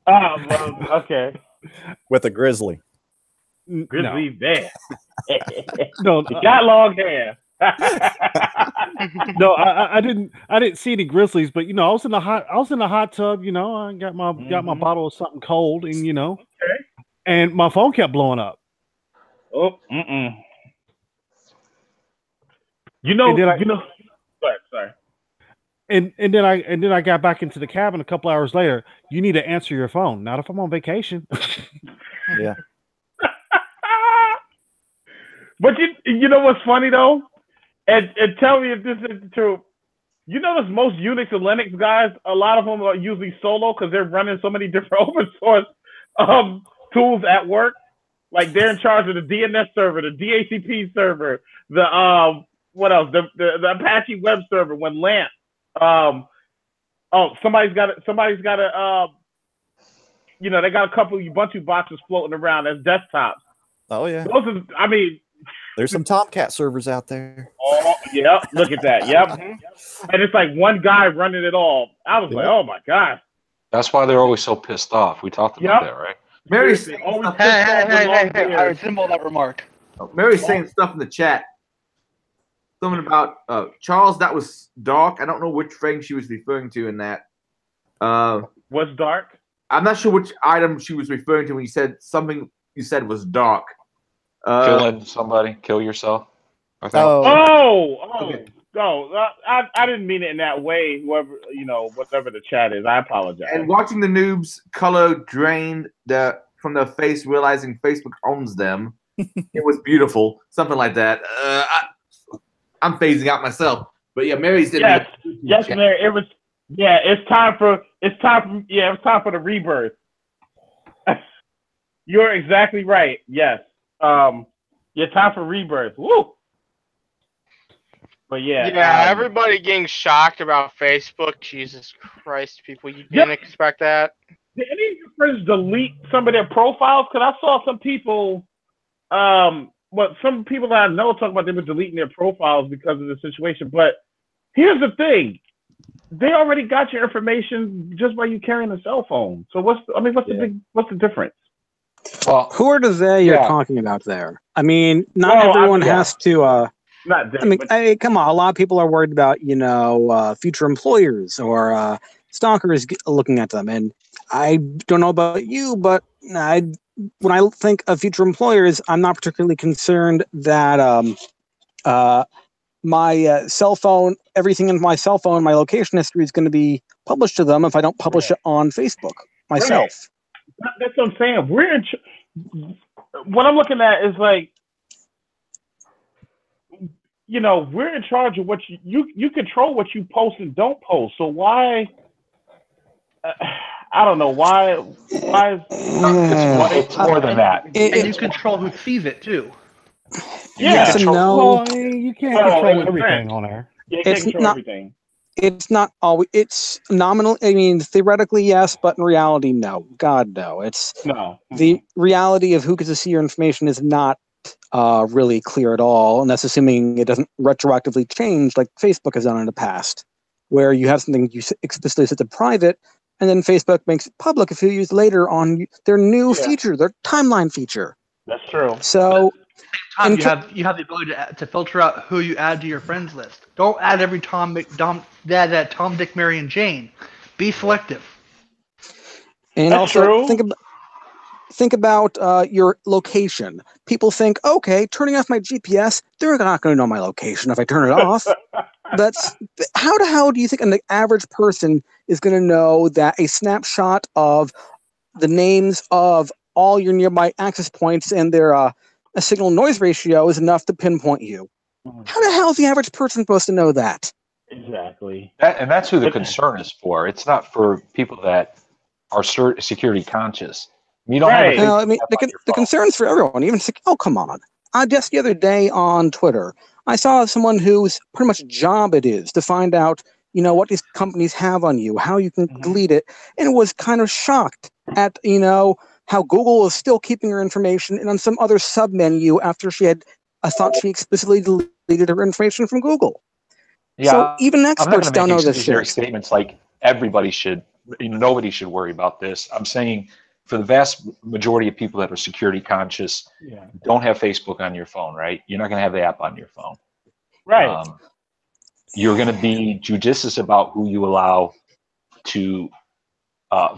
Well, okay. With a grizzly. Grizzly bear. No, You got long hair. No, I didn't see any grizzlies, but I was in the hot tub. I got my bottle of something cold, and Okay. and my phone kept blowing up. Oh, Sorry. And then I got back into the cabin a couple hours later. You need to answer your phone. Not if I'm on vacation. Yeah. But you know what's funny though? And tell me if this is true. You notice most Unix and Linux guys, a lot of them are usually solo because they're running so many different open source tools at work. Like they're in charge of the DNS server, the DHCP server, the what else? The Apache web server when LAMP. Somebody's got a they got a couple Ubuntu boxes floating around as desktops. Oh yeah. There's some Tomcat servers out there. Oh, yep. Look at that. Yep. And it's like one guy running it all. I was like, oh my god. That's why they're always so pissed off. We talked about that, right? Mary's Hey, I resemble that remark. Mary's saying stuff in the chat. Something about Charles. That was dark. I don't know which frame she was referring to in that. What's dark? I'm not sure which item she was referring to when you said something. You said was dark. Killing somebody, kill yourself. I think. I didn't mean it in that way. Whoever whatever the chat is, I apologize. And watching the noobs color drained from their face, realizing Facebook owns them, it was beautiful. Something like that. I'm phasing out myself, but yeah, Mary's did. Yes, Mary. It was. Yeah, it's time for the rebirth. You're exactly right. Yes. Time for rebirth. Woo. But yeah. Everybody getting shocked about Facebook. Jesus Christ, people, you didn't expect that. Did any of your friends delete some of their profiles? Because I saw some people, some people that I know talk about they were deleting their profiles because of the situation. But here's the thing. They already got your information just by you carrying a cell phone. So what's the difference? Well, who are they you're talking about there? I mean, not everyone has to. Not them, come on. A lot of people are worried about future employers or stalkers looking at them. And I don't know about you, but when I think of future employers, I'm not particularly concerned that my cell phone, everything in my cell phone, my location history is going to be published to them if I don't publish it on Facebook myself. Right. That's what I'm saying. What I'm looking at is like, we're in charge of what you control what you post and don't post. So why? I don't know why. It's more than that. And you control who sees it too. Yes and no. Well, you can't control everything on there. Yeah, you can't control everything. It's not always. It's nominal. I mean, theoretically, yes, but in reality, no. God, no. It's no. The reality of who gets to see your information is not really clear at all, and that's assuming it doesn't retroactively change like Facebook has done in the past, where you have something you explicitly set to private, and then Facebook makes it public a few years later on their new feature, their timeline feature. That's true. So, time, you have the ability to filter out who you add to your friends list. Don't add every Tom, Dick, Mary, and Jane. Be selective. And That's also true. think about your location. People think, okay, turning off my GPS, they're not going to know my location if I turn it off. How the hell do you think an average person is going to know that a snapshot of the names of all your nearby access points and their a signal noise ratio is enough to pinpoint you? How the hell is the average person supposed to know that? Exactly. And that's who the concern is for. It's not for people that are security conscious. You don't have I mean, the concern's for everyone. Even oh, come on! Just the other day on Twitter, I saw someone whose pretty much job it is to find out, what these companies have on you, how you can delete it, and was kind of shocked at, how Google is still keeping her information and on some other sub menu after she had thought she explicitly deleted her information from Google. Yeah, so even experts don't know this shit. shit. Statements like everybody should, nobody should worry about this. I'm saying for the vast majority of people that are security conscious, don't have Facebook on your phone, right? You're not going to have the app on your phone. Right. You're going to be judicious about who you allow to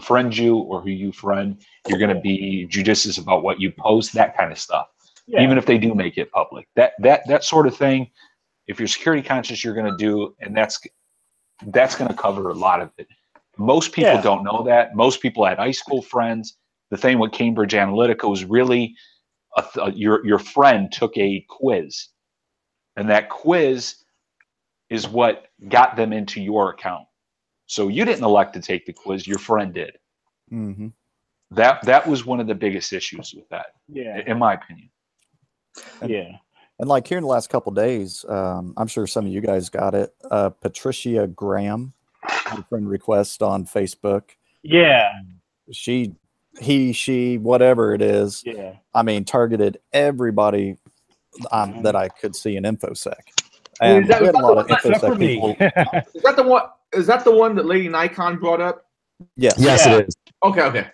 friend you or who you friend. You're going to be judicious about what you post, that kind of stuff. Yeah. Even if they do make it public, that sort of thing. If you're security conscious, you're going to do, and that's going to cover a lot of it. Most people don't know that. Most people had high school friends. The thing with Cambridge Analytica was really your friend took a quiz, and that quiz is what got them into your account. So you didn't elect to take the quiz; your friend did. Mm-hmm. That was one of the biggest issues with that, in my opinion. And like here in the last couple of days, I'm sure some of you guys got it. Patricia Graham, a friend request on Facebook. Yeah. She, whatever it is. Yeah. I mean, targeted everybody that I could see in InfoSec. And we had a lot of InfoSec people. Is that the one that Lady Nikon brought up? Yes. Yes, it is. Okay.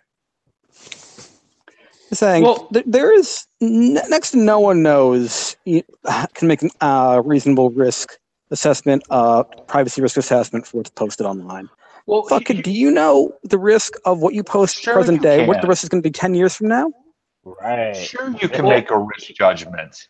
Saying there is next to no one knows can make a reasonable risk assessment, privacy risk assessment for what's posted online. Well, do you know the risk of what you post present day? What the risk is going to be 10 years from now? Right. Sure, you can make a risk judgment.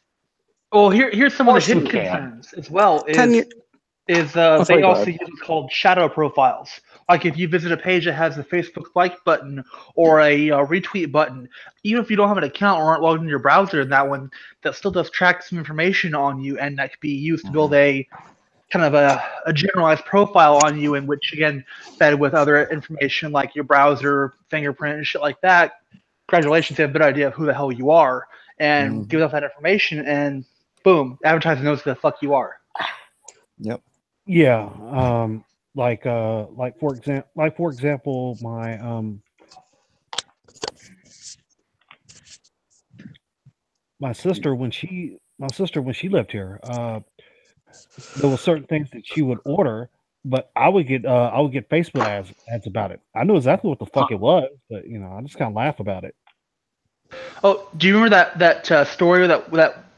Well, here's some of the hidden concerns as well. They also use what's called shadow profiles. Like if you visit a page that has a Facebook like button or a retweet button, even if you don't have an account or aren't logged into your browser in that one, that still does track some information on you, and that could be used to build a kind of a generalized profile on you, in which, again, fed with other information like your browser, fingerprint, and shit like that. Congratulations, you have a better idea of who the hell you are, and give us that information, and boom, advertising knows who the fuck you are. Yep. Yeah. Like for example, my sister when she lived here, there were certain things that she would order, but I would get Facebook ads about it. I knew exactly what the fuck it was, but I just kind of laugh about it. Oh, do you remember that story that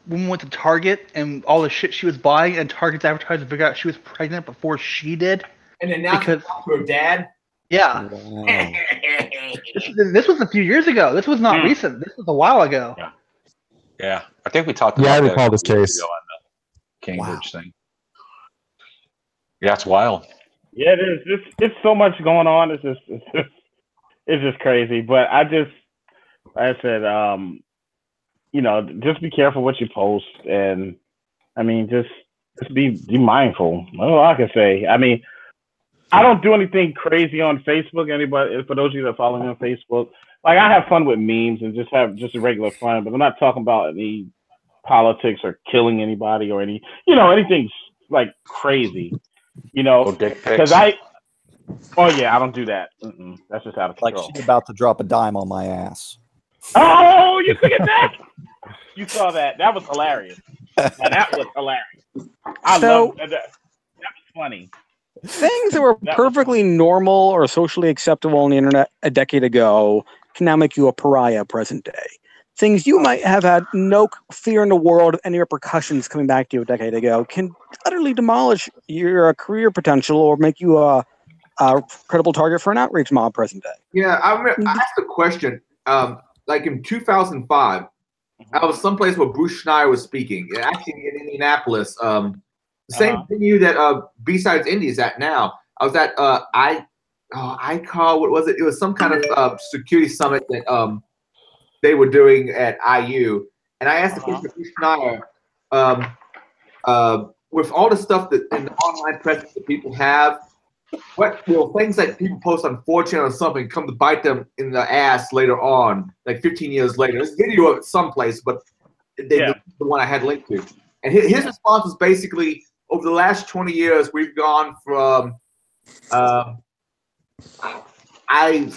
woman went to Target and all the shit she was buying, and Target's advertiser figured out she was pregnant before she did? And then now to her dad? Yeah. Wow. This was a few years ago. This was not recent. This was a while ago. Yeah. I think we talked about I that recall this case. on the Cambridge thing. Yeah, it's wild. Yeah, it's so much going on. It's just crazy. But I said, just be careful what you post, and I mean, just be mindful. That's all I can say. I mean, I don't do anything crazy on Facebook. Anybody, for those of you that follow me on Facebook, like I have fun with memes and just have a regular fun, but I'm not talking about any politics or killing anybody or anything like crazy. Because I don't do that. That's just out of control. Like she's about to drop a dime on my ass. Oh, you see that? you saw that. That was hilarious. Now, that was hilarious. I So- love that. That was funny. Things that were That was perfectly normal or socially acceptable on the internet a decade ago can now make you a pariah present day. Things you might have had no fear in the world of any repercussions coming back to you a decade ago can utterly demolish your career potential or make you a credible target for an outrage mob present day. Yeah, I remember I asked a question. Like in 2005, I was someplace where Bruce Schneier was speaking. Actually, in Indianapolis, the same venue that B-Sides Indie is at now. I was at ICAR. What was it? It was some kind of security summit that they were doing at IU. And I asked the question of Bruce Schneier, with all the stuff that in the online presence that people have, what will things that people post on 4chan or something come to bite them in the ass later on, like 15 years later? There's a video of it someplace, but the one I had linked to. And his response was basically, over the last 20 years, we've gone from I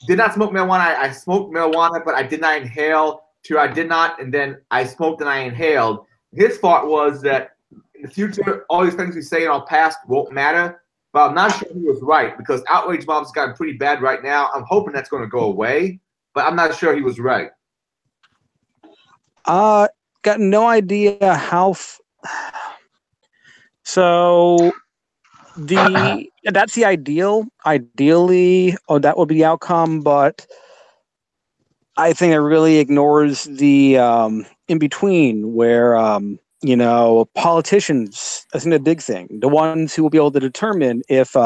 did not smoke marijuana. I smoked marijuana, but I did not inhale, to I did not, and then I smoked and I inhaled. His thought was that in the future, all these things we say in our past won't matter. But I'm not sure he was right, because outrage mobs gotten pretty bad right now. I'm hoping that's going to go away, but I'm not sure he was right. Got no idea how. So that's the ideal. Ideally, that would be the outcome, but I think it really ignores the in between where politicians, that's a big thing. The ones who will be able to determine if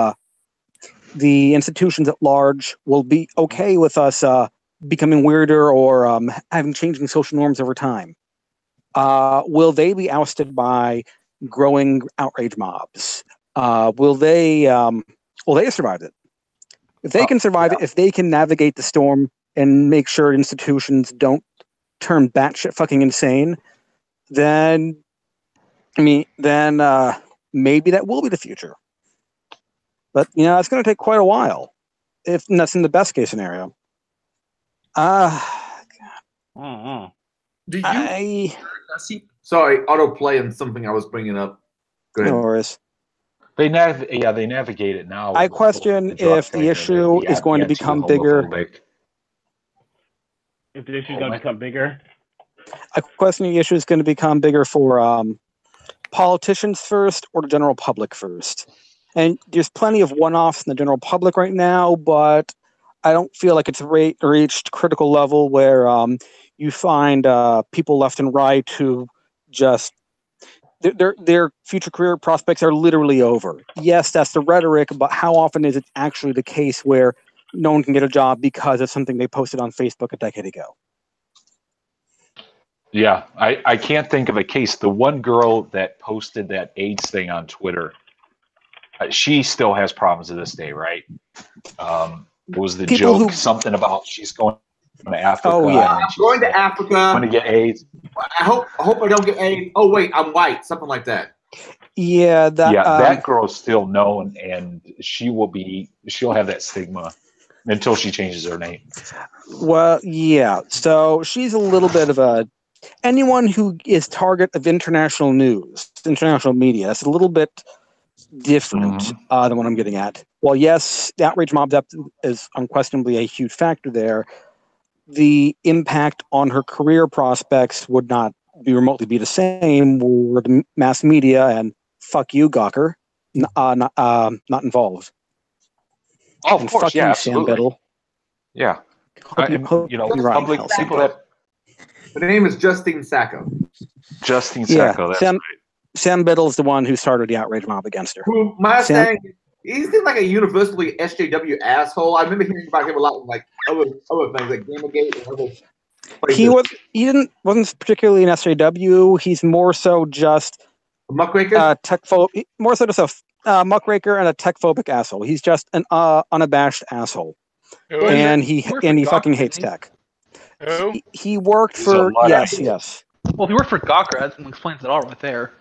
the institutions at large will be okay with us becoming weirder or having changing social norms over time. Will they be ousted by growing outrage mobs? Will they survive it? If they can survive it, if they can navigate the storm and make sure institutions don't turn batshit fucking insane, then maybe that will be the future. But it's going to take quite a while, if that's in the best case scenario. Do you? Sorry, autoplay and something I was bringing up. Go ahead. No worries. They navigate it now. I question if the issue is going to become bigger. If the issue is going to become bigger. I question the issue is going to become bigger for politicians first or the general public first. And there's plenty of one-offs in the general public right now, but I don't feel like it's reached critical level where you find people left and right who just their future career prospects are literally over. Yes, that's the rhetoric, but how often is it actually the case where no one can get a job because of something they posted on Facebook a decade ago? Yeah, I can't think of a case. The one girl that posted that AIDS thing on Twitter, she still has problems to this day, right? Was the joke something about she's going to Africa? Oh, yeah. I'm going to Africa. Going to get AIDS. I hope I don't get AIDS. Oh, wait, I'm white. Something like that. Yeah, that girl's still known, and she'll have that stigma until she changes her name. Well, yeah. So she's a little bit of anyone who is target of international news, international media. That's a little bit different than what I'm getting at. Well, yes, the outrage mob depth is unquestionably a huge factor there. The impact on her career prospects would not remotely be the same were the mass media and fuck you, Gawker, not involved. Oh, of and course, fuck yeah, you, absolutely. Sam Biddle. Yeah. Hope you're right, public Hal. people that. The name is Justine Sacco. Justine Yeah, Sacco, that's Sam, right. Sam Biddle is the one who started the outrage mob against her. Who, my Sam- saying, he seems like a universally SJW asshole. I remember hearing about him a lot, like other things, like Gamergate and other places. Wasn't particularly an SJW. He's more so just a muckraker, more so just a muckraker and a tech-phobic asshole. He's just an unabashed asshole, and he fucking hates tech. Who? He worked for yes. Well, if he worked for Gawker, that explains it all right there.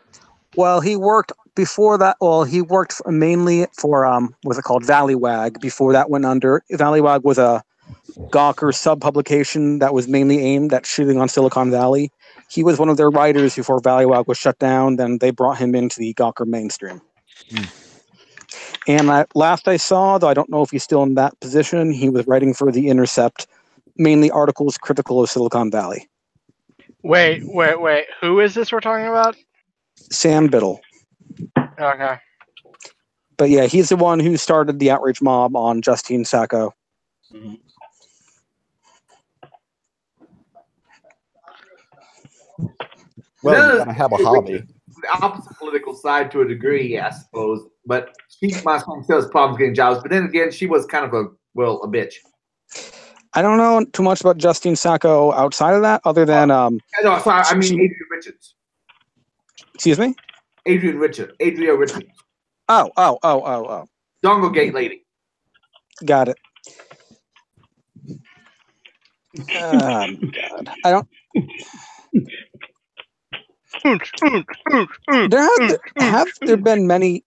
Well, he worked before that. Well, he worked mainly for what's it called, Valleywag. Before that went under, Valleywag was a Gawker sub-publication that was mainly aimed at shooting on Silicon Valley. He was one of their writers before Value was shut down. Then they brought him into the Gawker mainstream. And last I saw, though I don't know if he's still in that position, he was writing for The Intercept, mainly articles critical of Silicon Valley. Wait. Who is this we're talking about? Sam Biddle. Okay. But yeah, he's the one who started the outrage mob on Justine Sacco. Well, you gotta have a hobby. The opposite political side to a degree, I suppose. But she, my son, still has problems getting jobs. But then again, she was kind of a bitch. I don't know too much about Justine Sacco outside of that, other than no, sorry, I mean Adrian Richards. Excuse me? Adria Richards. Oh. Donglegate lady. Got it. God. I don't. Have there been many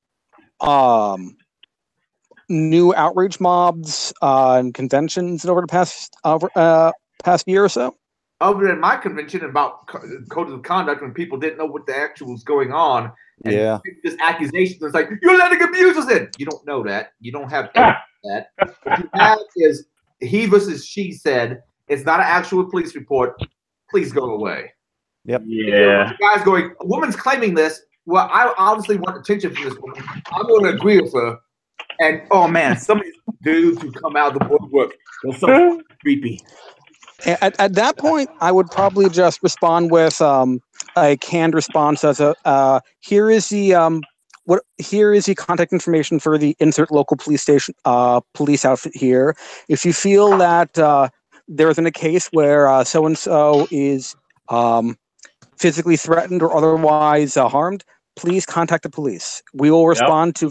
new outrage mobs and conventions over the past year or so? Over at my convention about code of conduct, when people didn't know what the actual was going on, and this accusation was like, "You're letting abusers in." You don't know that. You don't have that. What you have is he versus she said. It's not an actual police report. Please go away. Yep. Yeah. Guys going, a woman's claiming this. Well, I obviously want attention from this woman. I'm going to agree with her. And, oh, man, some of these dudes who come out of the woodwork, they're so creepy. At that point, I would probably just respond with a canned response as here is the contact information for the insert local police station police outfit here. If you feel that there isn't a case where so and so is physically threatened or otherwise harmed, please contact the police. We will respond to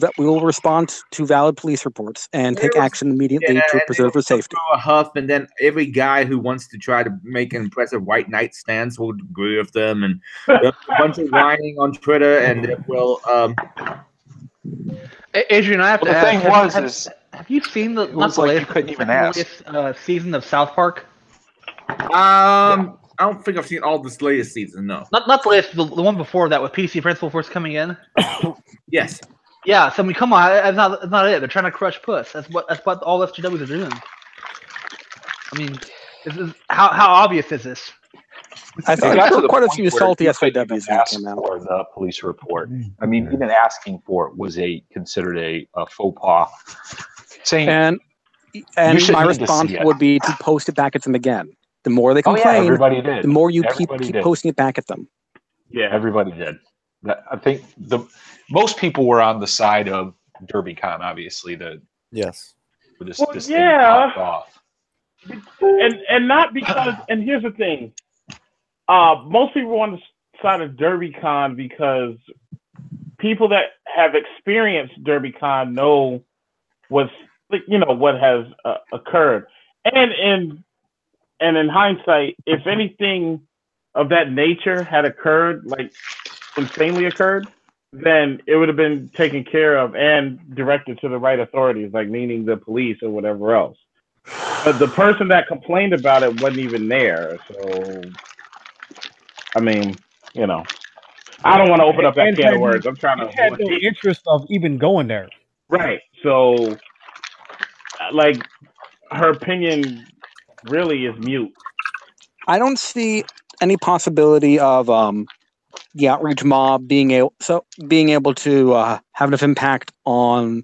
valid police reports and take action immediately to preserve their safety. A huff, and then every guy who wants to try to make an impressive white knight stance will agree with them, and there's a bunch of whining on Twitter, and it will. Adrian, I have to ask. Have you seen the latest season of South Park? I don't think I've seen all this latest season. No, not the latest. The one before that with PC Principal first coming in. Yes. Yeah. So I mean, come on, that's not it. They're trying to crush puss. That's what all SJWs are doing. I mean, how obvious is this? I think there were quite a few salty SJWs that came out. For the police report. I mean, even asking for it was considered a faux pas. Saying and my response would be to post it back at them again. The more they complain, everybody did. The more you keep posting it back at them. Yeah, everybody did. I think most people were on the side of DerbyCon, obviously. Yes. This thing popped off. And not because. And here's the thing. Most people were on the side of DerbyCon because people that have experienced DerbyCon know what has occurred, and in hindsight, if anything of that nature had occurred, like insanely occurred, then it would have been taken care of and directed to the right authorities, like meaning the police or whatever else. But the person that complained about it wasn't even there, so. I mean, I don't want to open up that can of words. I'm trying to. Had no interest of even going there. Right. So, like, her opinion really is mute. I don't see any possibility of the outreach mob being able to have enough impact on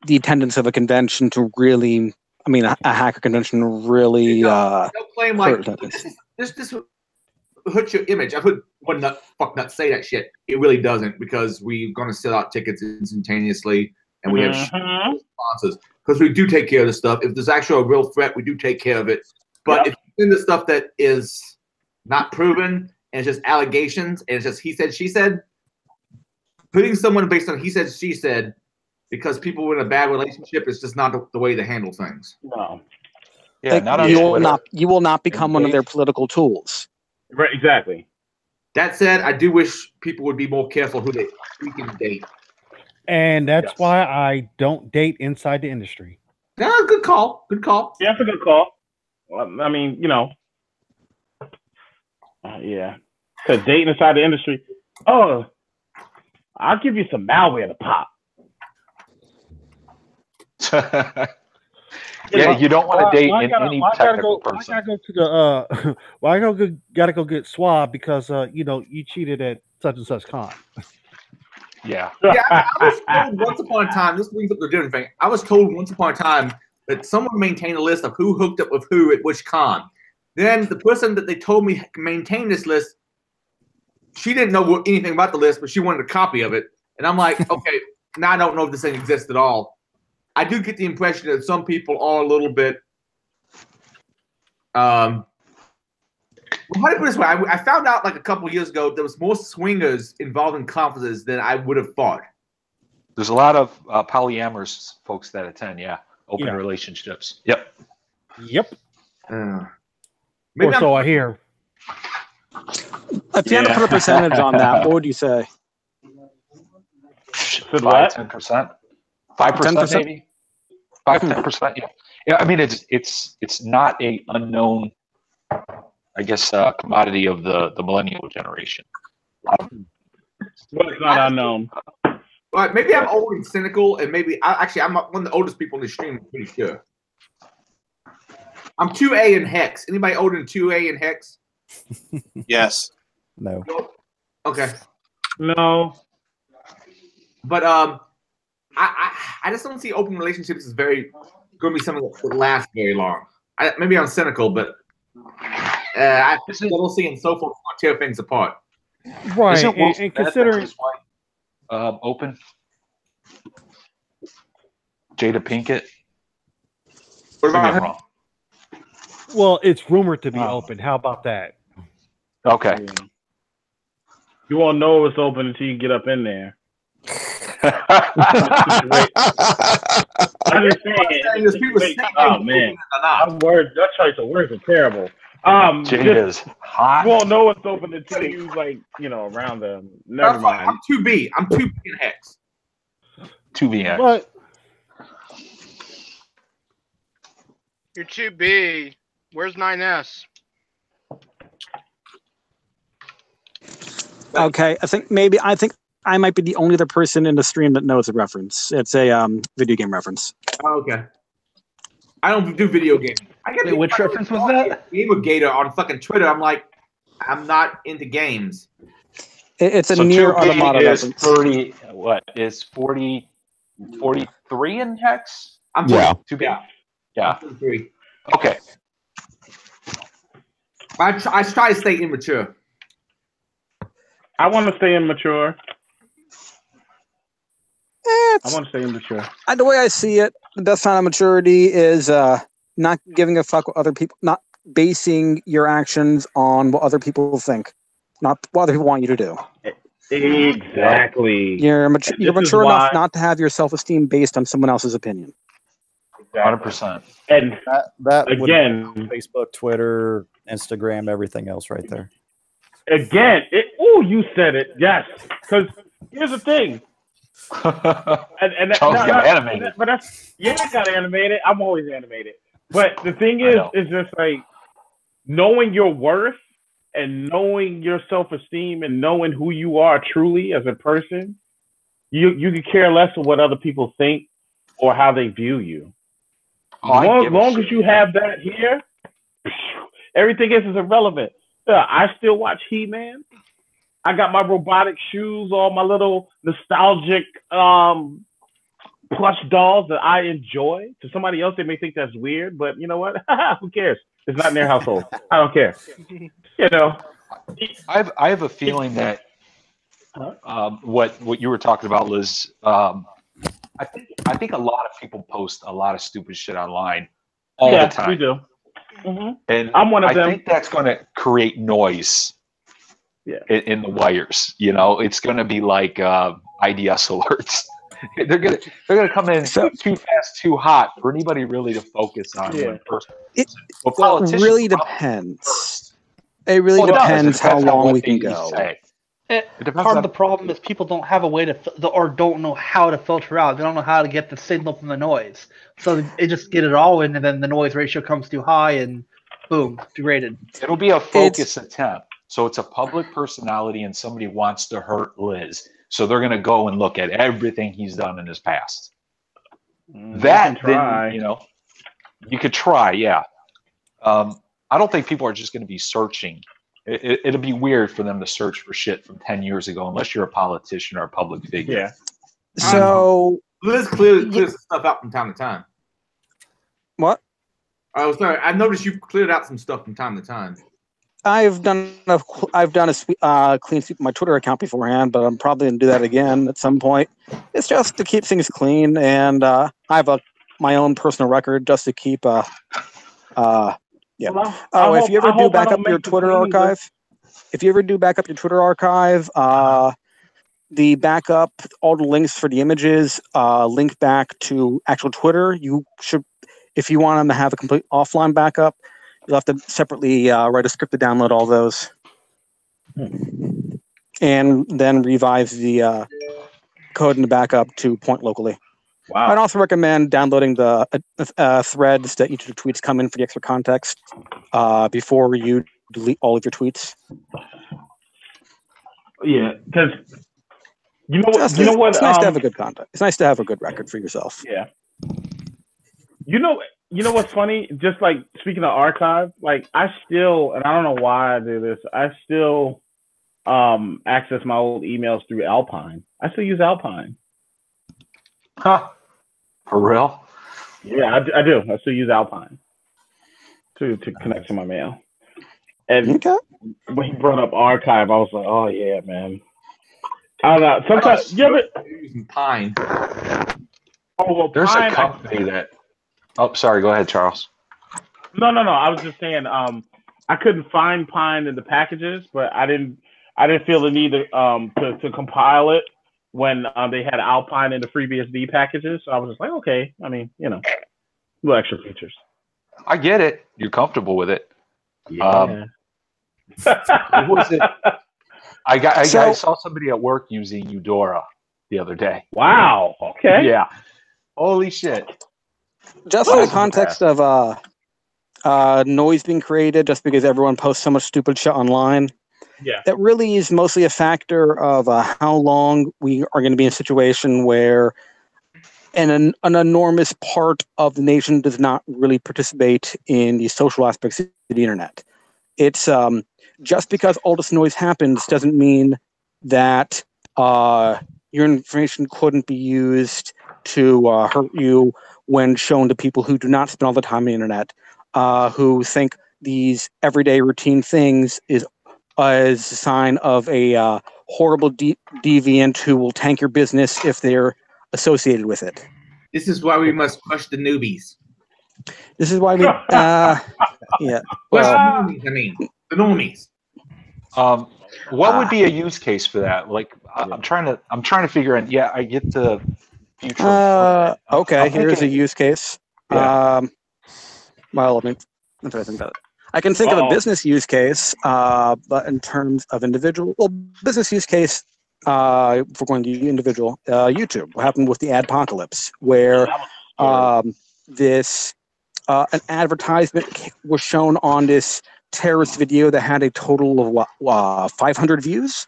the attendance of a convention to really, a hacker convention to really. They'll claim like this hurts your image. I've heard one fucknut say that shit. It really doesn't, because we're going to sell out tickets instantaneously, and we have sponsors, because we do take care of this stuff. If there's actually a real threat, we do take care of it. But if it's in the stuff that is not proven and it's just allegations and it's just he said, she said, putting someone based on he said, she said, because people were in a bad relationship is just not the way to handle things. No. Yeah, you will not become one of their political tools. Right, exactly. That said, I do wish people would be more careful who they freaking date. And that's why I don't date inside the industry. Yeah, good call. Good call. Yeah, that's a good call. Well, I mean, yeah. Because dating inside the industry, oh, I'll give you some malware to pop. Yeah, you don't want to date any technical person. Why gotta go to the why gotta go get swabbed because you cheated at such and such con. Yeah. Yeah, I was told once upon a time. This brings up the different thing. I was told once upon a time that someone maintained a list of who hooked up with who at which con. Then the person that they told me maintained this list, she didn't know anything about the list, but she wanted a copy of it. And I'm like, okay, now I don't know if this thing exists at all. I do get the impression that some people are a little bit. Well, how do you put it this way? I found out like a couple of years ago there was more swingers involved in conferences than I would have thought. There's a lot of polyamorous folks that attend. Yeah, open relationships. Yep. Yep. Maybe so I hear. If you had to put a percentage on that, what would you say? 5-10%. 5% maybe. 5-10%. Yeah. Yeah. I mean, it's not a unknown, I guess, commodity of the millennial generation. But it's not unknown. All right, maybe I'm old and cynical, and maybe I'm one of the oldest people in the stream. I'm pretty sure. I'm 2A in Hex. Anybody older than 2A in Hex? Yes. No. Okay. No. But I just don't see open relationships as going to be something that would last very long. Maybe I'm cynical, but I don't see in so far tear things apart. Right, and considering open, Jada Pinkett. What about wrong? Well, it's rumored to be open. How about that? Okay. Yeah. You won't know it's open until you get up in there. I'm just saying. Oh man, that choice of words are terrible. Jada's hot. You won't know it's open until you around them. Never mind. I'm 2B. I'm 2B in Hex. 2B. But you're 2B. Where's 9S? Okay, I think I might be the only other person in the stream that knows the reference. It's a video game reference. Oh, okay. I don't do video games. Wait, which reference was that? Gamer on fucking Twitter. I'm like, I'm not into games. It's a near automata reference. 30. What is 40? 43 in Hex? I'm 2B. Yeah. 43. Okay. I try to stay immature. I want to stay immature. I want to stay immature. The way I see it, the best sign of maturity is not giving a fuck what other people, not basing your actions on what other people think, not what other people want you to do. Exactly. You're mature enough not to have your self-esteem based on someone else's opinion. 100%. And that again, Facebook, Twitter, Instagram, everything else right there. Again, you said it. Yes, because here's the thing. Got animated. But I got animated. I'm always animated. But the thing is just like knowing your worth and knowing your self-esteem and knowing who you are truly as a person. You could care less of what other people think or how they view you. As long as you have that here, everything else is irrelevant. I still watch He-Man. I got my robotic shoes, all my little nostalgic plush dolls that I enjoy. To somebody else, they may think that's weird, but you know what? Who cares? It's not in their household. I don't care. I have a feeling that what you were talking about, Liz. I think a lot of people post a lot of stupid shit online all the time. We do. Mm-hmm. And I'm one of them. I think that's going to create noise in the wires. It's going to be like IDS alerts. they're gonna come in too fast, too hot for anybody really to focus on one person. It really depends. It really depends how long we can go. Part of the problem is people don't have a way to, or don't know how to filter out. They don't know how to get the signal from the noise. So they just get it all in, and then the noise ratio comes too high, and boom, degraded. It'll be a focus attempt. So it's a public personality, and somebody wants to hurt Liz. So they're going to go and look at everything he's done in his past. That, then, you could try, yeah. I don't think people are just going to be searching. It'll be weird for them to search for shit from 10 years ago, unless you're a politician or a public figure. Yeah. So Liz clears stuff out from time to time. What? Oh, sorry. I noticed you've cleared out some stuff from time to time. I've done a clean sweep of my Twitter account beforehand, but I'm probably going to do that again at some point. It's just to keep things clean, and I have my own personal record just to keep. Yeah. If you ever do back up your Twitter archive, the backup, all the links for the images, link back to actual Twitter. You should, if you want them to have a complete offline backup, you'll have to separately write a script to download all those, and then revise the code in the backup to point locally. Wow. I'd also recommend downloading the threads that each of the tweets come in for the extra context before you delete all of your tweets. Yeah, because you know what? It's nice to have a good content. It's nice to have a good record for yourself. Yeah. You know what's funny? Just like speaking of archive, like I still, and I don't know why I do this, I still access my old emails through Alpine. I still use Alpine. Huh? For real? Yeah, I do. I still use Alpine to connect to my mail. And when he brought up archive, I was like, oh yeah, man. I don't know. Sometimes using Pine. Oh well, there's Pine, a company that. Oh, sorry. Go ahead, Charles. No. I was just saying. I couldn't find Pine in the packages, but I didn't feel the need to compile it when they had Alpine in the FreeBSD packages. So I was just like, okay. I mean, little extra features. I get it. You're comfortable with it. Yeah. What was it? I saw somebody at work using Eudora the other day. Wow. Okay. Yeah. Holy shit. Just in the context of noise being created just because everyone posts so much stupid shit online. Yeah. That really is mostly a factor of how long we are going to be in a situation where an enormous part of the nation does not really participate in the social aspects of the internet. It's just because all this noise happens doesn't mean that your information couldn't be used to hurt you when shown to people who do not spend all the time on the internet, who think these everyday routine things is a sign of a horrible deviant who will tank your business if they're associated with it. This is why we must crush the newbies. This is why we, yeah. Well, the normies. What would be a use case for that? Like, I'm trying to figure out. Yeah, I get the future. Okay, here's a use case. Yeah. Well, let me try to think about it. I can think of a business use case, but in terms of business use case, if we're going to individual, YouTube. What happened with the adpocalypse, where an advertisement was shown on this terrorist video that had a total of 500 views.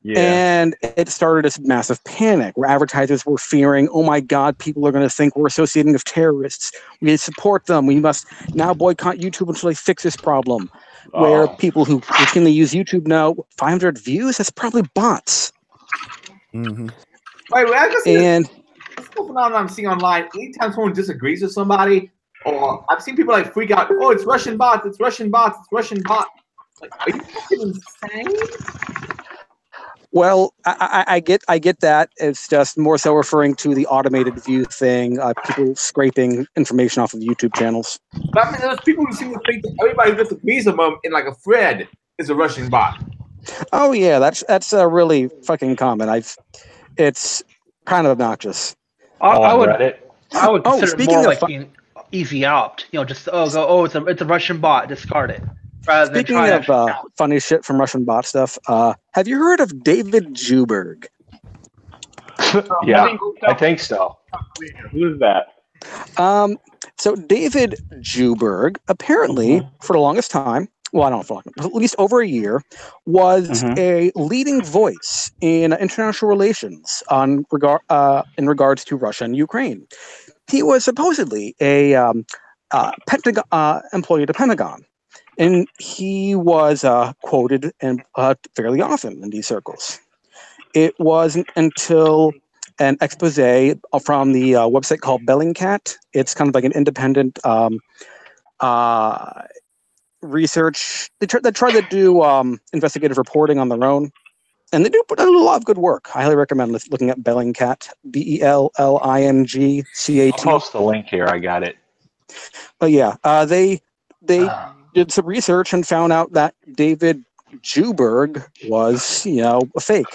Yeah. And it started this massive panic where advertisers were fearing, oh my God, people are going to think we're associating with terrorists. We need to support them. We must now boycott YouTube until they fix this problem. Where people who routinely use YouTube know 500 views, that's probably bots. Mm-hmm. Wait, I just this phenomenon I'm seeing online. Anytime someone disagrees with somebody, or I've seen people like freak out, oh, it's Russian bots, it's Russian bots, it's Russian bots. Like, are you fucking insane? Well, I get that. It's just more so referring to the automated view thing, people scraping information off of YouTube channels. But I mean, there's people who seem to think that everybody who disagrees with them in like a thread is a Russian bot. Oh yeah, that's really fucking common. It's kind of obnoxious. I would consider speaking more of like being easy opt. It's a Russian bot. Discard it. Speaking of funny shit from Russian bot stuff, have you heard of David Juberg? Yeah, I think so. Who is that? So David Juberg, apparently, for the longest time, well, I don't know, for at least over a year, was a leading voice in international relations in regards to Russia and Ukraine. He was supposedly a employee at the Pentagon, and he was quoted fairly often in these circles. It wasn't until an expose from the website called Bellingcat. It's kind of like an independent research. They try to do investigative reporting on their own, and they do put a lot of good work. I highly recommend looking at Bellingcat, BELLINGCAT. I'll post the link here. I got it. But yeah, they did some research and found out that David Juberg was, a fake.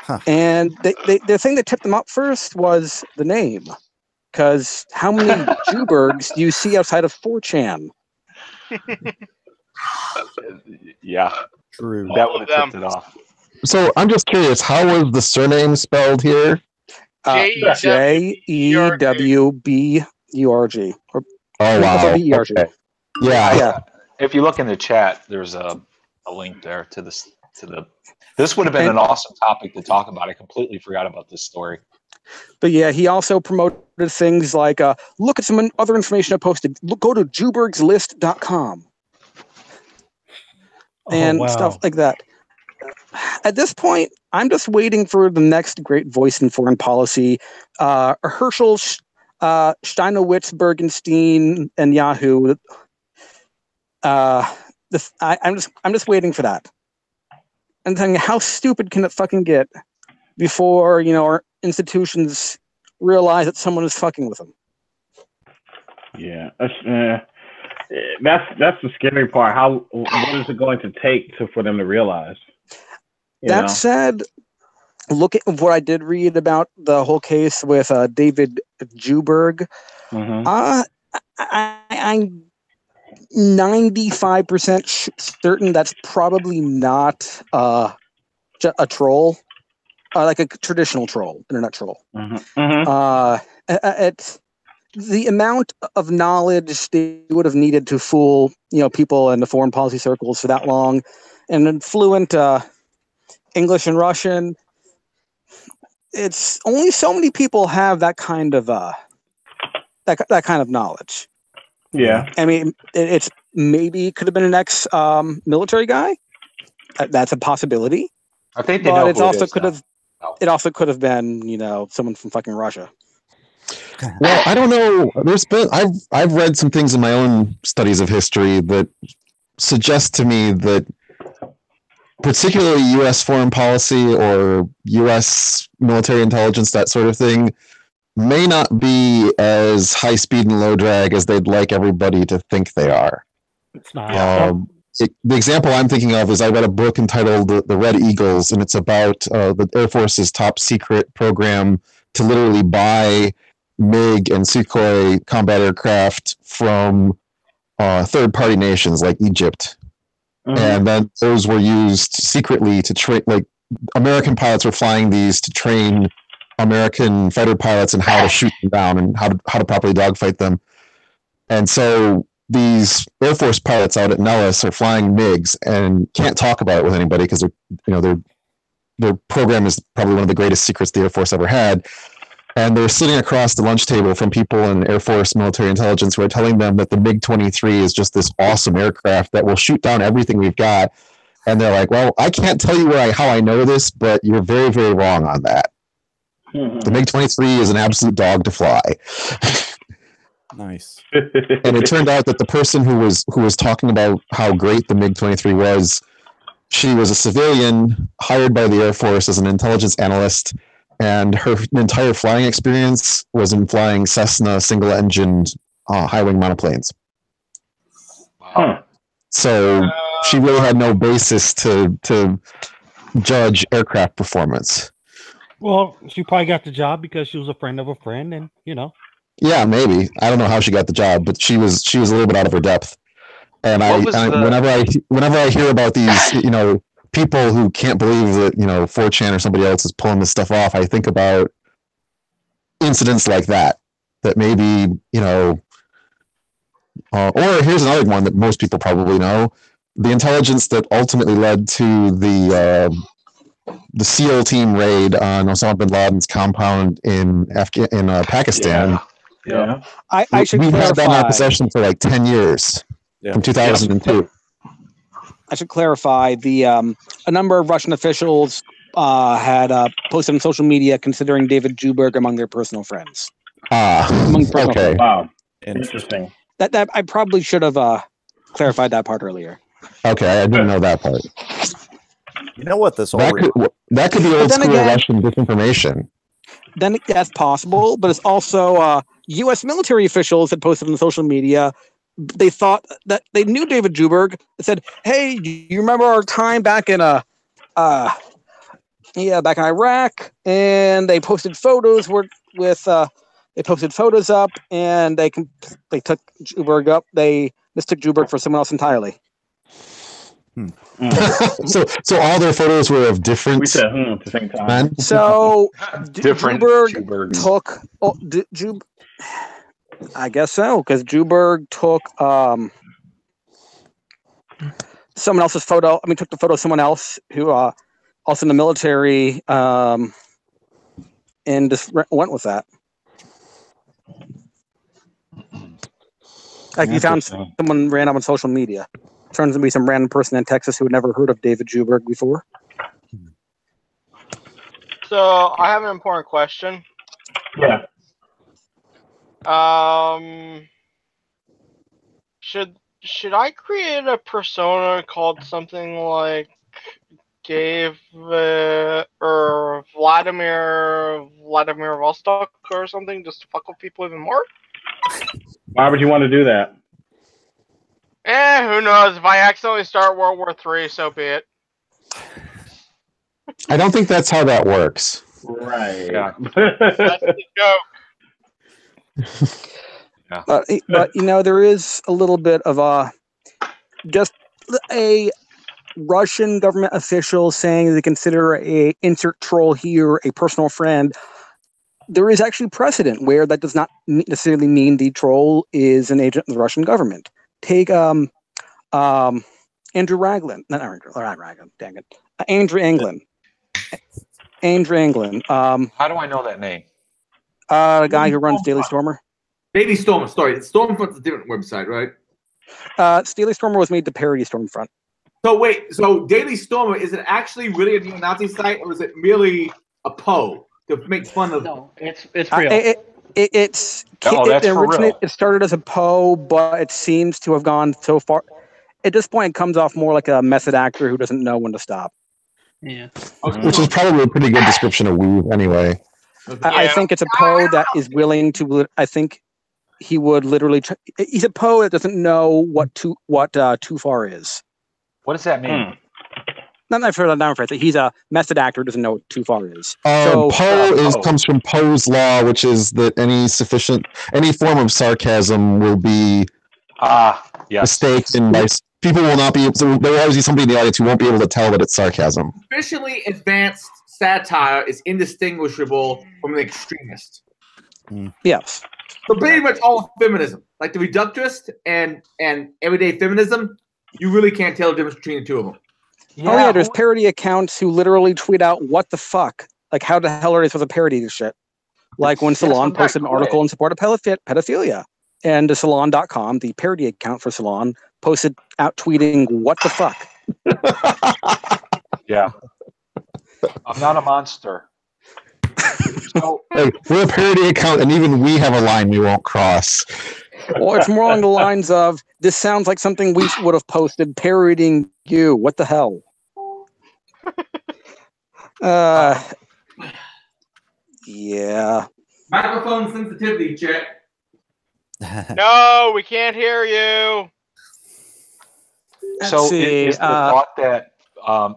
Huh. And the thing that tipped them up first was the name, because how many Jubergs do you see outside of 4chan? Yeah, true. That would have tipped it off. So I'm just curious, how was the surname spelled here? JEWBURG. Oh wow. Okay. Yeah. If you look in the chat, there's a link there to this. This would have been an awesome topic to talk about. I completely forgot about this story. But yeah, he also promoted things like, look at some other information I posted. Go to jubergslist.com. And stuff like that. At this point, I'm just waiting for the next great voice in foreign policy. Herschel Steinowitz, Bergenstein, and Yahoo. I'm just waiting for that. And thinking, how stupid can it fucking get before our institutions realize that someone is fucking with them? Yeah, that's the scary part. What is it going to take for them to realize? That said, look at what I did read about the whole case with David Juberg. I'm 95% certain that's probably not a troll, like a traditional troll, internet troll. It's the amount of knowledge they would have needed to fool people in the foreign policy circles for that long, and fluent English and Russian. It's only so many people have that kind of that kind of knowledge. Yeah, I mean, it's maybe could have been an ex military guy. That's a possibility. I think they but know it who also it is could now. have. It also could have been someone from fucking Russia. Well, I don't know. I've read some things in my own studies of history that suggest to me that particularly U.S. foreign policy or U.S. military intelligence, that sort of thing, may not be as high speed and low drag as they'd like everybody to think they are. It's not. The example I'm thinking of is I read a book entitled The Red Eagles, and it's about the Air Force's top secret program to literally buy MiG and Sukhoi combat aircraft from third-party nations like Egypt. And then those were used secretly to train, like American pilots were flying these to train American fighter pilots in how to shoot them down and how to properly dogfight them. And so these Air Force pilots out at Nellis are flying MiGs and can't talk about it with anybody because their program is probably one of the greatest secrets the Air Force ever had. And they're sitting across the lunch table from people in Air Force military intelligence who are telling them that the MiG-23 is just this awesome aircraft that will shoot down everything we've got. And they're like, well, I can't tell you how I know this, but you're very, very wrong on that. The MiG-23 is an absolute dog to fly. Nice. And it turned out that the person who was talking about how great the MiG-23 was, she was a civilian hired by the Air Force as an intelligence analyst, and her entire flying experience was in flying Cessna single-engined high-wing monoplanes. So she really had no basis to judge aircraft performance. Well, she probably got the job because she was a friend of a friend, and Yeah, maybe. I don't know how she got the job, but she was a little bit out of her depth. And whenever I hear about these, people who can't believe that 4chan or somebody else is pulling this stuff off, I think about incidents like that maybe or here's another one that most people probably know: the intelligence that ultimately led to the SEAL team raid on Osama bin Laden's compound in Pakistan. Yeah. I should we clarify. had that in our possession for like 10 years from 2002. I should clarify a number of Russian officials had posted on social media considering David Juberg among their personal friends. Okay. Wow. Interesting. That I probably should have clarified that part earlier. Okay, I didn't know that part. You know what this that could be old school Russian disinformation. Then that's possible, but it's also U.S. military officials had posted on social media. They thought that they knew David Juberg. They said, "Hey, you remember our time back in back in Iraq?" And they posted photos they posted photos up, and they took Juberg up. They mistook Juberg for someone else entirely. So all their photos were of different. We said at the same time. Men? So Different Juberg took. I guess so, because Juberg took someone else's photo. I mean, took the photo of someone else who also in the military, and just went with that. Like you found someone random on social media. Turns out to be some random person in Texas who had never heard of David Juberg before. So I have an important question. Yeah. Should I create a persona called something like Dave or Vladimir Vostok or something, just to fuck with people even more? Why would you want to do that? Who knows? If I accidentally start World War III, so be it. I don't think that's how that works. Right. That's the joke. But there is a little bit of just a Russian government official saying they consider a insert troll here a personal friend. There is actually precedent where that does not necessarily mean the troll is an agent of the Russian government. Take Andrew Raglan, not Raglan, dang it, Andrew Anglin. Andrew Anglin. How do I know that name? The guy who runs Daily Stormer. Daily Stormer, sorry. Stormfront's a different website, right? Daily Stormer was made to parody Stormfront. So wait, Daily Stormer, is it actually really a neo-Nazi site, or is it merely a Poe to make fun of? No, it's real. It started as a Poe, but it seems to have gone so far. At this point, it comes off more like a method actor who doesn't know when to stop. Yeah. Which is probably a pretty good description of Weave anyway. I think it's a Poe that is willing to. I think he would literally. He's a Poe that doesn't know what too far is. What does that mean? Not for that. He's a method actor, doesn't know what too far is. Poe comes from Poe's law, which is that any form of sarcasm will be mistaken by people. Will not be able to. There will always be somebody in the audience who won't be able to tell that it's sarcasm. Sufficiently advanced satire is indistinguishable from an extremist. Yes. So pretty much all feminism, like the reductrist and everyday feminism, you really can't tell the difference between the two of them. Yeah, there's parody accounts who literally tweet out, "What the fuck? Like, how the hell are they supposed to parody this shit?" Like when Salon posted an article in support of pedophilia, and the Salon.com, the parody account for Salon, posted out tweeting, "What the fuck?" Yeah. I'm not a monster. So, we're a parody account, and even we have a line we won't cross. Well, it's more along the lines of, "This sounds like something we would have posted parodying you. What the hell?" Yeah. Microphone sensitivity check. No, we can't hear you. So is the thought that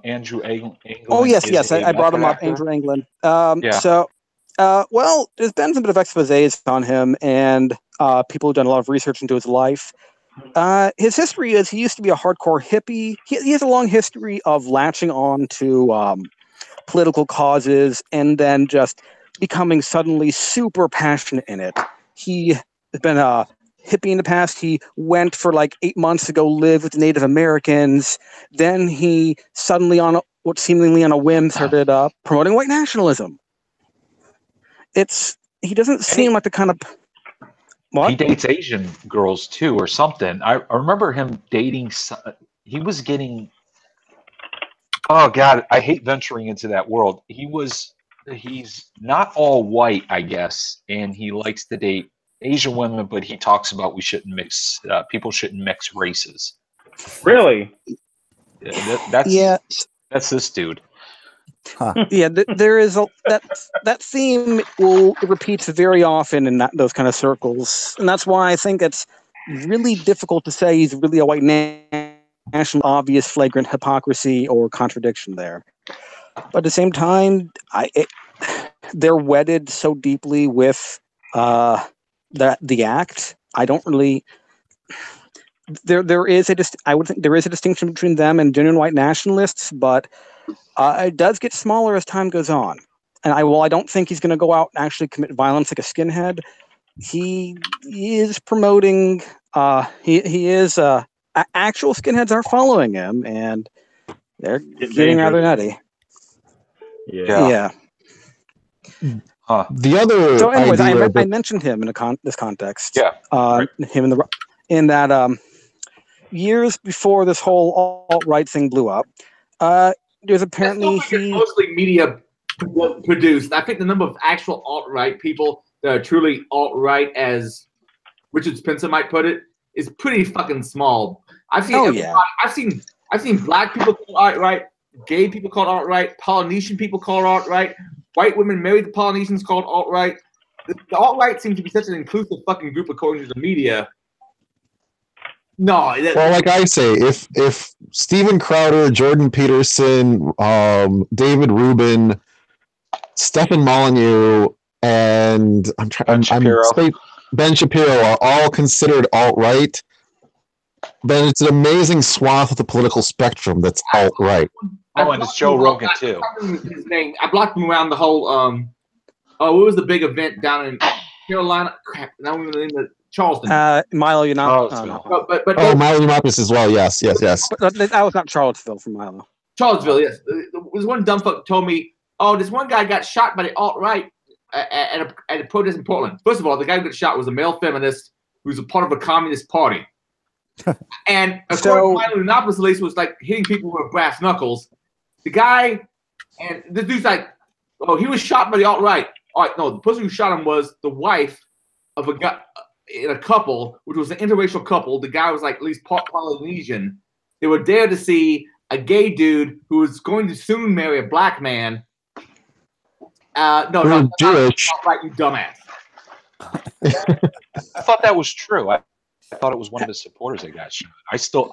Andrew Anglin? Oh yes, I brought him up, Andrew Anglin. So, well, there's been some bit of exposés on him, and people who've done a lot of research into his life. His history is he used to be a hardcore hippie. He has a long history of latching on to political causes and then just becoming suddenly super passionate in it. He has been a hippie in the past. He went for like 8 months to go live with the Native Americans. Then he suddenly, what seemingly on a whim, started promoting white nationalism. He doesn't seem like the kind of... What? He dates Asian girls too, or something. I remember him dating. He was getting. Oh God, I hate venturing into that world. He's not all white, I guess, and he likes to date Asian women, but he talks about we shouldn't mix. People shouldn't mix races. Really? That's this dude. Huh. Yeah, there is that theme it repeats very often in those kind of circles, and that's why I think it's really difficult to say he's really a white national, obvious, flagrant hypocrisy or contradiction there. But at the same time, they're wedded so deeply with the act. I don't really. There is I would think there is a distinction between them and genuine white nationalists, but. It does get smaller as time goes on, and I don't think he's going to go out and actually commit violence like a skinhead. He is promoting. He is. Actual skinheads are following him, and they're getting rather nutty. Yeah. Huh. The other. So, anyways, I mentioned him in this context. Yeah. Right. Him in that years before this whole alt-right thing blew up. There's apparently it's mostly media produced. I think the number of actual alt-right people that are truly alt-right, as Richard Spencer might put it, is pretty fucking small. I've seen black people called alt-right, gay people called alt-right, Polynesian people called alt-right, white women married to Polynesians called alt-right. The alt-right seems to be such an inclusive fucking group according to the media. No. Well, like I say, if Steven Crowder, Jordan Peterson, David Rubin, Stefan Molyneux, and Ben Shapiro are all considered alt-right, then it's an amazing swath of the political spectrum that's alt-right. Oh, and it's Joe Rogan too. His name. I blocked him around the whole. What was the big event down in Carolina? Crap. Now we're in the Charleston. Milo Yiannopoulos. Milo Yiannopoulos as well. Yes. But that was not Charlottesville for Milo. Charlottesville, yes. There was one dumb fuck told me, this one guy got shot by the alt-right at a protest in Portland. First of all, the guy who got shot was a male feminist who was a part of a communist party. And according to Milo Yiannopoulos, at least, was like hitting people with brass knuckles. The guy, and this dude's like, he was shot by the alt-right. All right, no, the person who shot him was the wife of a guy in a couple, which was an interracial couple. The guy was like at least part Polynesian. They were there to see a gay dude who was going to soon marry a black man. No, Jewish. Right, you dumbass. I thought that was true. I thought it was one of the supporters that got shot. I thought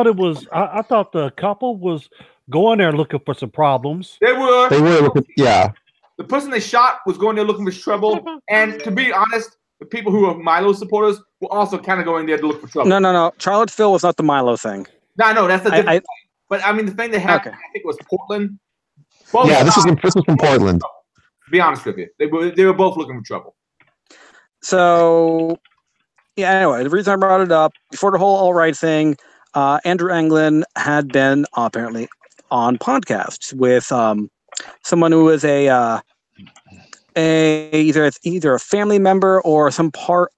it was. I thought the couple was going there looking for some problems. They were. Yeah. The person they shot was going there looking for trouble, and to be honest, the people who are Milo supporters were also kind of going there to look for trouble. No. Charlottesville was not the Milo thing. No, that's the different thing. But I mean, the thing that happened, I think, was Portland. This was from Portland. To be honest with you, they were both looking for trouble. So, anyway, the reason I brought it up before the whole alt-right thing, Andrew Anglin had been apparently on podcasts with someone who was either a family member or some part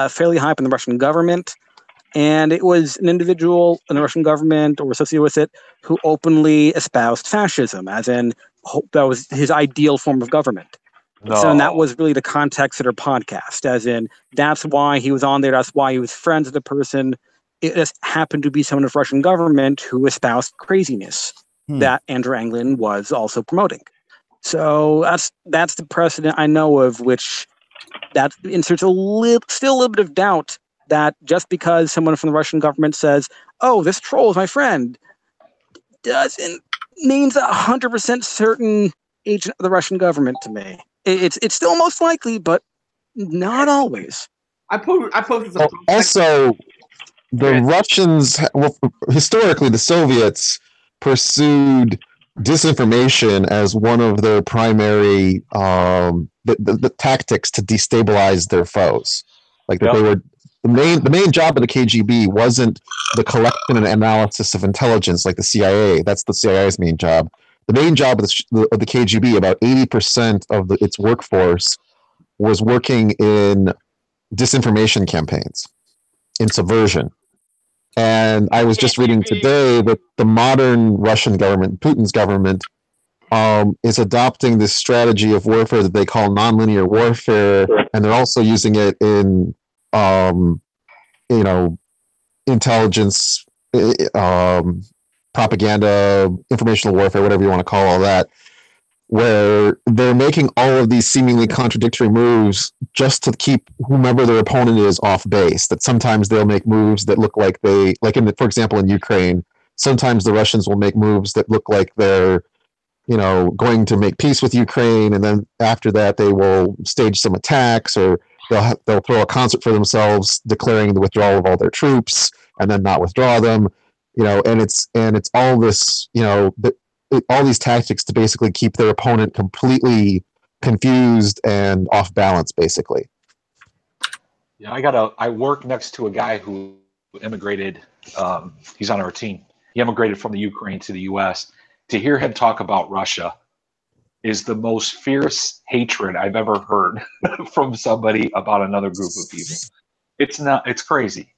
fairly high up in the Russian government, and it was an individual in the Russian government or associated with it who openly espoused fascism, as in that was his ideal form of government. No. So, and that was really the context of their podcast, as in that's why he was on there. That's why he was friends with the person. It just happened to be someone of Russian government who espoused craziness that Andrew Anglin was also promoting. So that's the precedent I know of, which that inserts still a little bit of doubt that just because someone from the Russian government says, "Oh, this troll is my friend," doesn't means 100% certain agent of the Russian government to me. It's still most likely, but not always. I posted some. Also, the Russians, well, historically, the Soviets pursued disinformation as one of their primary the tactics to destabilize their foes. Like that, they were the main job of the KGB wasn't the collection and analysis of intelligence like the CIA. That's the CIA's main job. The main job of the KGB, about 80% of its workforce, was working in disinformation campaigns, in subversion. And I was just reading today that the modern Russian government, Putin's government, is adopting this strategy of warfare that they call nonlinear warfare, and they're also using it in, intelligence, propaganda, informational warfare, whatever you want to call all that, where they're making all of these seemingly contradictory moves just to keep whomever their opponent is off base. That sometimes they'll make moves that look like for example, in Ukraine, sometimes the Russians will make moves that look like they're, going to make peace with Ukraine, and then after that they will stage some attacks, or they'll throw a concert for themselves declaring the withdrawal of all their troops, and then not withdraw them. And it's all this, all these tactics to basically keep their opponent completely confused and off balance, basically. Yeah, I work next to a guy who immigrated. He's on our team. He immigrated from the Ukraine to the U.S. To hear him talk about Russia is the most fierce hatred I've ever heard from somebody about another group of people. It's crazy.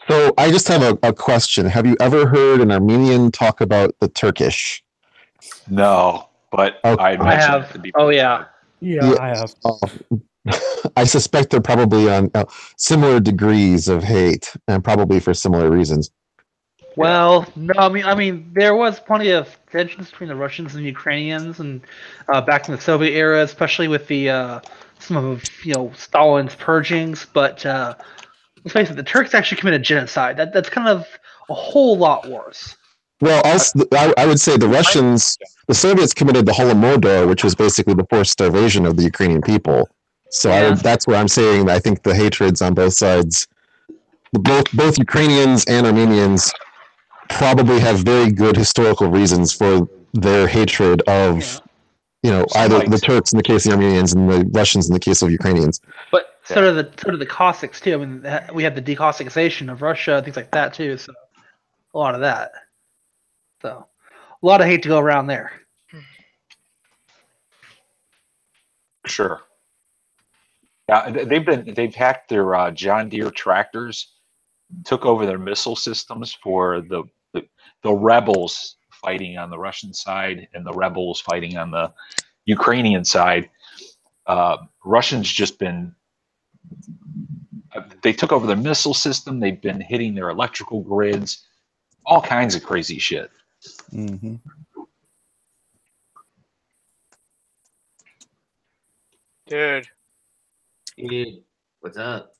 So I just have a question. Have you ever heard an Armenian talk about the Turkish? No, but I have. Oh yeah. Yeah, I have. I suspect they're probably on similar degrees of hate, and probably for similar reasons. Well, no, I mean, there was plenty of tensions between the Russians and the Ukrainians, and back in the Soviet era, especially with the some of Stalin's purgings. But let's face it, the Turks actually committed genocide. That's kind of a whole lot worse. Well, also, I would say the Soviets committed the Holodomor, which was basically the forced starvation of the Ukrainian people. So that's where I'm saying I think the hatreds on both sides, both Ukrainians and Armenians, probably have very good historical reasons for their hatred of, either the Turks in the case of the Armenians and the Russians in the case of Ukrainians. But so do the Cossacks too. I mean, we had the decossacization of Russia, things like that too. So a lot of that. So a lot of hate to go around there. Sure. Yeah, they've hacked their John Deere tractors, took over their missile systems for the rebels fighting on the Russian side and the rebels fighting on the Ukrainian side. Russians they took over their missile system. They've been hitting their electrical grids, all kinds of crazy shit. Mm-hmm. Dude, what's up?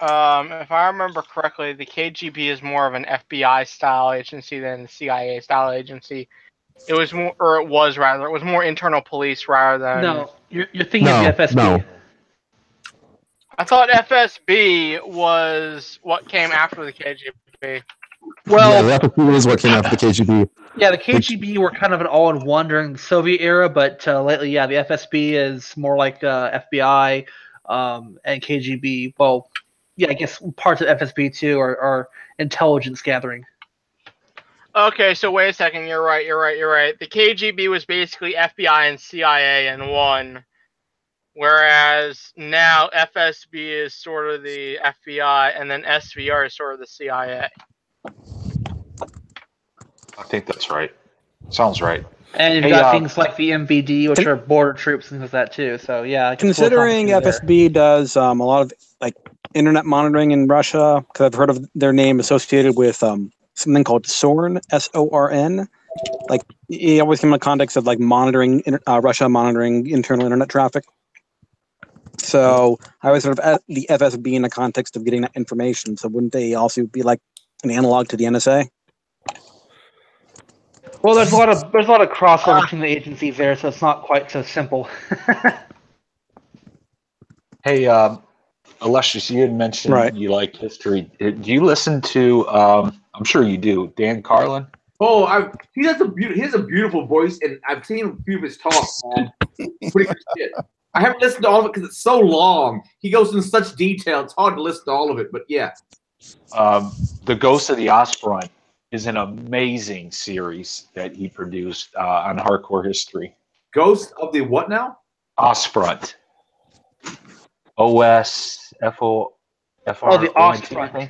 If I remember correctly, the KGB is more of an FBI style agency than the CIA style agency. It was more internal police rather than. No, you're thinking of the FSB. No. I thought FSB was what came after the KGB. Well, the FSB is what came after the KGB. Yeah, the KGB were kind of an all-in-one during the Soviet era, but lately, the FSB is more like FBI and KGB. Well, I guess parts of FSB too are intelligence gathering. Okay, so wait a second. You're right. The KGB was basically FBI and CIA in one, whereas now FSB is sort of the FBI, and then SVR is sort of the CIA. I think that's right. Sounds right. And you've got things like the MVD, which are border troops, things like that too. So considering FSB does a lot of internet monitoring in Russia, because I've heard of their name associated with something called SORN, SORN. It always came in the context of monitoring Russia monitoring internal internet traffic. So I always sort of the FSB in the context of getting that information. So wouldn't they also be like an analog to the NSA? Well, there's a lot of crossover between the agencies there, so it's not quite so simple. Hey, Illustrious, you had mentioned you like history. Do you listen to? I'm sure you do. Dan Carlin. Oh, he has a beautiful voice, and I've seen a few of his talks, man. Pretty good shit. I haven't listened to all of it because it's so long. He goes into such detail; it's hard to listen to all of it. But yeah, The Ghost of the Ostfront is an amazing series that he produced on hardcore history. Ghost of the what now? Ostfront. O-S-F-O-F-R. Oh, the Ostfront.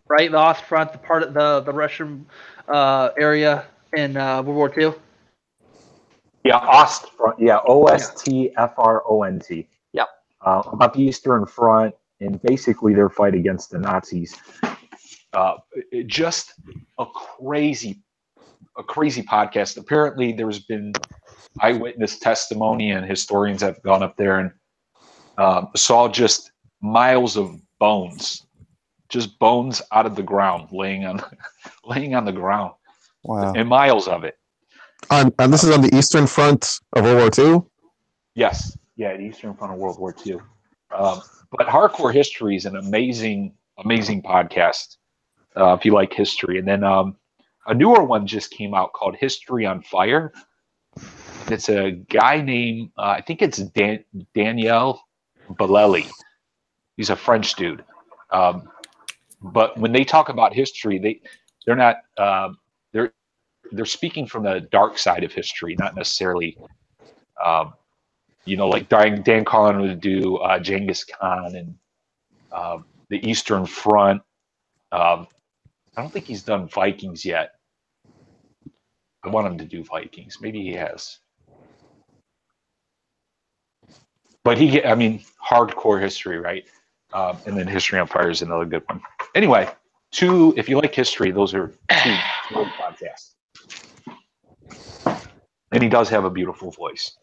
Right, the Ostfront, the part of the Russian area in World War II. Yeah, Ostfront. Yeah, O-S-T-F-R-O-N-T. Yep. About the Eastern Front and basically their fight against the Nazis. Just a crazy podcast. Apparently, there's been eyewitness testimony, and historians have gone up there and saw just miles of bones, just bones out of the ground, laying on the ground. Wow! And miles of it. And this is on the Eastern Front of World War II? Yes. Yeah, the Eastern Front of World War II. But Hardcore History is an amazing podcast if you like history. And then a newer one just came out called History on Fire. It's a guy named, I think it's Daniel Bellelli. He's a French dude. But when they talk about history, they're not... They're speaking from the dark side of history, not necessarily, like Dan Carlin would do Genghis Khan and the Eastern Front. I don't think he's done Vikings yet. I want him to do Vikings. Maybe he has. But hardcore history, right? And then History on Fire is another good one. Anyway, if you like history, those are two good podcasts. And he does have a beautiful voice.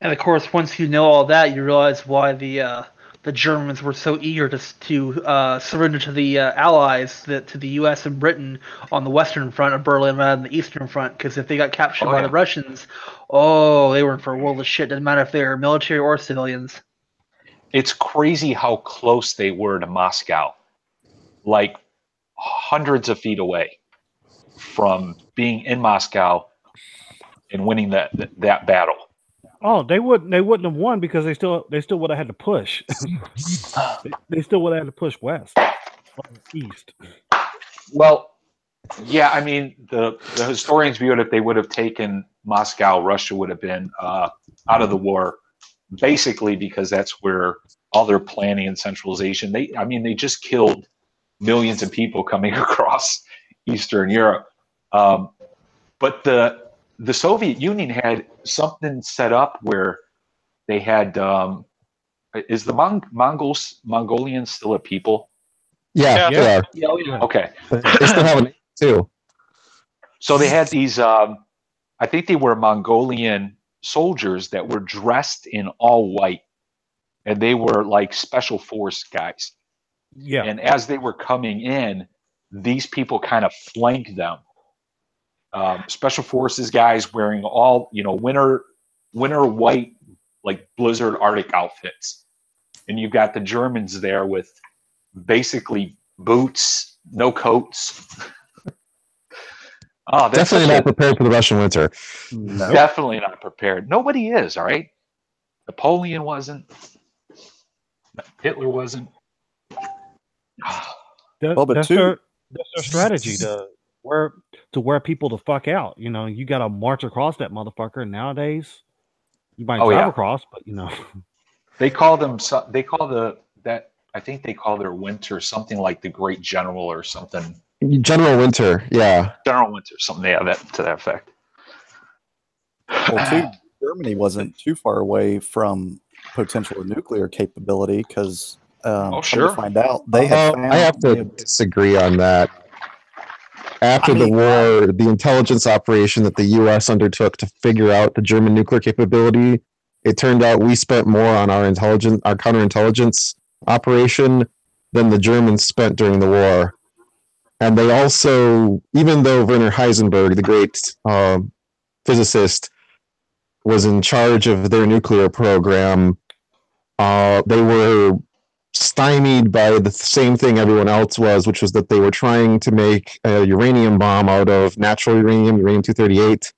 And of course, once you know all that, you realize why the Germans were so eager to surrender to the Allies, to the U.S. and Britain on the Western Front of Berlin rather than the Eastern Front. Because if they got captured by the Russians, they were in for a world of shit. Doesn't matter if they were military or civilians. It's crazy how close they were to Moscow, like hundreds of feet away from being in Moscow and winning that battle. Oh, they wouldn't have won because they still would have had to push. they still would have had to push west, east. Well, yeah, I mean the historians view it, if they would have taken Moscow, Russia would have been out of the war, basically because that's where all their planning and centralization. They just killed millions of people coming across Eastern Europe. But the Soviet Union had something set up where they had is the Mongolians still a people? Yeah, they are. Yeah. Okay. They still have a name too. So they had these I think they were Mongolian soldiers that were dressed in all white, and they were like special force guys. Yeah. And as they were coming in, these people kind of flanked them. Special forces guys wearing all winter white, like blizzard Arctic outfits, and you've got the Germans there with basically boots, no coats. Definitely not prepared for the Russian winter. No. Definitely not prepared. Nobody is. All right. Napoleon wasn't. Hitler wasn't. That's their strategy to wear people the fuck out. You got to march across that motherfucker. Nowadays, you might drive across, but they call them. I think they call their winter something like the Great General or something. General Winter, yeah. General Winter, something to that effect. Well, Germany wasn't too far away from potential nuclear capability because to find out they have. I have to disagree on that. After the war, the intelligence operation that the U.S. undertook to figure out the German nuclear capability, it turned out we spent more on our counterintelligence operation than the Germans spent during the war. And they also, even though Werner Heisenberg, the great physicist, was in charge of their nuclear program, they were stymied by the same thing everyone else was, which was that they were trying to make a uranium bomb out of natural uranium, uranium-238.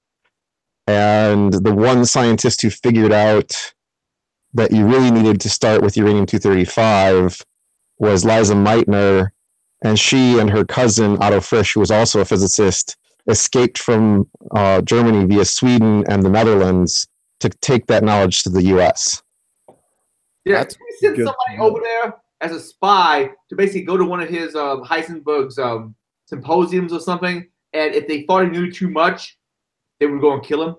And the one scientist who figured out that you really needed to start with uranium-235 was Liza Meitner, and she and her cousin Otto Frisch, who was also a physicist, escaped from Germany via Sweden and the Netherlands to take that knowledge to the U.S. Yeah, we sent somebody over there as a spy to basically go to one of his Heisenberg's symposiums or something, and if they thought he knew too much, they would go and kill him.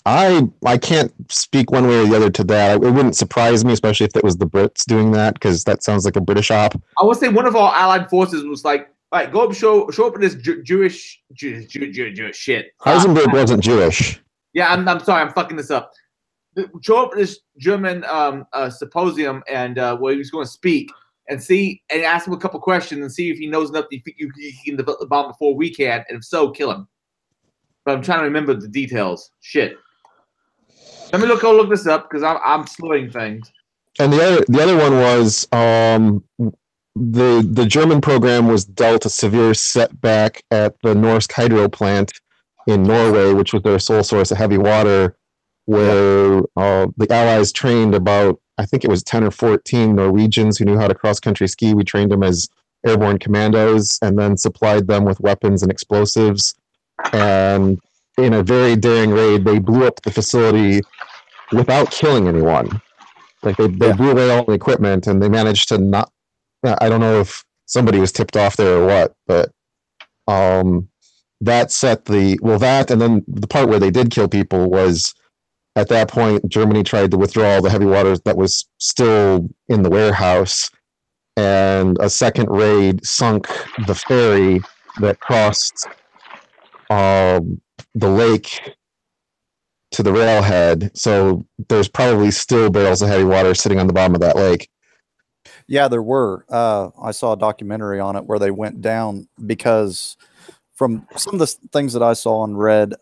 I can't speak one way or the other to that. It wouldn't surprise me, especially if it was the Brits doing that, because that sounds like a British op. I would say one of our allied forces was like, all right, go up, show up in this Jewish shit. Heisenberg wasn't Jewish. Yeah, I'm sorry, I'm fucking this up. Show up in this German symposium and where he was going to speak and see and ask him a couple questions and see if he knows enough he can develop the bomb before we can, and if so, kill him. But I'm trying to remember the details. Shit. Let me look this up because I'm slowing things. And the other one was the German program was dealt a severe setback at the Norsk hydro plant in Norway, which was their sole source of heavy water, where the Allies trained about, I think it was 10 or 14 Norwegians who knew how to cross-country ski. We trained them as airborne commandos and then supplied them with weapons and explosives. And in a very daring raid, they blew up the facility without killing anyone. Like they blew away all the equipment, and they managed to not. I don't know if somebody was tipped off there or what, but that set that, and then the part where they did kill people was at that point Germany tried to withdraw all the heavy water that was still in the warehouse, and a second raid sunk the ferry that crossed the lake to the railhead. So there's probably still barrels of heavy water sitting on the bottom of that lake. Yeah, there were. I saw a documentary on it where they went down because from some of the things that I saw and read,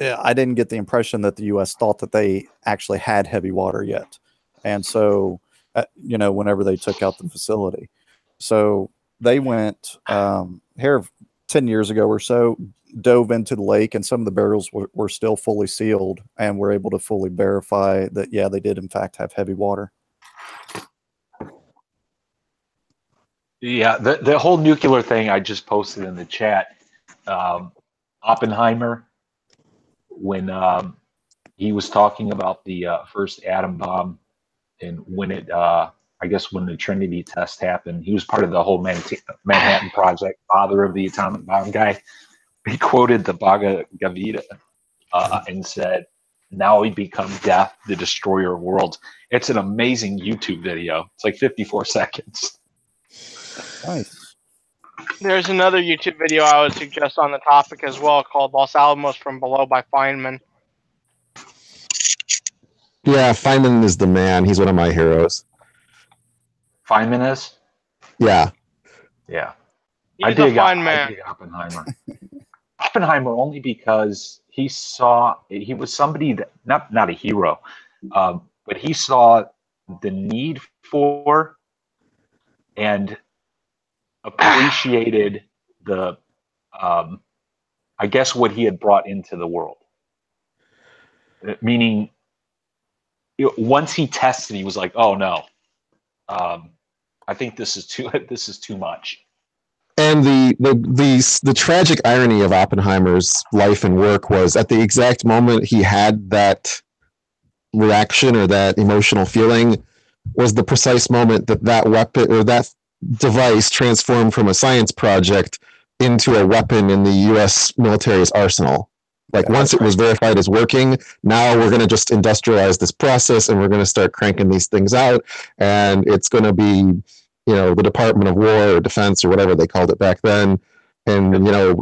I didn't get the impression that the U.S. thought that they actually had heavy water yet. And so, whenever they took out the facility. So they went here 10 years ago or so, dove into the lake, and some of the barrels were still fully sealed, and were able to fully verify that, yeah, they did in fact have heavy water. Yeah, the whole nuclear thing I just posted in the chat. Oppenheimer, when he was talking about the first atom bomb, and when it, I guess when the Trinity test happened, he was part of the whole Manhattan Project, father of the atomic bomb guy. He quoted the Bhagavad Gita and said, "Now we become death, the destroyer of worlds." It's an amazing YouTube video. It's like 54 seconds. Nice. There's another YouTube video I would suggest on the topic as well called Los Alamos from Below by Feynman. Yeah, Feynman is the man. He's one of my heroes. Feynman is? Yeah. Yeah. He's a fine man. I dig Oppenheimer. Oppenheimer only because he was somebody that, not a hero, but he saw the need for and appreciated the, I guess, what he had brought into the world. Meaning, once he tested, he was like, "Oh no, I think this is too much." And the tragic irony of Oppenheimer's life and work was at the exact moment he had that reaction or that emotional feeling was the precise moment that weapon or that device transformed from a science project into a weapon in the U.S. military's arsenal. Like once it was verified as working, now we're going to just industrialize this process and we're going to start cranking these things out, and it's going to be, the Department of War or Defense or whatever they called it back then. And,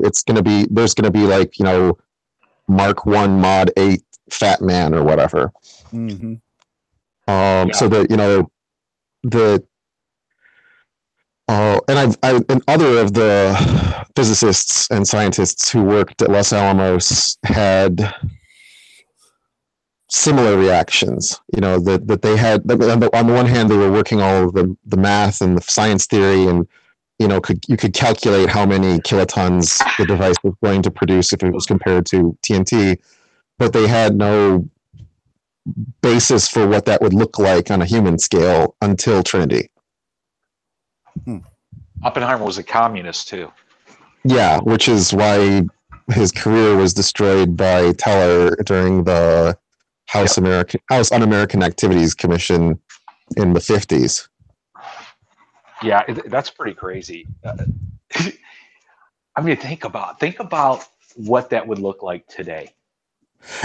it's going to be, there's going to be like, Mark 1 Mod 8 Fat Man or whatever. Mm-hmm. So that, and other of the physicists and scientists who worked at Los Alamos had similar reactions. You know, that they had, on the one hand, they were working all of the math and the science theory, and you know, you could calculate how many kilotons the device was going to produce if it was compared to TNT, but they had no basis for what that would look like on a human scale until Trinity. Oppenheimer was a communist too. Yeah, which is why his career was destroyed by Teller during the House Un-American Activities Commission in the 50s. Yeah, that's pretty crazy. I mean, think about what that would look like today.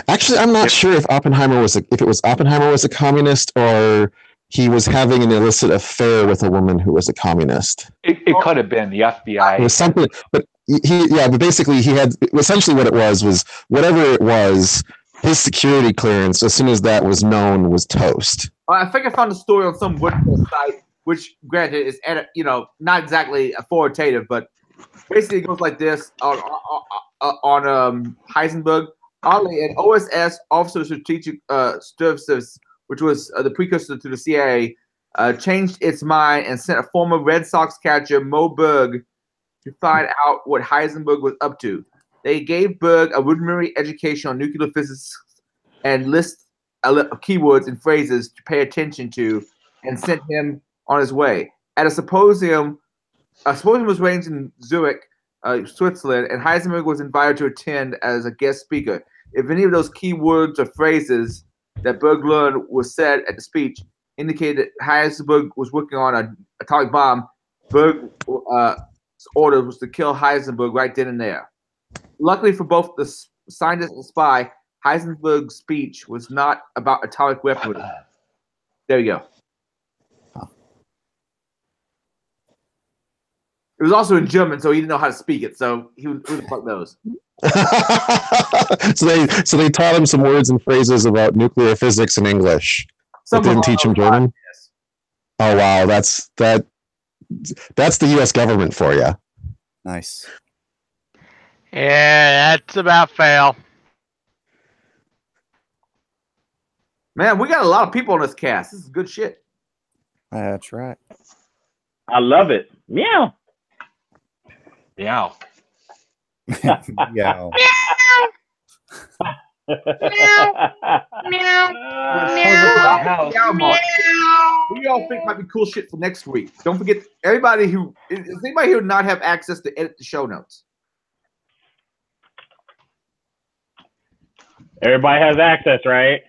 Actually, I'm not sure if Oppenheimer was a communist, or he was having an illicit affair with a woman who was a communist. It could have been the FBI. It was something, but but basically he had, essentially what it was whatever it was, his security clearance, as soon as that was known, was toast. I think I found a story on some WordPress site, which granted is not exactly authoritative, but basically it goes like this on Heisenberg. Oddly, an OSS, Officer of Strategic Services, which was the precursor to the CIA, changed its mind and sent a former Red Sox catcher, Mo Berg, to find out what Heisenberg was up to. They gave Berg a rudimentary education on nuclear physics and list keywords and phrases to pay attention to, and sent him on his way. At a symposium was arranged in Zurich, Switzerland, and Heisenberg was invited to attend as a guest speaker. If any of those key words or phrases that Berg learned was said at the speech indicated that Heisenberg was working on an atomic bomb, Berg's order was to kill Heisenberg right then and there. Luckily for both the scientist and spy, Heisenberg's speech was not about atomic weapons. There you go. It was also in German, so he didn't know how to speak it. So who the fuck knows? So they taught him some words and phrases about nuclear physics in English. But didn't teach him German. Yes. Oh wow, that's the U.S. government for you. Nice. Yeah, that's about fail. Man, we got a lot of people on this cast. This is good shit. That's right. I love it. Meow. Yeah. Yeah. What do y'all think might be cool shit for next week? Don't forget, does anybody here not have access to edit the show notes? Everybody has access, right?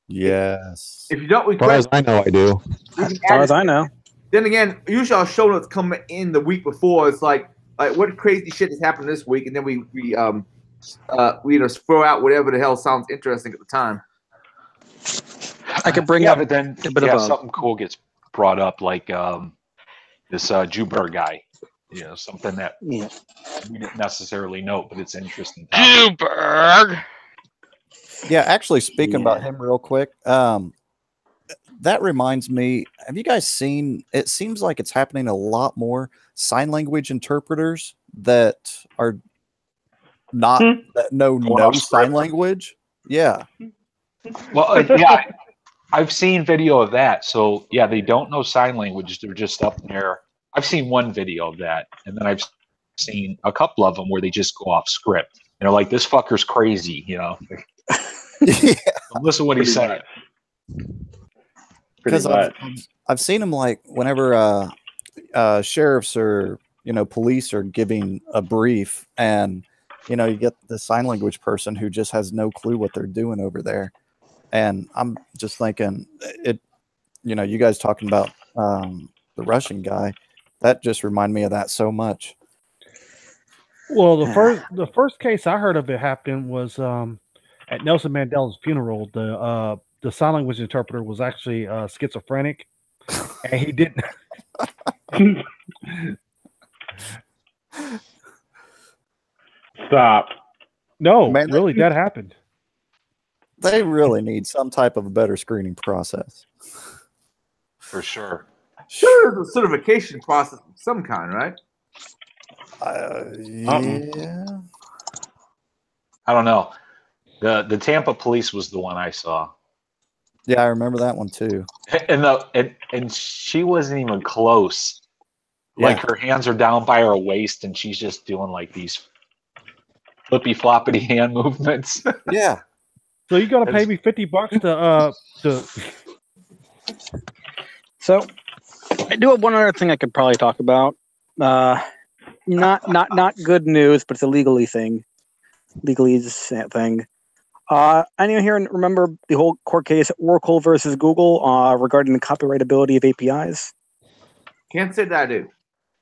Yes. If you don't, as far as I know, I do. As far as I know. Then again, usually our show notes come in the week before. It's like what crazy shit has happened this week, and then we just throw out whatever the hell sounds interesting at the time. I could bring up but then a bit of something cool gets brought up, like this Juber guy. You know, something that we didn't necessarily know, but it's interesting. Juberg. Yeah, actually, speaking about him real quick, that reminds me, have you guys seen, it seems like it's happening a lot more, sign language interpreters that are not, that know no sign language? Yeah. Well, yeah, I've seen video of that. So, yeah, they don't know sign language. They're just up there. I've seen one video of that, and then I've seen a couple of them where they just go off script. And they're like, this fucker's crazy, you know? Yeah. Listen to what he's saying. Because I've seen them, like, whenever sheriffs or, police are giving a brief, and, you get the sign language person who just has no clue what they're doing over there. And I'm just thinking, you guys talking about the Russian guy, that just reminded me of that so much. Well, the first case I heard of it happen was at Nelson Mandela's funeral. The sign language interpreter was actually schizophrenic, and he didn't. Stop. No, Man, really, that happened. They really need some type of a better screening process. For sure. Sure, there's a certification process of some kind, right? Yeah. I don't know. The Tampa police was the one I saw. Yeah, I remember that one too. And she wasn't even close. Like Yeah. her hands are down by her waist, and she's just doing like these flippy floppity hand movements. Yeah. So you gotta pay me $50 to. So I do have one other thing I could probably talk about. Not good news, but it's a legalese thing. Anyone here remember the whole court case Oracle versus Google regarding the copyrightability of APIs? Can't say that I do.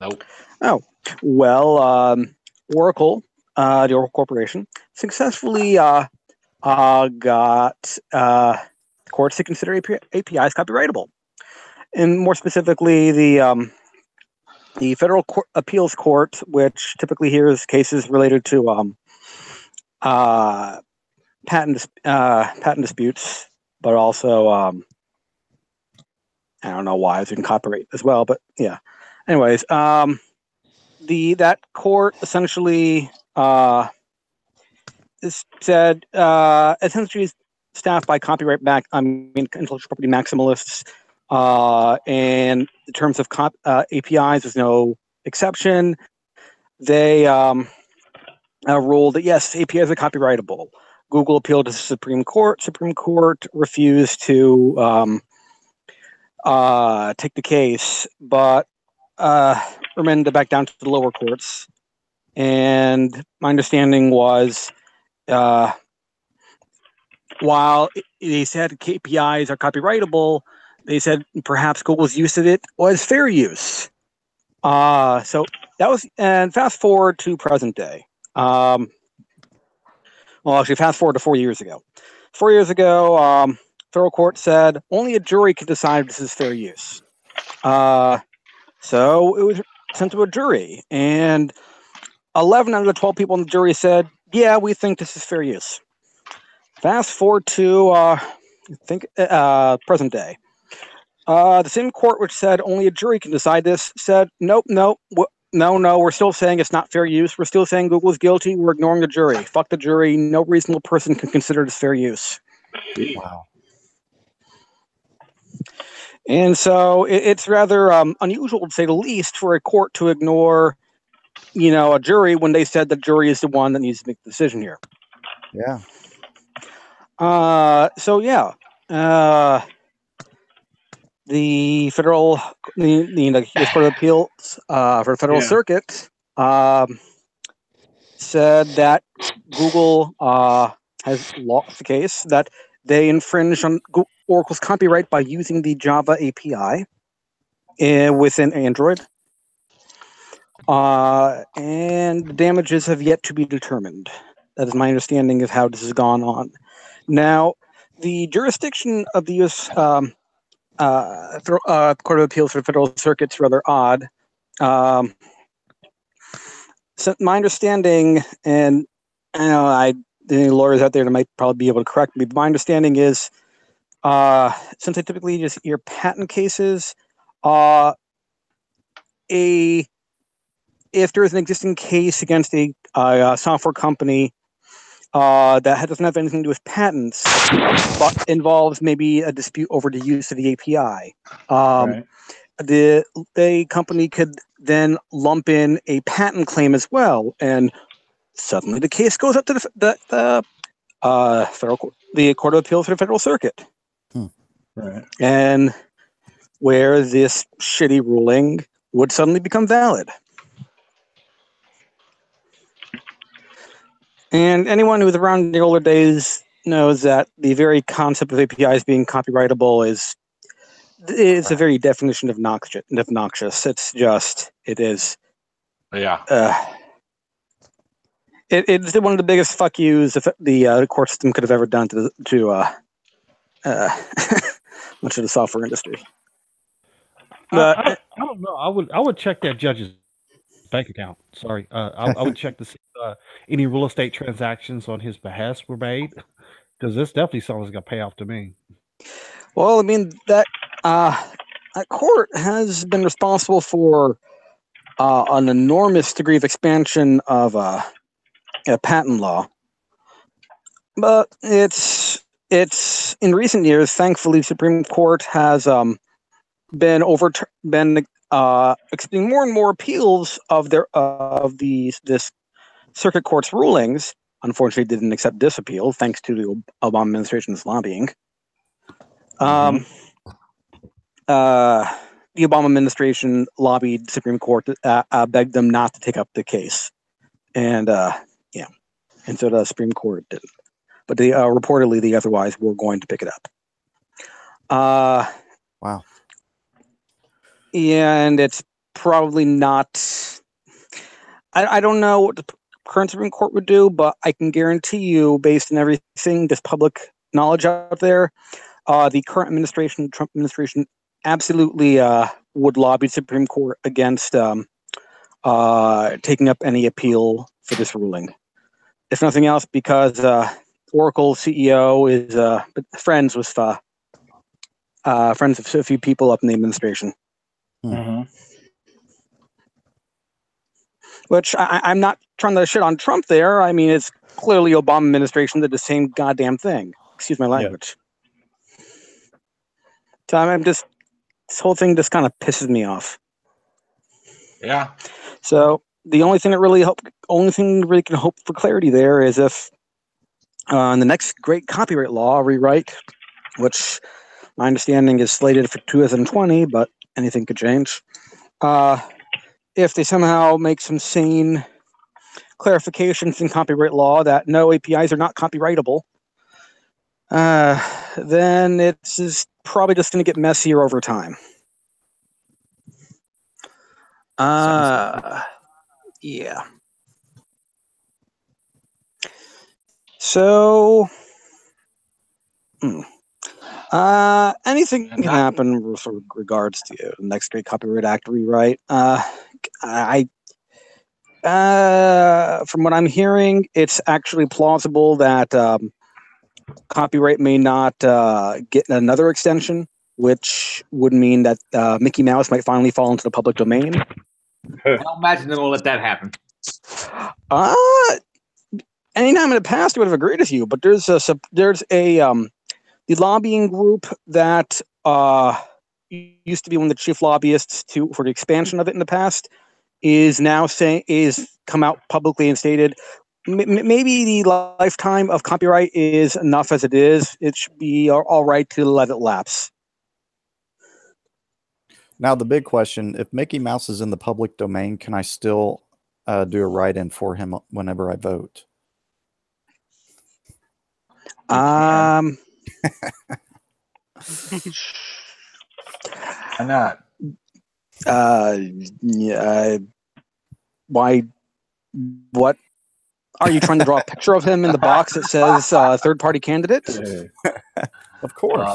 Nope. Oh, well, Oracle, the Oracle Corporation, successfully got courts to consider APIs copyrightable. And more specifically, the Federal Appeals Court, which typically hears cases related to patent disputes, but also I don't know why it's in copyright as well. But yeah, anyways, that court essentially said essentially staffed by intellectual property maximalists. And in terms of APIs, there's no exception. They ruled that yes, APIs are copyrightable. Google appealed to the Supreme Court. Supreme Court refused to take the case, but remanded back down to the lower courts. And my understanding was, while they said APIs are copyrightable, they said perhaps Google's use of it was fair use. So that was, and fast forward to present day. Well, actually, fast forward to 4 years ago. 4 years ago, federal court said only a jury could decide if this is fair use. So it was sent to a jury, and 11 out of the 12 people on the jury said, yeah, we think this is fair use. Fast forward to, present day. The same court which said only a jury can decide this said, nope, no, we're still saying it's not fair use. We're still saying Google's guilty. We're ignoring the jury. Fuck the jury. No reasonable person can consider this fair use. Wow. And so it's rather unusual, to say the least, for a court to ignore, a jury when they said the jury is the one that needs to make the decision here. Yeah. So yeah, the federal, the U.S. Court of Appeals for the Federal Circuit said that Google has lost the case, that they infringed on Oracle's copyright by using the Java API within Android. And the damages have yet to be determined. That is my understanding of how this has gone on. Now, the jurisdiction of the U.S. Court of Appeals for the Federal Circuit is rather odd. So my understanding, and the lawyers out there that might probably be able to correct me, but my understanding is, since I typically just hear patent cases, if there is an existing case against a software company that doesn't have anything to do with patents, but involves maybe a dispute over the use of the API, the company could then lump in a patent claim as well, and suddenly the case goes up to the Court of Appeals for the Federal Circuit. Right. And where this shitty ruling would suddenly become valid. And anyone who was around in the older days knows that the very concept of APIs being copyrightable is a very definition of obnoxious. It's just, it is. Yeah. It's one of the biggest fuck yous the court system could have ever done to much of the software industry. I don't know. I would check that judge's bank account. Sorry, I would check to see if any real estate transactions on his behest were made, because this definitely sounds like a payoff to me. Well, I mean that court has been responsible for an enormous degree of expansion of patent law. But it's in recent years, thankfully, Supreme Court has been accepting more and more appeals of this circuit court's rulings. Unfortunately, didn't accept this appeal thanks to the Obama administration's lobbying. The Obama administration lobbied the Supreme Court, begged them not to take up the case, and so the Supreme Court didn't. But they reportedly, they otherwise were going to pick it up. Wow. And it's probably not. I don't know what the current Supreme Court would do, but I can guarantee you, based on everything, this public knowledge out there, the current administration, Trump administration, absolutely would lobby the Supreme Court against taking up any appeal for this ruling. If nothing else, because Oracle CEO is friends with a few people up in the administration. Which I'm not trying to shit on Trump there. I mean, it's clearly Obama administration did the same goddamn thing. Excuse my language. So I'm just, this whole thing just kind of pisses me off. Yeah. So the only thing that really can hope for clarity there is if in the next great copyright law rewrite, which my understanding is slated for 2020, but anything could change. If they somehow make some sane clarifications in copyright law that no APIs are not copyrightable, then it's probably just going to get messier over time. Yeah. So, anything can happen with regards to the next great Copyright Act rewrite. From what I'm hearing, it's actually plausible that copyright may not get another extension, which would mean that Mickey Mouse might finally fall into the public domain. I don't imagine they're gonna let that happen. Anytime in the past, I would have agreed with you, but there's the lobbying group that used to be one of the chief lobbyists for the expansion of it in the past is now come out publicly and stated maybe the lifetime of copyright is enough as it is. It should be all right to let it lapse. Now, the big question, if Mickey Mouse is in the public domain, can I still do a write-in for him whenever I vote? Why not? Yeah. Why? What? Are you trying to draw a picture of him in the box that says third-party candidate? Of course.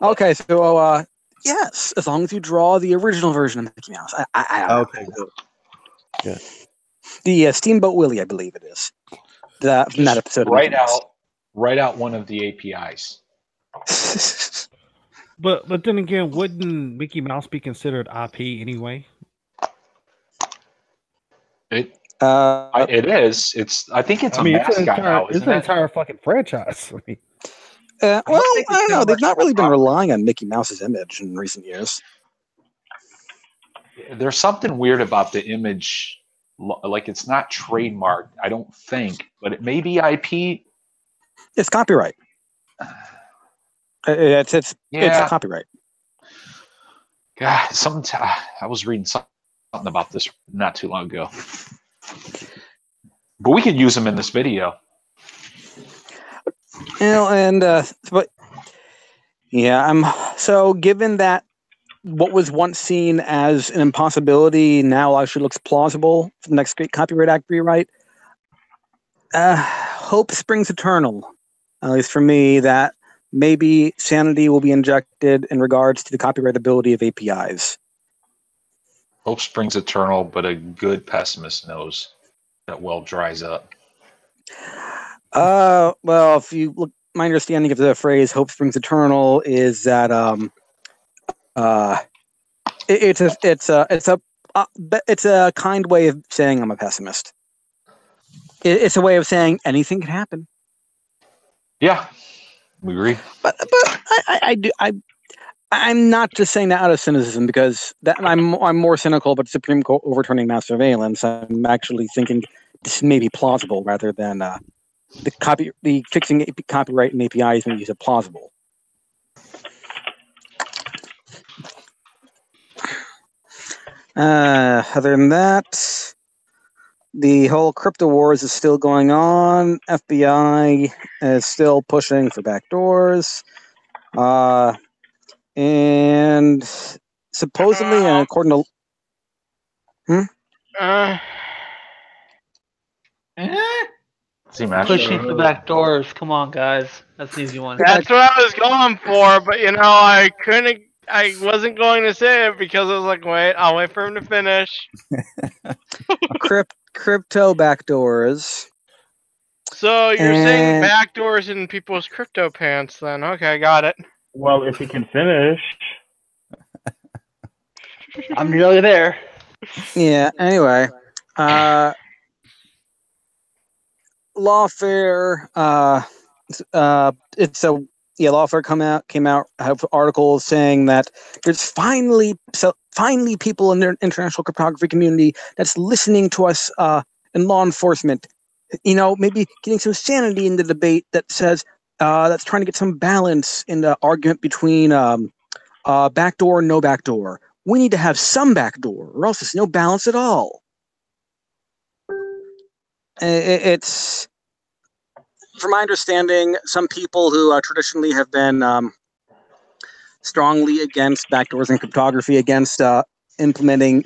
Okay, so yes, as long as you draw the original version of Mickey Mouse. Okay, good. Good. The Steamboat Willie, I believe it is. From that episode. Write out one of the APIs. But then again, wouldn't Mickey Mouse be considered IP anyway? It is. I think it's a mascot now. It's an entire fucking franchise. Well, I don't know. They've not really been relying on Mickey Mouse's image in recent years. There's something weird about the image. Like, it's not trademarked, I don't think, but it may be IP. It's copyright. It's copyright. God, I was reading something about this not too long ago. But we could use them in this video. But yeah, so given that what was once seen as an impossibility now actually looks plausible for the next great Copyright Act rewrite, hope springs eternal, at least for me, that maybe sanity will be injected in regards to the copyrightability of APIs. Hope springs eternal, but a good pessimist knows that well dries up. Well, if you look, my understanding of the phrase "hope springs eternal" is that it's a kind way of saying I'm a pessimist. It's a way of saying anything can happen. Yeah, we agree. But I'm not just saying that out of cynicism, because I'm more cynical about Supreme Court overturning mass surveillance. I'm actually thinking this may be plausible rather than the fixing copyright and APIs may use it plausible. Other than that, the whole crypto wars is still going on. FBI is still pushing for backdoors. And supposedly, and according to Pushing for back doors. Come on, guys. That's an easy one. That's what I was going for, but I couldn't. I wasn't going to say it because I was like, wait, I'll wait for him to finish. crypto backdoors. So you're saying backdoors in people's crypto pants? Then okay, got it. Well, if he can finish, I'm nearly there. Yeah. Anyway, Lawfare. Lawfare came out have articles saying that there's finally people in the international cryptography community that's listening to us in law enforcement. Maybe getting some sanity in the debate that says that's trying to get some balance in the argument between backdoor and no backdoor. We need to have some backdoor, or else there's no balance at all. It's, from my understanding, some people who traditionally have been strongly against backdoors in cryptography, against implementing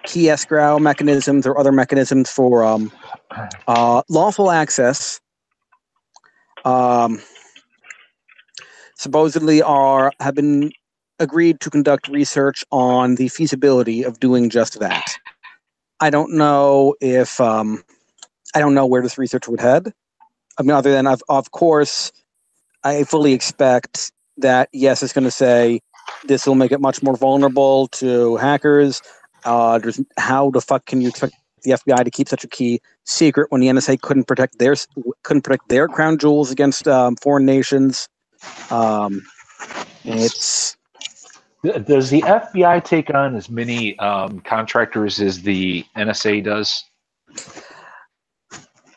key escrow mechanisms or other mechanisms for lawful access, supposedly have been agreed to conduct research on the feasibility of doing just that. I don't know if I don't know where this research would head. I mean, other than of course, I fully expect that yes, it's going to say this will make it much more vulnerable to hackers. How the fuck can you expect the FBI to keep such a key secret when the NSA couldn't protect their crown jewels against foreign nations? Does the FBI take on as many contractors as the NSA does?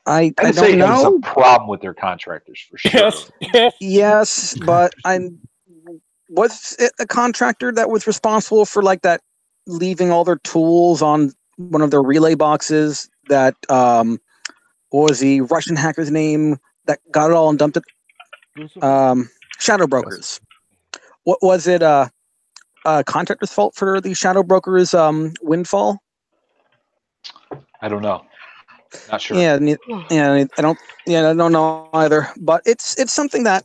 I don't NSA know. has a problem with their contractors for sure. Yes, but was it a contractor that was responsible for that, leaving all their tools on one of their relay boxes? That what was the Russian hacker's name that got it all and dumped it? Shadow brokers. What was it? Contractor's fault for the shadow brokers' windfall? I don't know. Not sure. Yeah, I don't know either. But it's something that.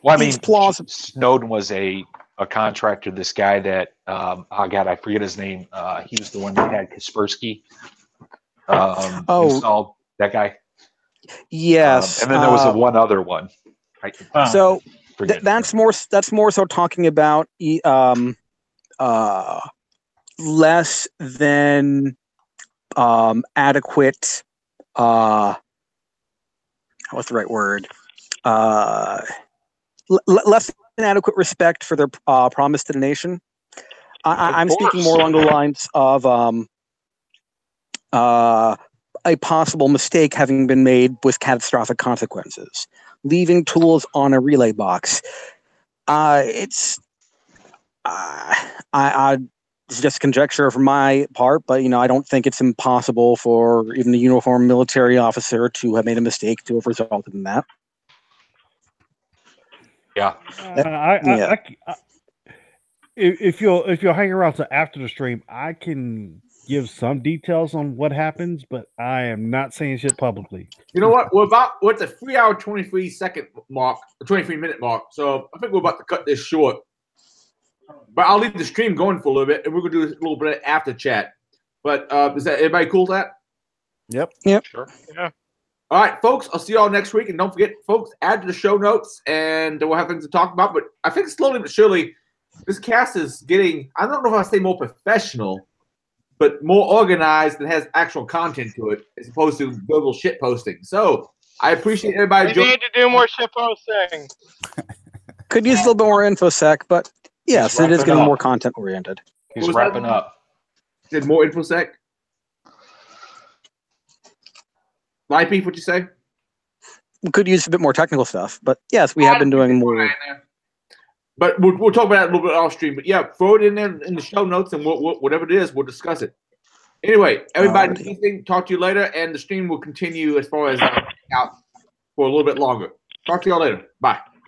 Well, I mean, Snowden was a contractor. This guy that oh god, I forget his name. He was the one that had Kaspersky installed. That guy. Yes, and then there was one other one. So that's more so talking about less than adequate. What's the right word? Less than adequate respect for their promise to the nation. I'm speaking more along the lines of a possible mistake having been made with catastrophic consequences. Leaving tools on a relay box. It's just conjecture from my part, but I don't think it's impossible for even a uniformed military officer to have made a mistake to have resulted in that. Yeah. If you'll hang around to after the stream, I can give some details on what happens, but I am not saying shit publicly. You know what? We're at the 3 hour 23-second mark, 23-minute mark. So I think we're about to cut this short. But I'll leave the stream going for a little bit, and we're gonna do a little bit of after chat. But is that everybody cool with that? Yep. Sure. Yeah. All right, folks. I'll see y'all next week, and don't forget, folks, add to the show notes, and we'll have things to talk about. But I think slowly but surely, this cast is getting—I don't know if I say more professional, but more organized and has actual content to it, as opposed to Google shit posting. So I appreciate everybody We joining. need to do more shit posting. Could use a little bit more infosec, but yes, it is wrapping getting up. more content oriented. He's wrapping up. Did more infosec? Light beef, what you say? We could use a bit more technical stuff, but yes, we have been doing more. But we'll talk about it a little bit off stream. But yeah, throw it in there in the show notes, and whatever it is, we'll discuss it. Anyway, everybody, anything, talk to you later, and the stream will continue as far as out for a little bit longer. Talk to y'all later. Bye.